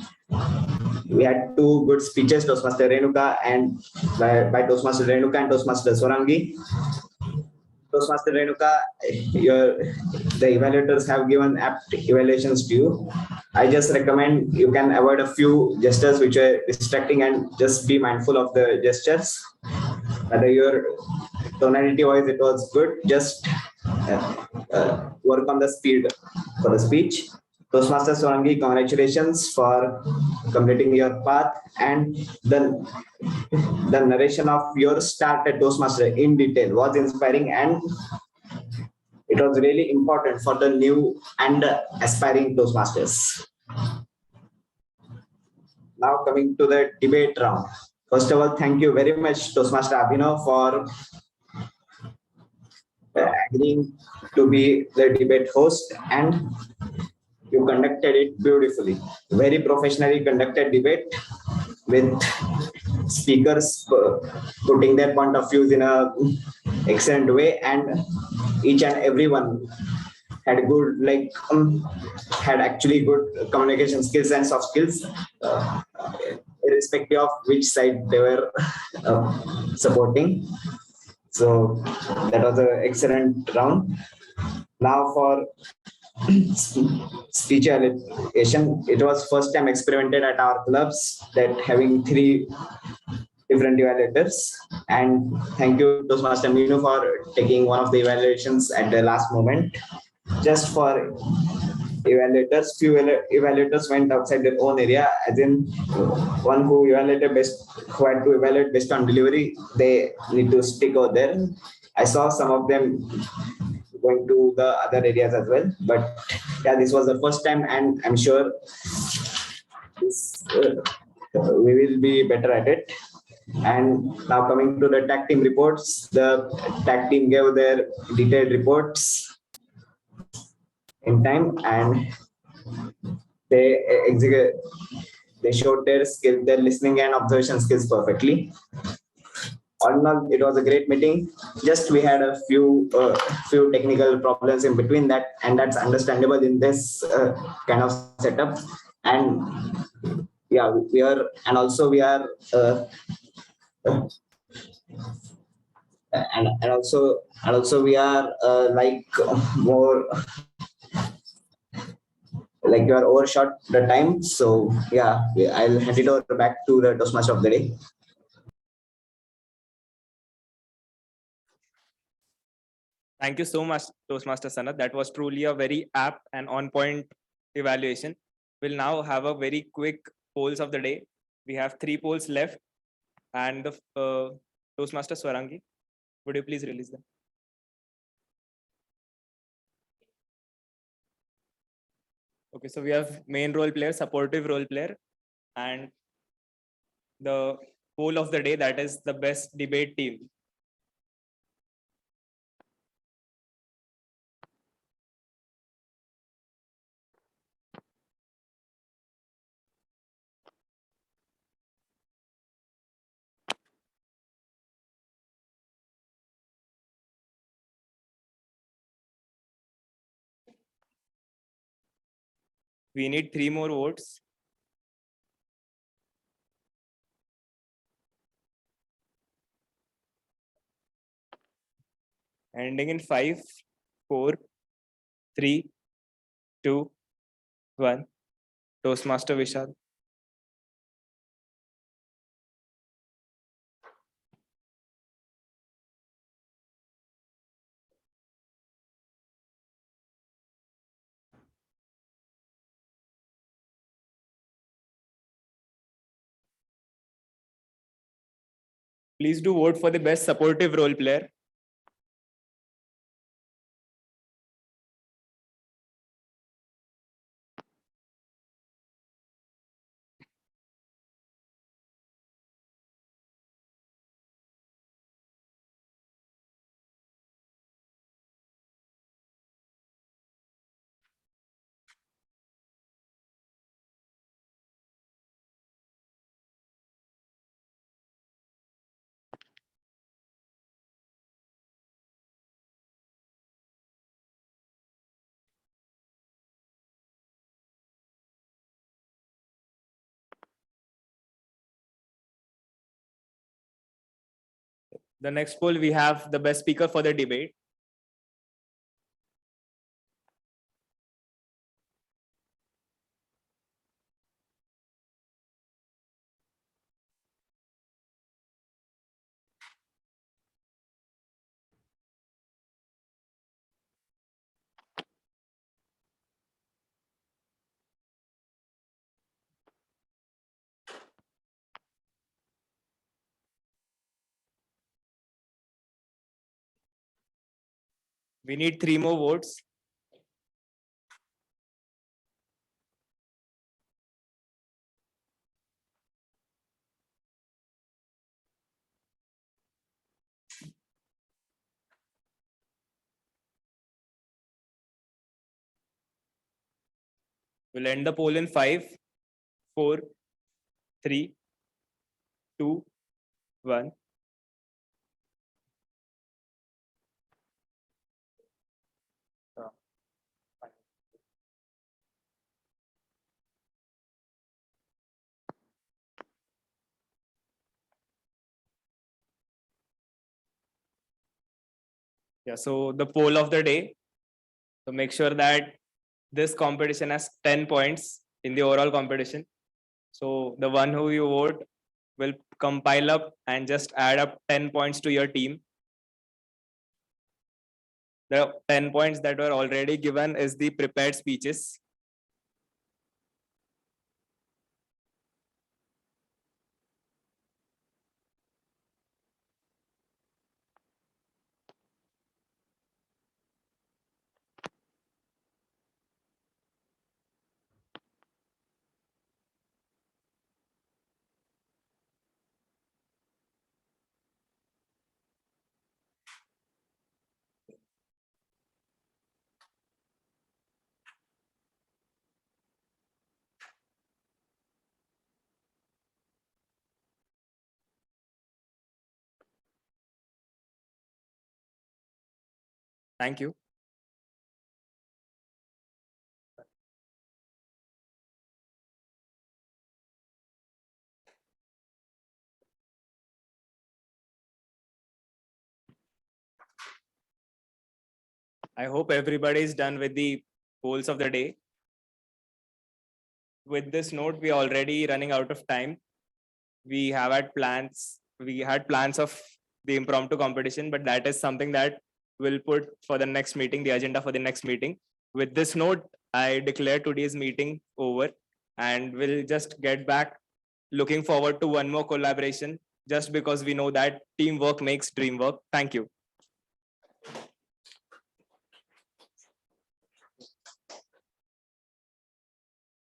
we had two good speeches, Toastmaster Renuka and by Toastmaster Renuka and Toastmaster Swarangi. Toastmaster Renuka, the evaluators have given apt evaluations to you. I just recommend you can avoid a few gestures which are distracting and just be mindful of the gestures. Whether your tonality wise it was good, just work on the speed for the speech. Toastmaster Swarangi, congratulations for completing your path, and the narration of your start at Toastmaster in detail was inspiring, and it was really important for the new and aspiring Toastmasters. Now coming to the debate round. First of all, thank you very much, Toastmaster Abhinav, for agreeing to be the debate host, and you conducted it beautifully. Very professionally conducted debate with speakers putting their point of views in a excellent way, and each and everyone had had actually good communication skills and soft skills, irrespective of which side they were supporting. So that was an excellent round. Now for speech evaluation, it was first time experimented at our clubs that having 3 different evaluators, and thank you Toastmaster Meenu for taking one of the evaluations at the last moment. Just for evaluators, few evaluators went outside their own area, as in one who had to evaluate based on delivery, they need to stick over there. I saw some of them going to the other areas as well, but yeah, this was the first time, and I'm sure we will be better at it. And now coming to the tag team reports, the tag team gave their detailed reports in time, and they showed their skill, their listening and observation skills perfectly. All in all, it was a great meeting. Just we had a few technical problems in between that, and that's understandable in this kind of setup. And yeah, we are like more like you are overshot the time. So yeah, I'll hand it over back to the Toastmaster of the day. Thank you so much, Toastmaster Sanat. That was truly a very apt and on-point evaluation. We'll now have a very quick polls of the day. We have 3 polls left, and the Toastmaster Swarangi, would you please release them? Okay, so we have main role player, supportive role player, and the poll of the day, that is the best debate team. We need 3 more votes. Ending in 5, 4, 3, 2, 1. Toastmaster Vishal. Please do vote for the best supportive role player. The next poll, we have the best speaker for the debate. We need 3 more votes. We'll end the poll in 5, 4, 3, 2, 1. Yeah, so the poll of the day. So make sure that this competition has 10 points in the overall competition. So the one who you vote will compile up and just add up 10 points to your team. The 10 points that were already given is the prepared speeches. Thank you. I hope everybody is done with the polls of the day. with this note, we are already running out of time. We had plans of the impromptu competition, but that is something that we'll put for the next meeting, the agenda for the next meeting. With this note, I declare today's meeting over, and we'll just get back looking forward to one more collaboration, just because we know that teamwork makes dream work. Thank you.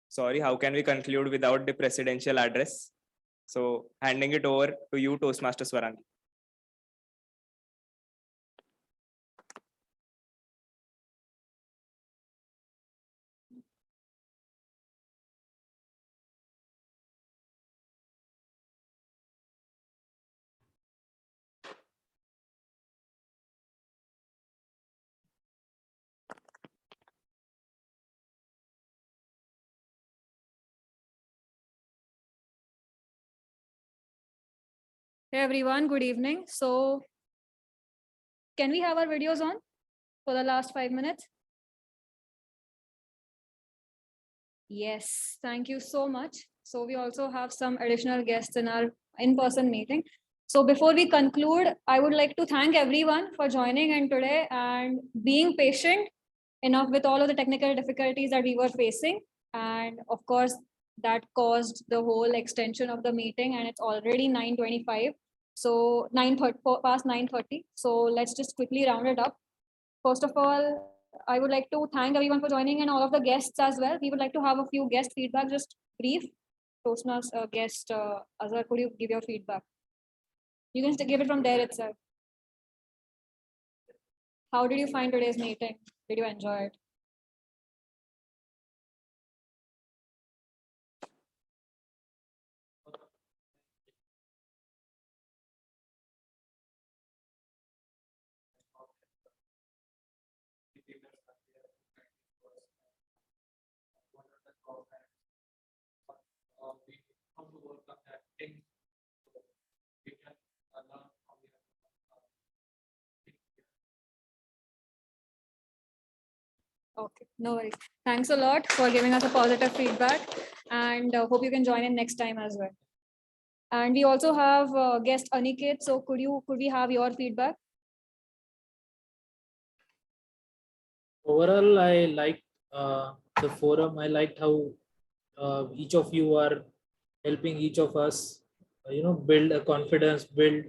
Sorry, how can we conclude without the presidential address? So handing it over to you, Toastmaster Swarangi. Hey everyone, good evening. So can we have our videos on for the last 5 minutes? Yes, thank you so much. So we also have some additional guests in our in-person meeting. So before we conclude, I would like to thank everyone for joining in today and being patient enough with all of the technical difficulties that we were facing. And of course, that caused the whole extension of the meeting, and it's already 9:25. So 9:30 past 9:30. So let's just quickly round it up. First of all, I would like to thank everyone for joining and all of the guests as well. We would like to have a few guest feedback, just brief. Toastmaster guest Azhar, could you give your feedback? You can give it from there itself. How did you find today's meeting? Did you enjoy it? Okay, no worries. Thanks a lot for giving us a positive feedback, and hope you can join in next time as well. And we also have guest Aniket. So could we have your feedback? Overall, I liked the forum. I liked how each of you are helping each of us, build a confidence, build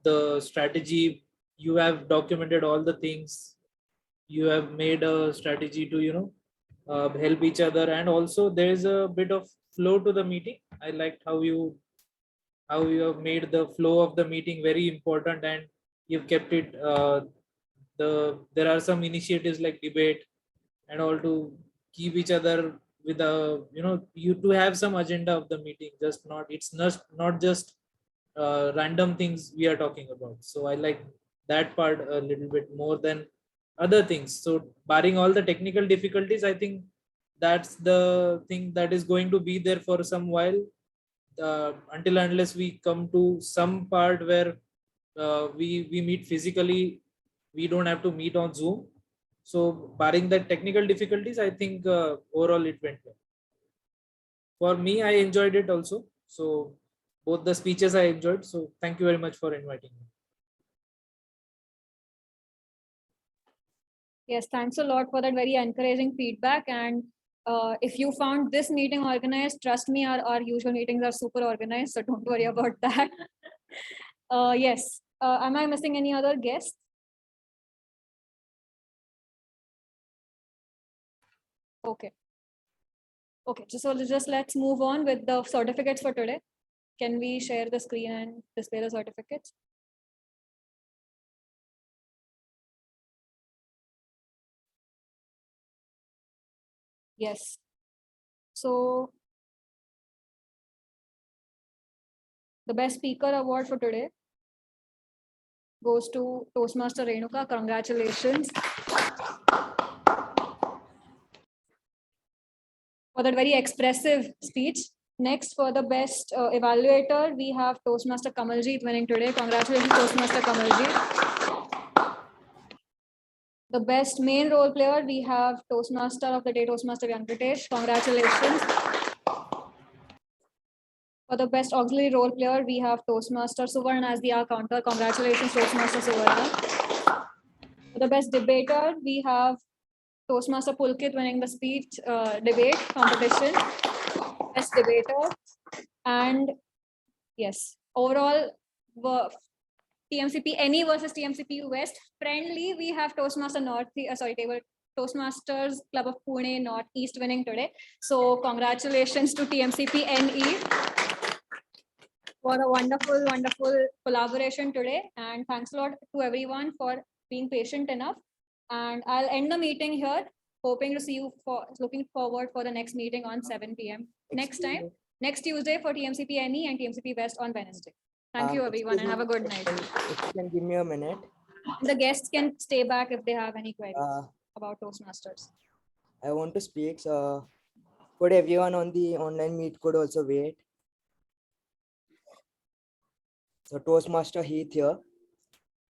the strategy. You have documented all the things. You have made a strategy to help each other, and also there is a bit of flow to the meeting. I liked how you have made the flow of the meeting very important, and you've kept it. There are some initiatives like debate and all to keep each other with a you to have some agenda of the meeting. It's not just random things we are talking about. So I like that part a little bit more than other things. So barring all the technical difficulties, I think that's the thing that is going to be there for some while, until unless we come to some part where we meet physically. We don't have to meet on Zoom. So barring the technical difficulties, I think overall it went well. For me, I enjoyed it also. So both the speeches I enjoyed. So thank you very much for inviting me. Yes, thanks a lot for that very encouraging feedback. And if you found this meeting organized, trust me, our usual meetings are super organized. So don't worry about that. Yes. Am I missing any other guests? Okay. Okay, so just let's move on with the certificates for today. Can we share the screen and display the certificates? Yes. So the best speaker award for today goes to Toastmaster Renuka. Congratulations for that very expressive speech. Next, for the best evaluator, we have Toastmaster Kamaljeet winning today. Congratulations, Toastmaster Kamaljeet. The best main role player, we have Toastmaster of the Day, Toastmaster Venkatesh. Congratulations. For the best auxiliary role player, we have Toastmaster Suvarna as the counter. Congratulations, Toastmaster Suvarna. For the best debater, we have Toastmaster Pulkit winning the speech debate competition. Best debater. And yes, overall, TMCP NE versus TMCP West friendly, we have Toastmaster Toastmasters Club of Pune Northeast winning today. So congratulations to TMCP NE for a wonderful, wonderful collaboration today. And thanks a lot to everyone for being patient enough. And I'll end the meeting here, hoping to see you looking forward for the next meeting on 7 p.m. next Tuesday for TMCP NE and TMCP West on Wednesday. Thank you everyone and have a good night. If you can give me a minute. The guests can stay back if they have any queries about Toastmasters. I want to speak. So could everyone on the online meet could also wait? So Toastmaster Heath here.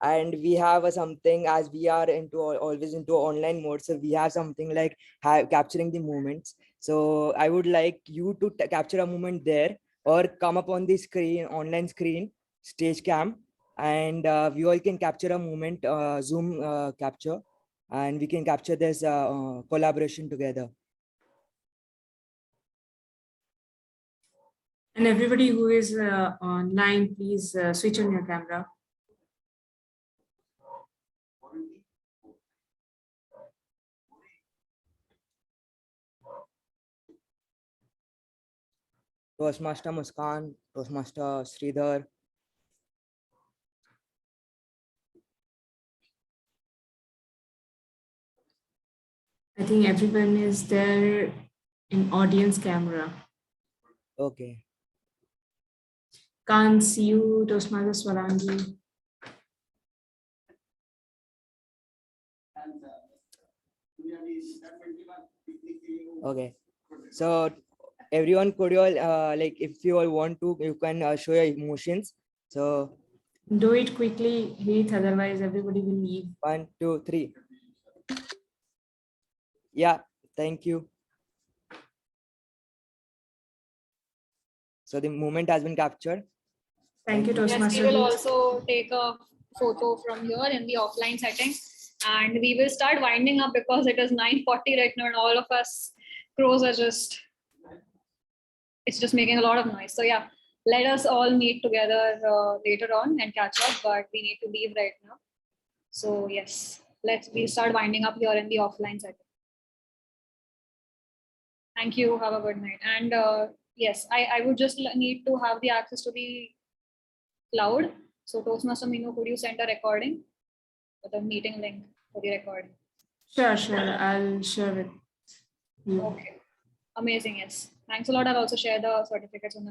And we have something, as we are always into online mode. So we have something like capturing the moments. So I would like you to capture a moment there or come up on the screen, online screen, stage cam, and we all can capture a moment, Zoom capture, and we can capture this collaboration together. And everybody who is online, please switch on your camera. Toastmaster Muskan, Toastmaster Sridhar. I think everyone is there in audience camera. Okay. Can't see you, Toastmaster Swarangi. Okay. So everyone, could you all like, if you all want to, you can show your emotions. So do it quickly, Heath, otherwise everybody will leave. 1, 2, 3. Yeah, thank you. So the moment has been captured. Thank you, Yes, Toastmaster. we will also take a photo from here in the offline setting, and we will start winding up because it is 9:40 right now, and all of us crows are it's just making a lot of noise. So yeah, let us all meet together later on and catch up, but we need to leave right now. So yes, we'll start winding up here in the offline setting. Thank you. Have a good night. And yes, I would just need to have the access to the cloud. So Toastmaster Minu, could you send a recording or the meeting link for the recording? Sure, I'll share it. Okay. Amazing. Yes. Thanks a lot. I'll also share the certificates on the